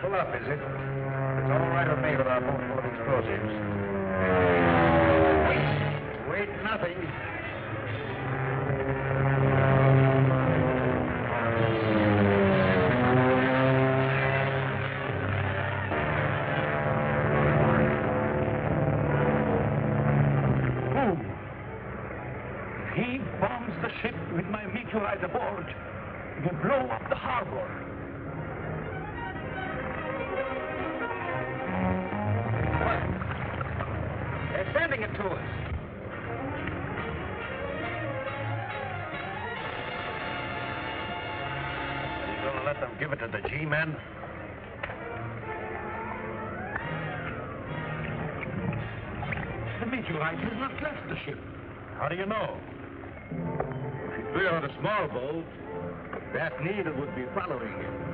Pull up, is it? It's all right with me with our boat full of explosives. Wait, nothing. If he bombs the ship with my meteorite aboard, it will blow up the harbor. They're sending it to us. He's all gonna let them give it to the G-men? The meteorite has not left the ship. How do you know? If he threw out a small bolt, that needle would be following it.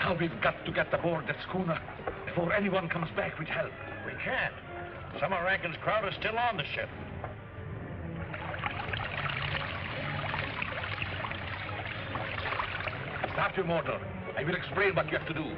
Now we've got to get aboard that schooner before anyone comes back with help. We can't. Some of Rankin's crowd are still on the ship. Start your motor. I will explain what you have to do.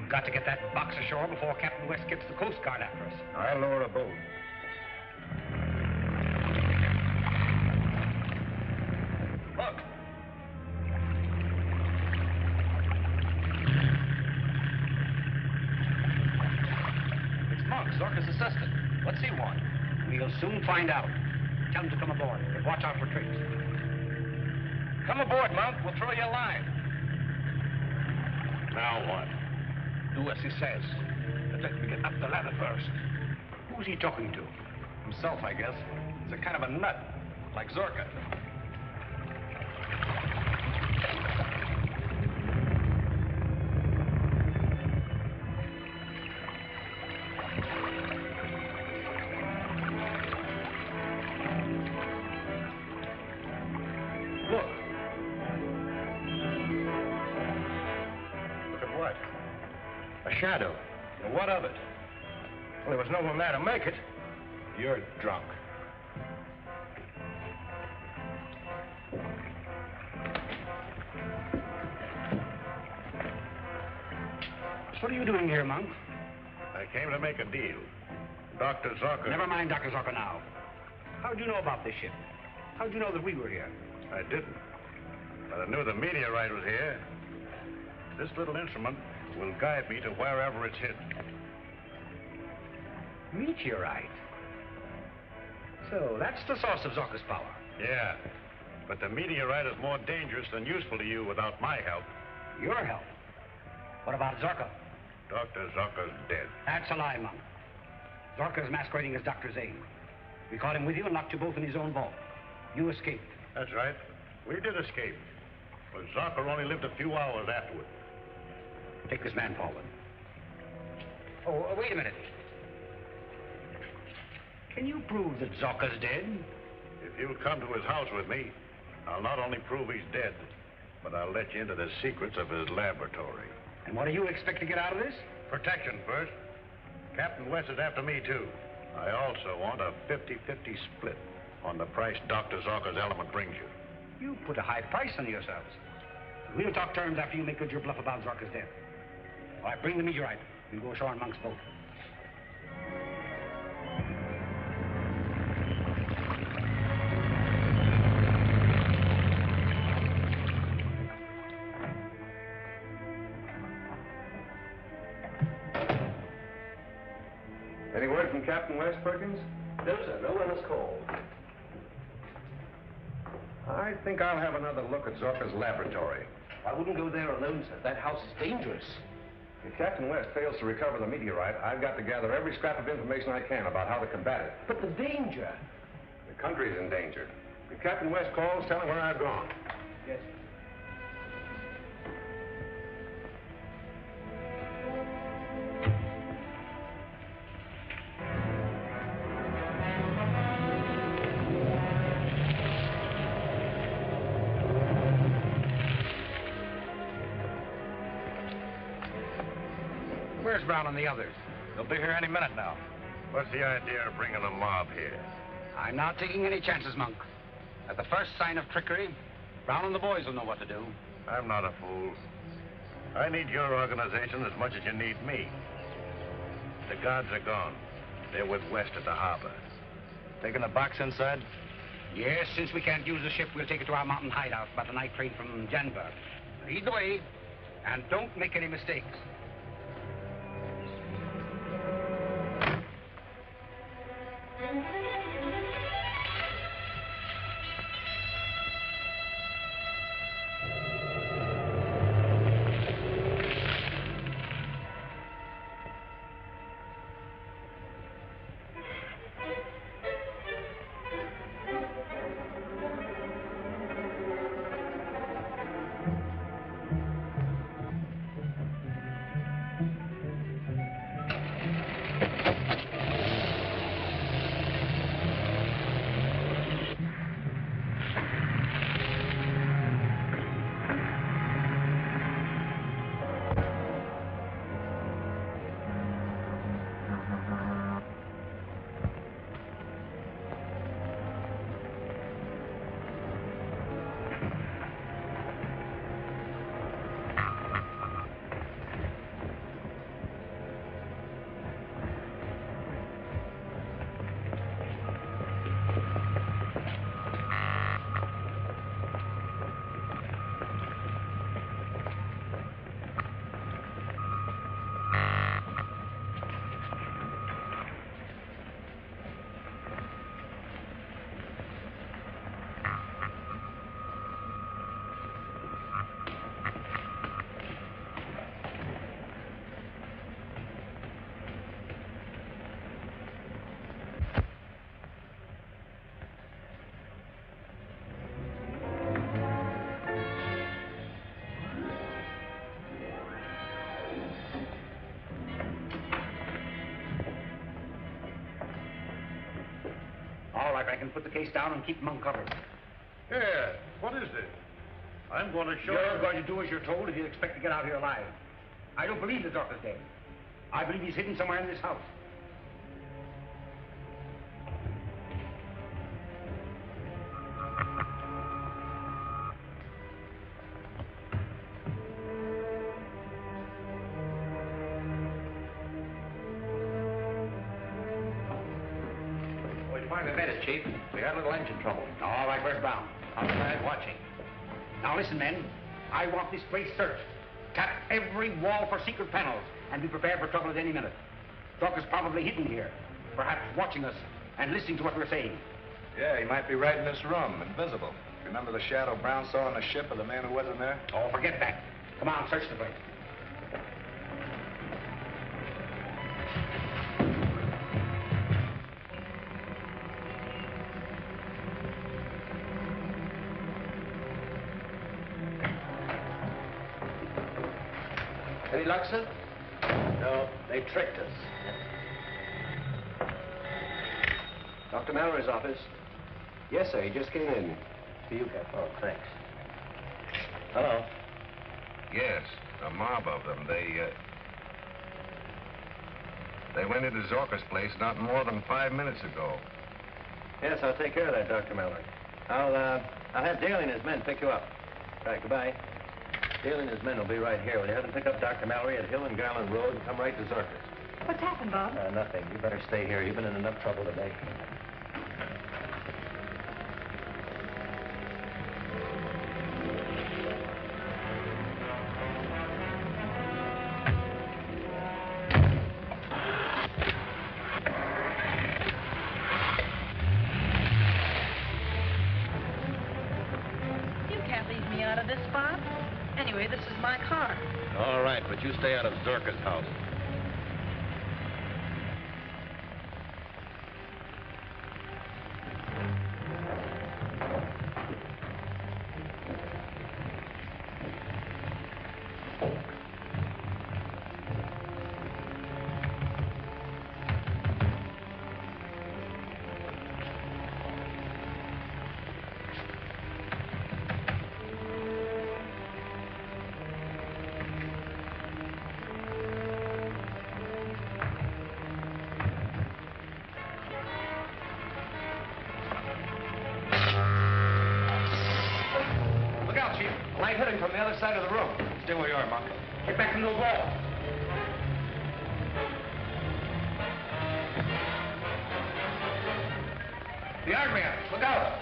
We've got to get that box ashore before Captain West gets the Coast Guard after us. I'll lower a boat. Look. It's Monk, Zorka's assistant. What's he want? We'll soon find out. Tell him to come aboard, but watch out for tricks. Come aboard, Monk. We'll throw you a line. Now what? Do as he says. But let me get up the ladder first. Who's he talking to? Himself, I guess. He's a kind of a nut, like Zorka. Look. Look at what? A shadow. And what of it? Well, there was no one there to make it. You're drunk. What are you doing here, Monk? I came to make a deal. Dr. Zorka... Never mind Dr. Zorka now. How'd you know about this ship? How'd you know that we were here? I didn't. But I knew the meteorite was here. This little instrument will guide me to wherever it's hidden. Meteorite? So that's the source of Zorka's power. Yeah. But the meteorite is more dangerous than useful to you without my help. Your help? What about Zorka? Dr. Zorka's dead. That's a lie, Monk. Zorka's masquerading as Dr. Zane. We caught him with you and locked you both in his own vault. You escaped. That's right. We did escape. But Zorka only lived a few hours afterward. Take this man forward. Oh, wait a minute. Can you prove that Zorka's dead? If you'll come to his house with me, I'll not only prove he's dead, but I'll let you into the secrets of his laboratory. And what do you expect to get out of this? Protection first. Captain West is after me, too. I also want a 50-50 split on the price Dr. Zorka's element brings you. You put a high price on yourselves. We'll talk terms after you make good your bluff about Zorka's death. All right, bring the meteorite. We'll go ashore on Monk's boat. Any word from Captain West, Perkins? No, sir. No one has called. I think I'll have another look at Zorka's laboratory. I wouldn't go there alone, sir. That house is dangerous. If Captain West fails to recover the meteorite, I've got to gather every scrap of information I can about how to combat it. But the danger. The country's in danger. If Captain West calls, tell him where I've gone. Yes. Where's Brown and the others? They'll be here any minute now. What's the idea of bringing a mob here? I'm not taking any chances, Monk. At the first sign of trickery, Brown and the boys will know what to do. I'm not a fool. I need your organization as much as you need me. The guards are gone. They're with West at the harbor. Taking the box inside? Yes, since we can't use the ship, we'll take it to our mountain hideout by the night train from Janberg. Lead the way, and don't make any mistakes. All right, Rankin, put the case down and keep them uncovered. Yeah, what is it? I'm going to show You're you. going to do as you're told if you expect to get out here alive. I don't believe the doctor's dead. I believe he's hidden somewhere in this house. Where'd you find the dentist, Chief? We had a little engine trouble. All right, where's Brown? Outside watching. Now listen, men. I want this place searched. Tap every wall for secret panels and be prepared for trouble at any minute. Doc is probably hidden here, perhaps watching us and listening to what we're saying. Yeah, he might be right in this room, invisible. Remember the shadow Brown saw on the ship of the man who wasn't there? Oh, forget that. Come on, search the place. Any luck, sir? No, they tricked us. Dr. Mallory's office. Yes, sir, he just came in. To you, Cap. Oh, thanks. Hello. Yes, a mob of them. They went into Zorka's place not more than 5 minutes ago. Yes, I'll take care of that, Dr. Mallory. I'll have Daly and his men pick you up. Right, goodbye. Daly and his men will be right here. Will you have them pick up Dr. Mallory at Hill and Garland Road and come right to Zorka's? What's happened, Bob? Nothing. You better stay here. You've been in enough trouble today. You can't leave me out of this, Bob. Anyway, this is my car. All right, but you stay out of Zorka's house. Look out, Chief. A light hitting from the other side of the room. Stay where you are, Monk. Get back from the wall. The arm man. Look out.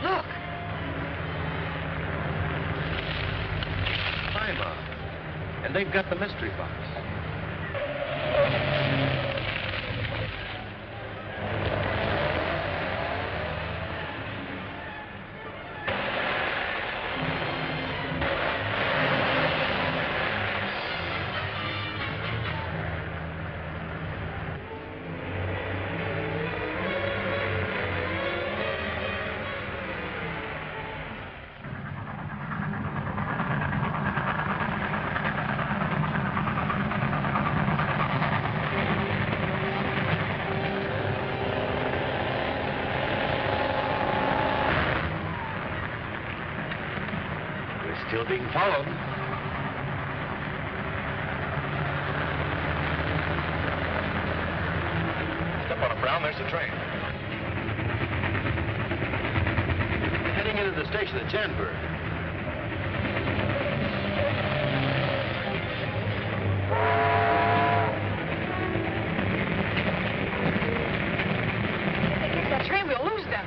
Look! Hi, Bob. And they've got the mystery box. We're still being followed. telephone, Brown. There's the train. Heading into the station at Janbury. If they take that train, we'll lose them.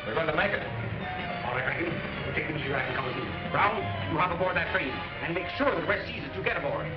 We're going to make it. All right, Rankin. We'll take the meteorite and come with you. Brown, you hop aboard that train and make sure that West sees that you get aboard.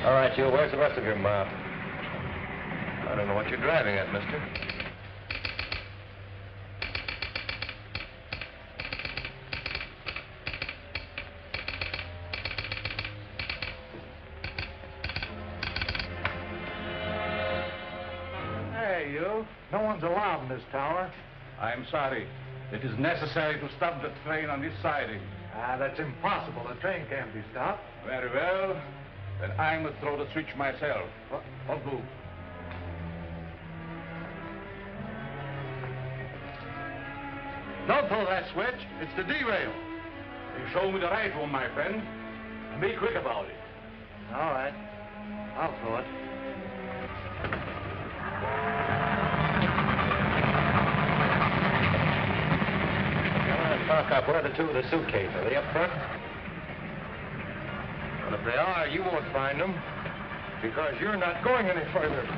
All right, you. Where's the rest of your mob? I don't know what you're driving at, mister. Hey, you. No one's allowed in this tower. I'm sorry. It is necessary to stop the train on this siding. That's impossible. The train can't be stopped. Very well. Then I'm going to throw the switch myself. What do? Don't throw that switch. It's the derail. You show me the right one, my friend. And be quick about it. All right. I'll throw it. Talk up. Where are the two with the suitcase? Are they up front? Well, if they are, you won't find them because you're not going any further.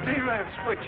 T-lamp switch.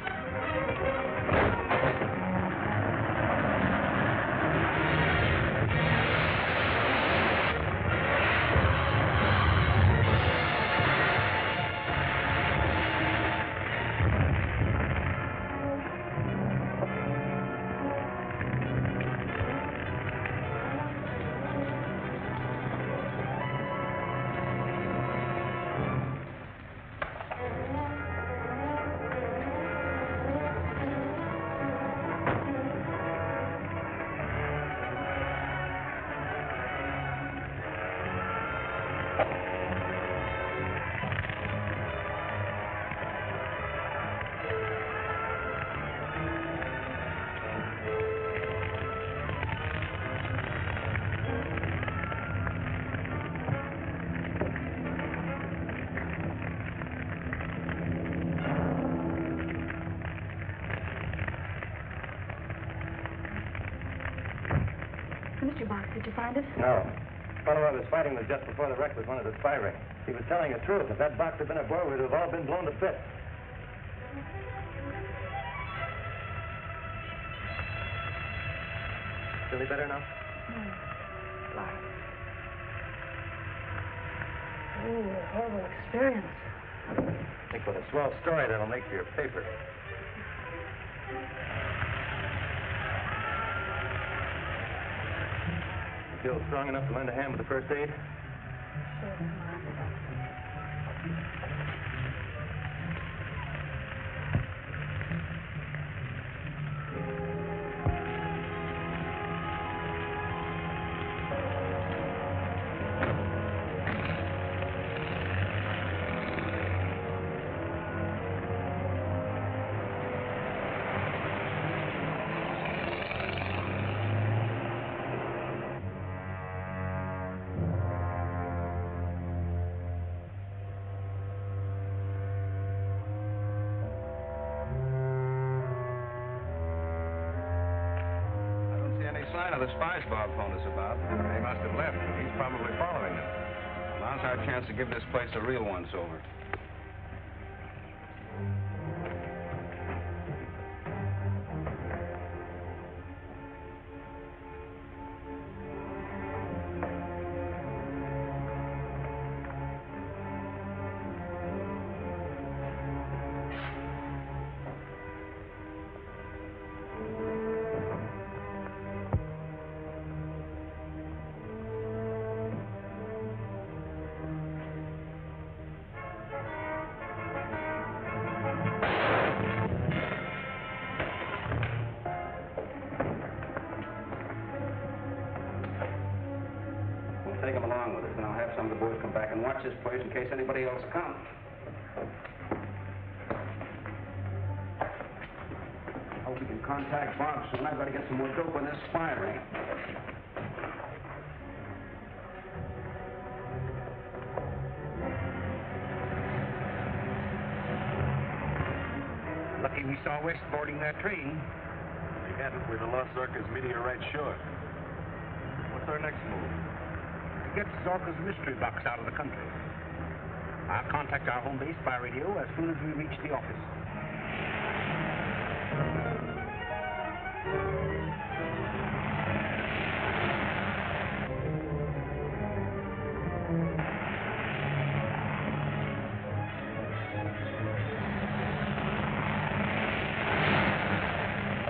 Mr. Box, did you find it? No. The fellow I was fighting with just before the wreck was one of the spy ring. He was telling the truth. If that box had been aboard, we'd have all been blown to bits. Feel any better now? Lie. Oh, a horrible experience. Think what a swell story that'll make for your paper. You feel strong enough to lend a hand with the first aid? Sure, come on. Sign of the spies Bob phoned us about. They must have left. He's probably following them. Now's our chance to give this place a real once-over. Take him along with us, and I'll have some of the boys come back and watch this place in case anybody else comes. Hope we can contact Bob soon. I've got to get some more dope on this spy ring. Lucky we saw West boarding that train. If we hadn't, we'd have lost Zorka's meteorite short. What's our next move? Get Zorka's mystery box out of the country. I'll contact our home base by radio as soon as we reach the office.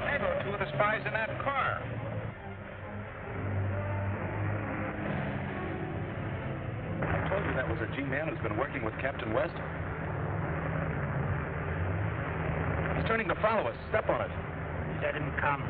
There go two of the spies in that car. That was a G-man who's been working with Captain West. He's turning to follow us. Step on it. Let him come.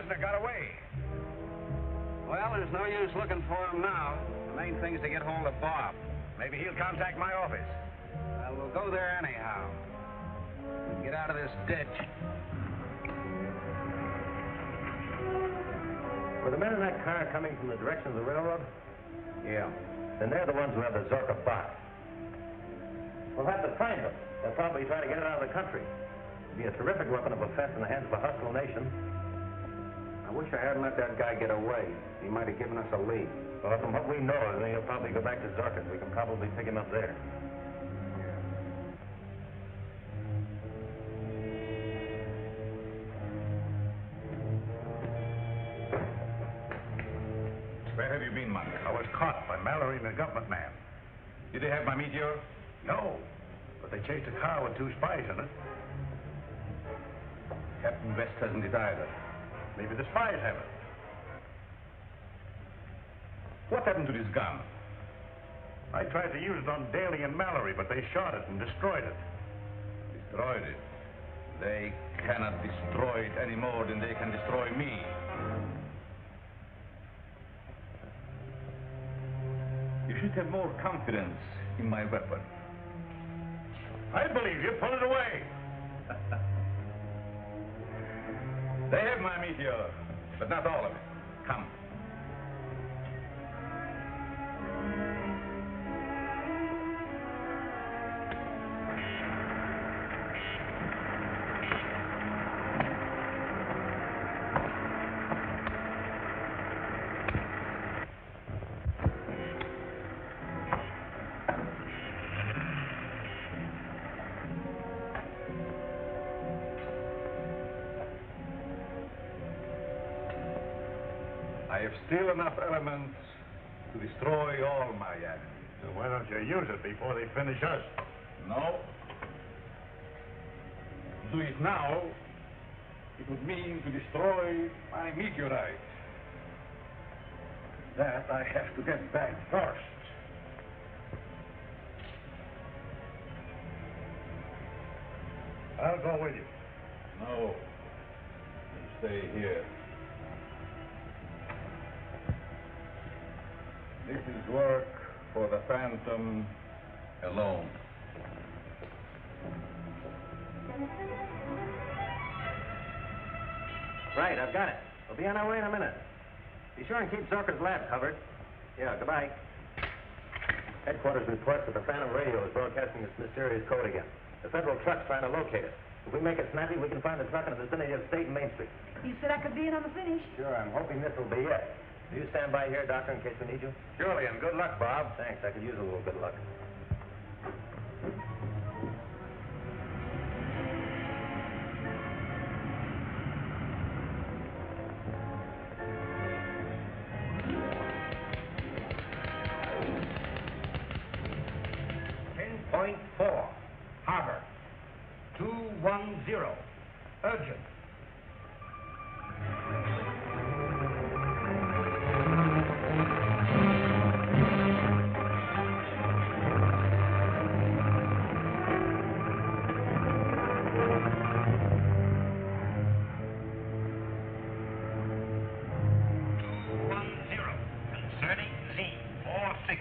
prisoner got away. Well, there's no use looking for him now. The main thing is to get hold of Bob. Maybe he'll contact my office. Well, we'll go there anyhow. Get out of this ditch. Were the men in that car coming from the direction of the railroad? Yeah. Then they're the ones who have the Zorka box. We'll have to find them. They'll probably try to get it out of the country. It'd be a terrific weapon of offense in the hands of a hostile nation. I wish I hadn't let that guy get away. He might have given us a lead. Well, from what we know, then he'll probably go back to Zorka. We can probably pick him up there. Where have you been, Monk? I was caught by Mallory and the government man. Did they have my meteor? No, but they chased a car with 2 spies in it. Captain West hasn't it either. Maybe the spies have it. What happened to this gun? I tried to use it on Daly and Mallory, but they shot it and destroyed it. Destroyed it? They cannot destroy it any more than they can destroy me. You should have more confidence in my weapon. I believe you. Pull it away. They have my meteor, but not all of it. Come. I have still enough elements to destroy all my enemies. So why don't you use it before they finish us? No. To do it now, it would mean to destroy my meteorite. That I have to get back first. I'll go with you. No. You stay here. This is work for the Phantom alone. Right, I've got it. We'll be on our way in a minute. Be sure and keep Zorka's lab covered. Yeah, goodbye. Headquarters reports that the Phantom radio is broadcasting this mysterious code again. The federal truck's trying to locate it. If we make it snappy, we can find the truck in the vicinity of State and Main Street. You said I could be in on the finish. Sure, I'm hoping this will be it. Do you stand by here, Doctor, in case we need you? Surely, and good luck, Bob. Thanks. I could use a little good luck. .4. Harbor. 210. Urgent. Concerning Z46.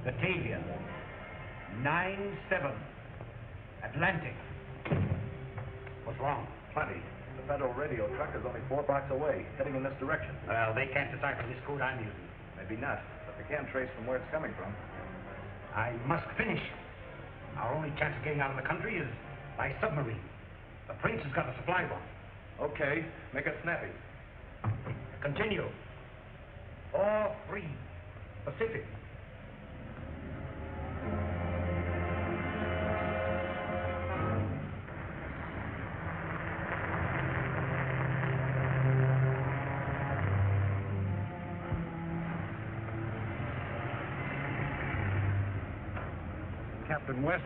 Batavia. 97. Atlantic. What's wrong? Plenty. The federal radio truck is only 4 blocks away, heading in this direction. Well, they can't decipher this code I'm using. Maybe not, but they can trace from where it's coming from. I must finish. Our only chance of getting out of the country is by submarine. The Prince has got a supply bomb. Okay, make it snappy. Continue. 4-3. Pacific. Captain West.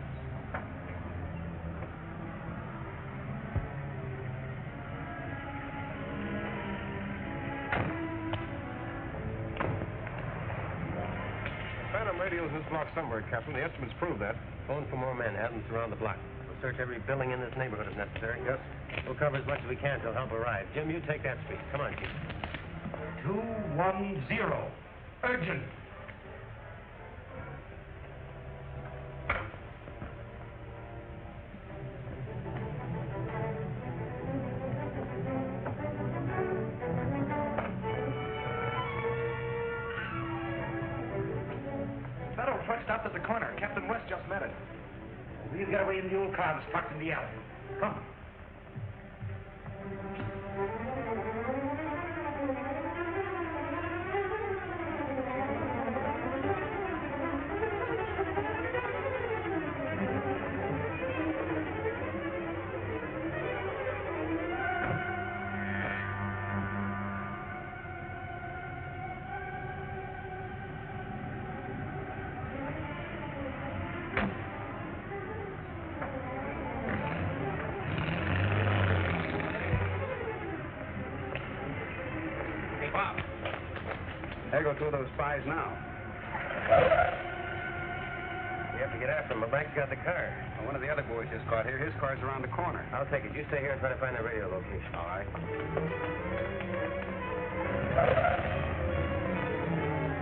Phantom radio's in this block somewhere, Captain. The estimates prove that. Phone for more men. Have them surround the block. We'll search every building in this neighborhood if necessary. Yes. We'll cover as much as we can till help arrives. Jim, you take that speed. Come on, Chief. 210. Urgent. Federal truck stopped at the corner. Captain West just met it. We'll get away in the old car that's parked in the alley. Come. There go two of those spies now. We have to get after him. Blank's got the car. Well, one of the other boys just got here. His car's around the corner. I'll take it. You stay here and try to find the radio location. All right.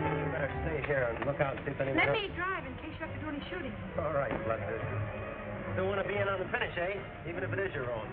You better stay here and look out and see if anyone Let else... me drive in case you have to do any shooting. All right, bloodthirsty. Still want to be in on the finish, eh? Even if it is your own.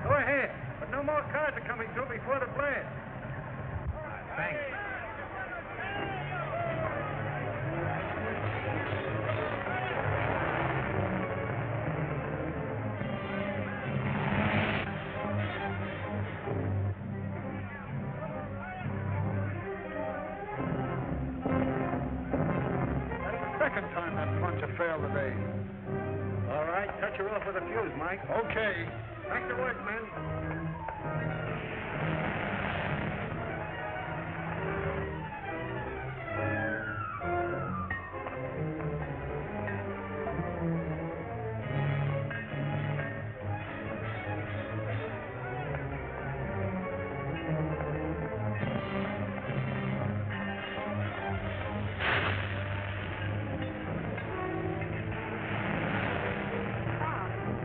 Go ahead. But no more cars are coming through before the blast. Thanks. That's the second time that puncher failed today. All right, cut her off with a fuse, Mike. Okay. Back to work, men.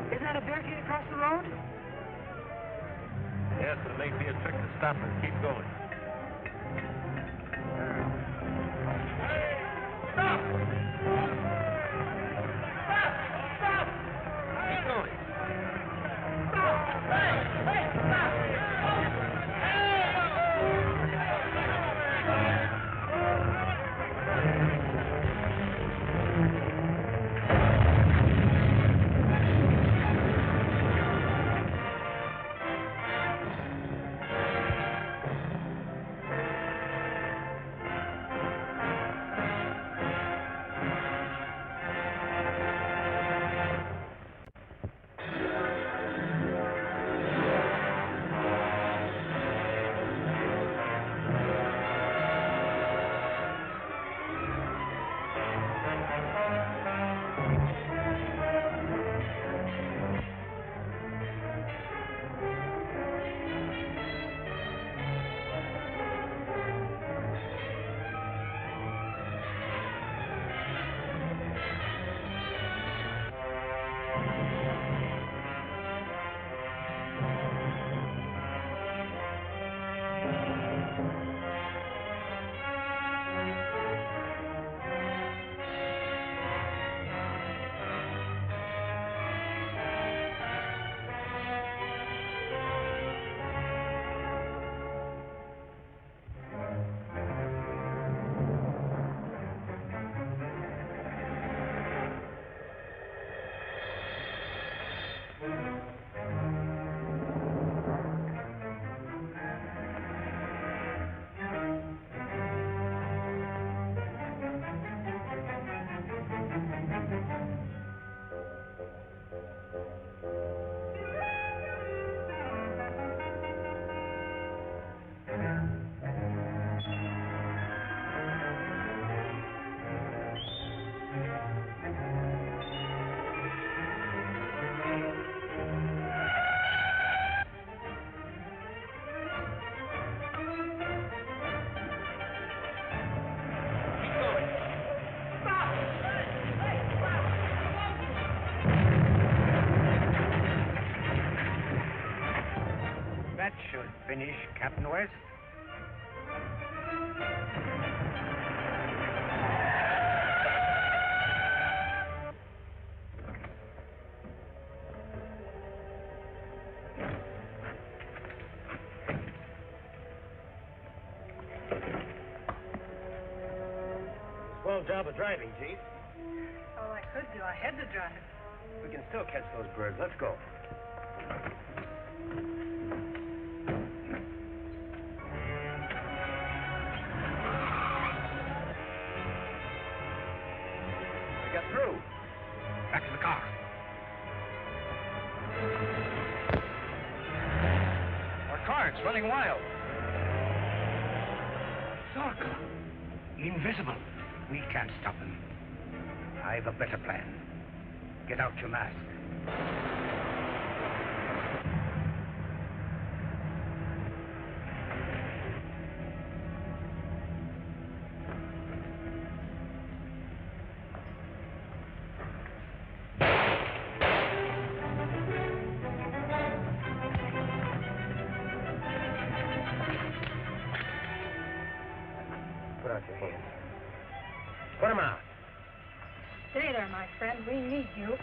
Isn't that a barricade across the road? Yes, it may be a trick to stop us. Keep going. Keep going. finish, Captain West? Swell job of driving, Chief. All I could do, I had to drive. We can still catch those birds. Let's go. We got through. Back to the car. Our car, it's running wild. Zorka. Invisible. We can't stop him. I've a better plan. Get out your mask. Put out your hands. Put them out. Stay there, my friend. We need you.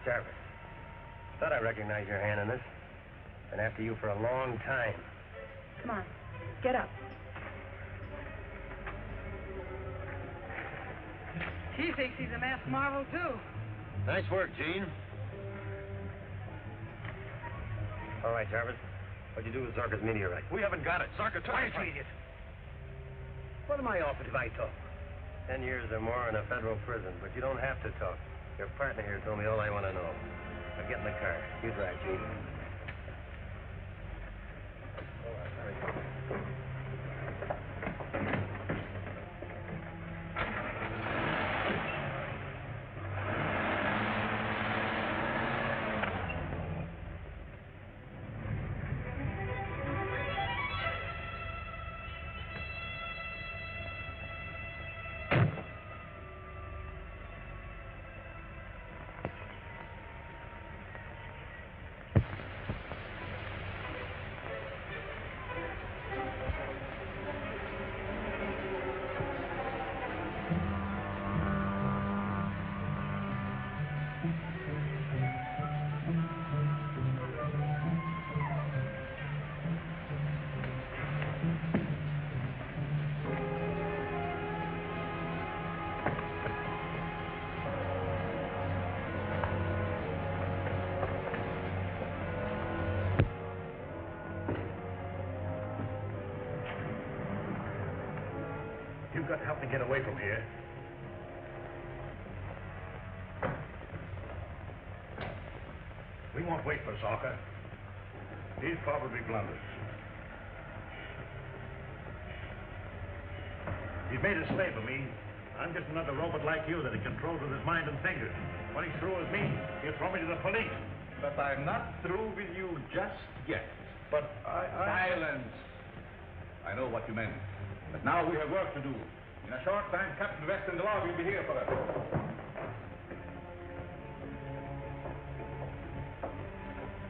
Jarvis, thought I recognized your hand in this. Been after you for a long time. Come on. Get up. He thinks he's a masked marvel, too. Nice work, Gene. All right, Jarvis. What'd you do with Zorka's meteorite? We haven't got it. Zarka took it. Idiot. What am I offered if I talk? 10 years or more in a federal prison, but you don't have to talk. Your partner here told me all I want to know. Now get in the car. You drive, Gene. You've got to help me get away from here. We won't wait for Zorka. He's probably blundered. He's made a slave of me. I'm just another robot like you that he controls with his mind and fingers. When he's through with me, he'll throw me to the police. But I'm not through with you just yet. But Silence. I know what you meant. But now we have work to do. In a short time, Captain West and the law will be here for us.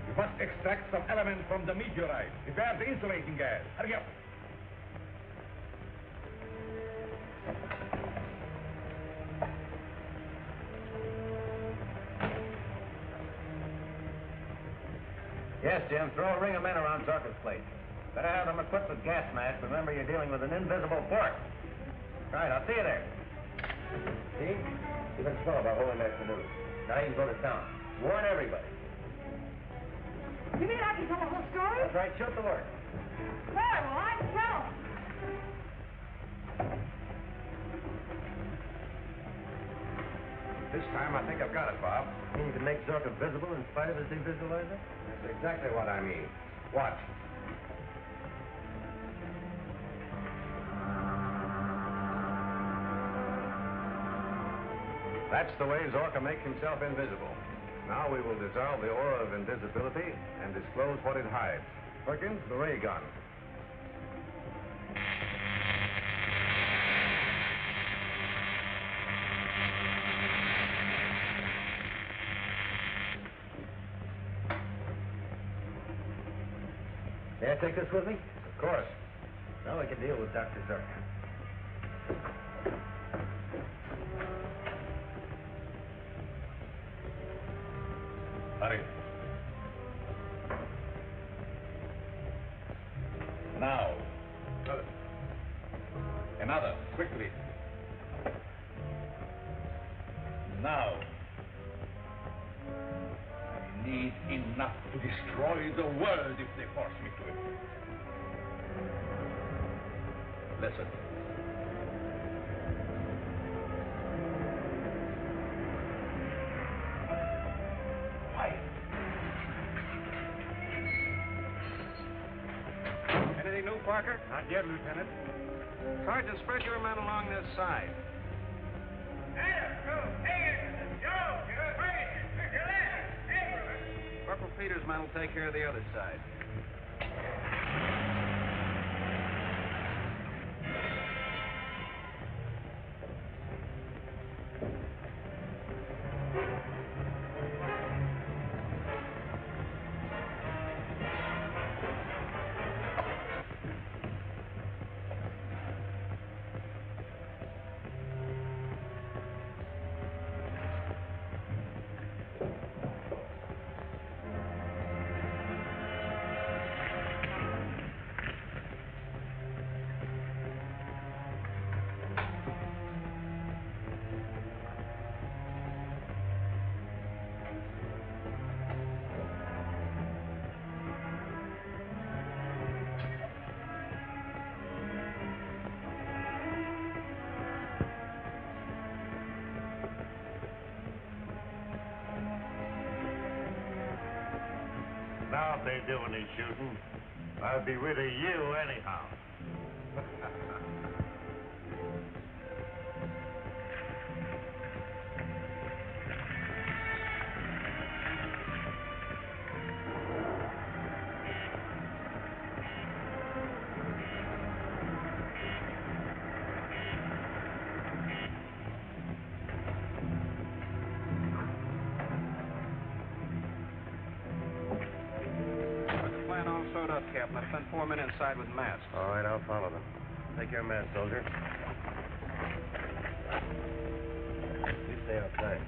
You must extract some elements from the meteorite. Prepare the insulating gas. Hurry up. Yes, Jim. Throw a ring of men around Zorka's place. Better have them equipped with gas masks. Remember, you're dealing with an invisible force. Right, I'll see you there. See? You've been slow about holding that canoe. Now you can go to town. Warn everybody. You mean I can tell the whole story? That's right. Shoot the word. Well, I tell. This time, I think I've got it, Bob. You mean you can make Zorka visible in spite of his devisualizer? That's exactly what I mean. Watch. That's the way Zorka makes himself invisible. Now we will dissolve the aura of invisibility and disclose what it hides. Perkins, the ray gun. take this with me? Of course. Now I can deal with Dr. Zerka. Hurry. Now. Another, quickly. Now. I need enough to destroy the world if they force me to it. Listen. Anything new, Parker? Not yet, Lieutenant. Sergeant, spread your men along this side. Corporal Peters' men will take care of the other side. Now, if they do any shooting, I'll be rid of you anyhow. Captain. I sent 4 men inside with masks. All right, I'll follow them. Take your mask, soldier. You stay outside.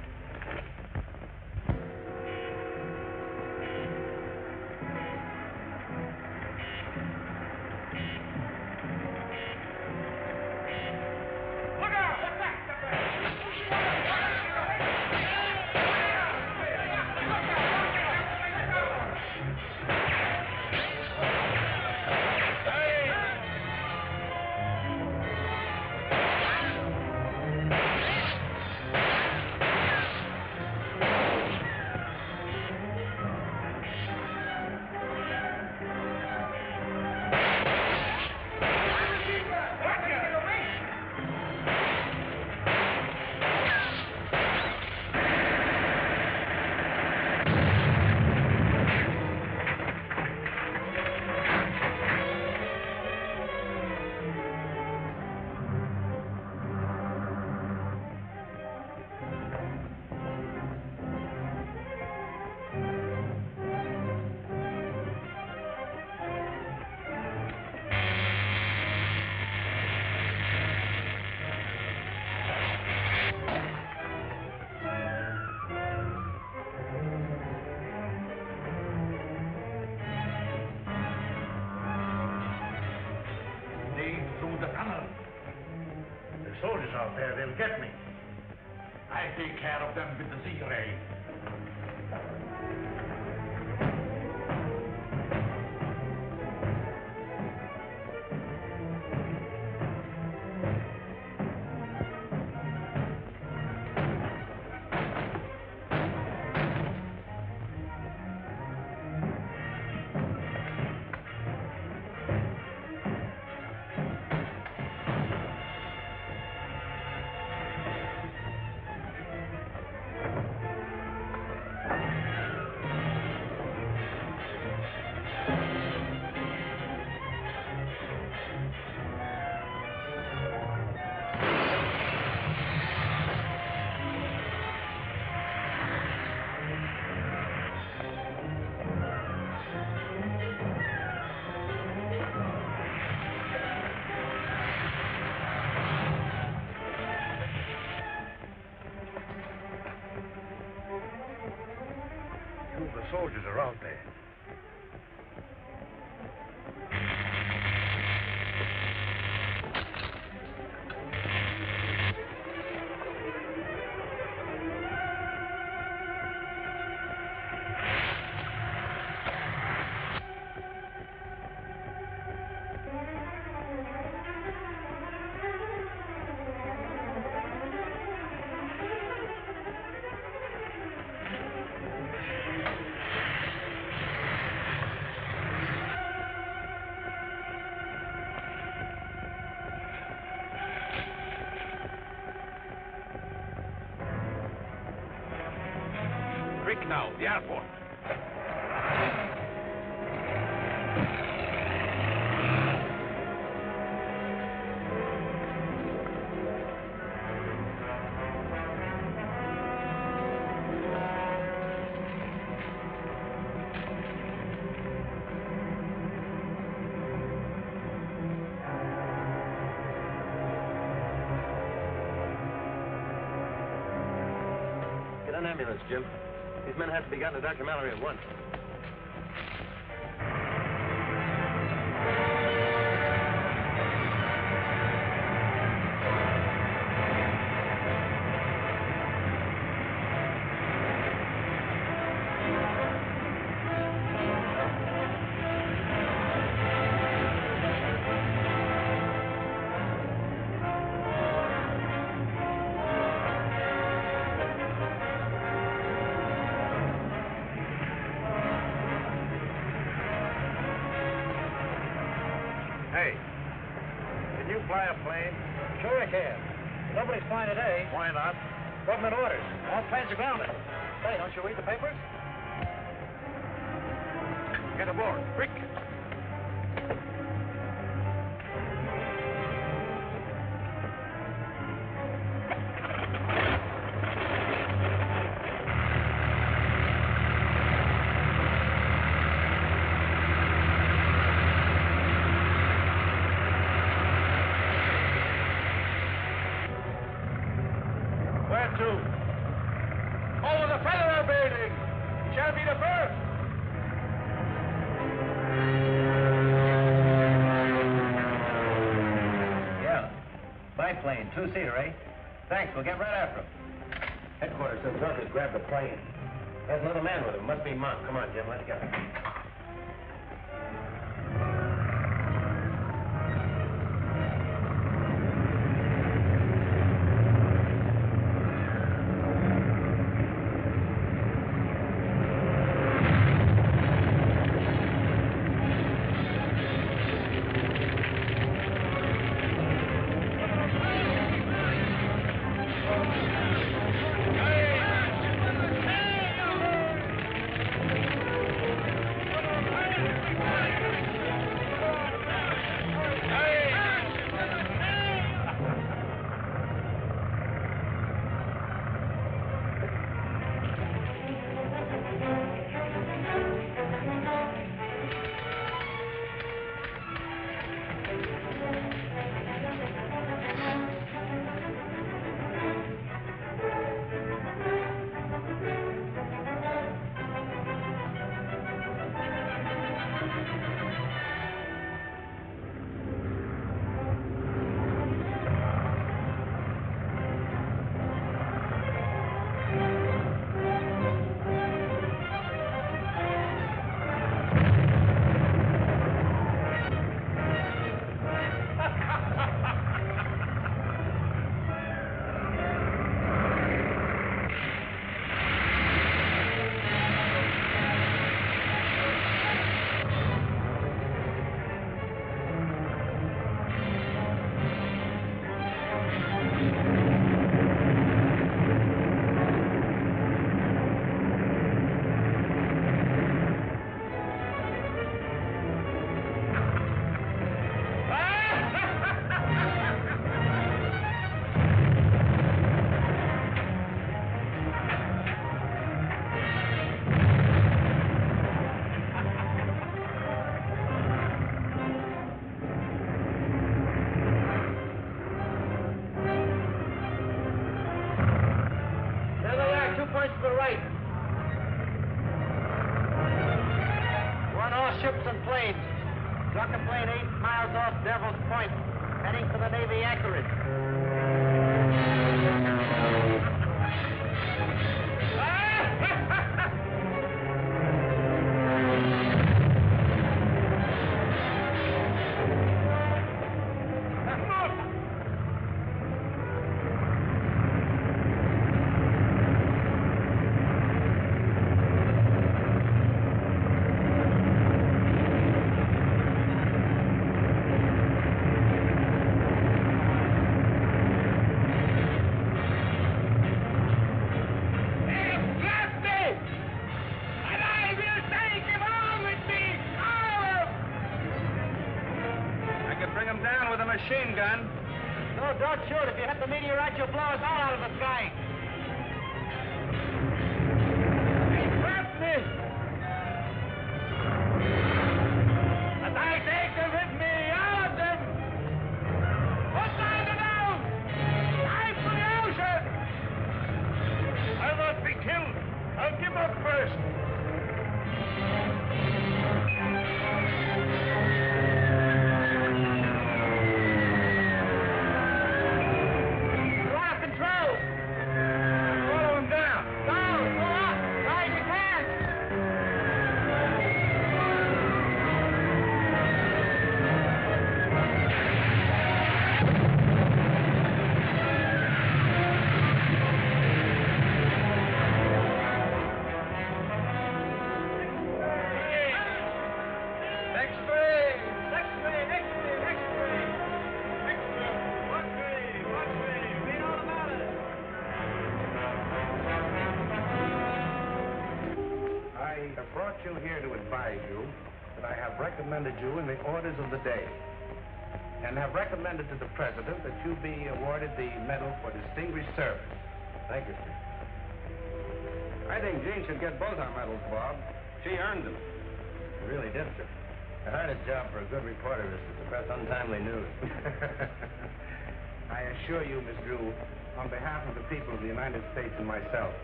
Soldiers out there, they'll get me. I take care of them with the Z-ray. soldiers are out there. Quick now, the airport. Get an ambulance, Jim. These men have to be gotten to Dr. Mallory at once. Hey, can you fly a plane? Sure I can. Nobody's flying today. Why not? Government orders. All planes are grounded. Hey, don't you read the papers? Get aboard, quick. Where to? Over the federal building. Shall be the first. Yeah. Biplane, two-seater, eh? Thanks, we'll get right after him. Headquarters says Zucker's grabbed the plane. There's another man with him. Must be Monk. Come on, Jim, let's go. miles off Devil's Point, heading for the Navy anchorage. Machine gun. No, don't shoot. If you hit the meteorite, you'll blow us all out of the sky. He trapped me! But I take them with me, all of them! What's time to do? Time for the ocean! I'll not be killed. I'll give up first. You here to advise you that I have recommended you in the orders of the day and have recommended to the President that you be awarded the Medal for Distinguished Service. Thank you, sir. I think Jean should get both our medals, Bob. She earned them. She really did, sir. The hardest job for a good reporter is to suppress untimely news. I assure you, Miss Drew, on behalf of the people of the United States and myself,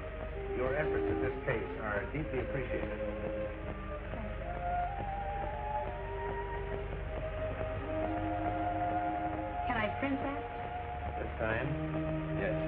your efforts in this case are deeply appreciated. Can I print that? This time, yes.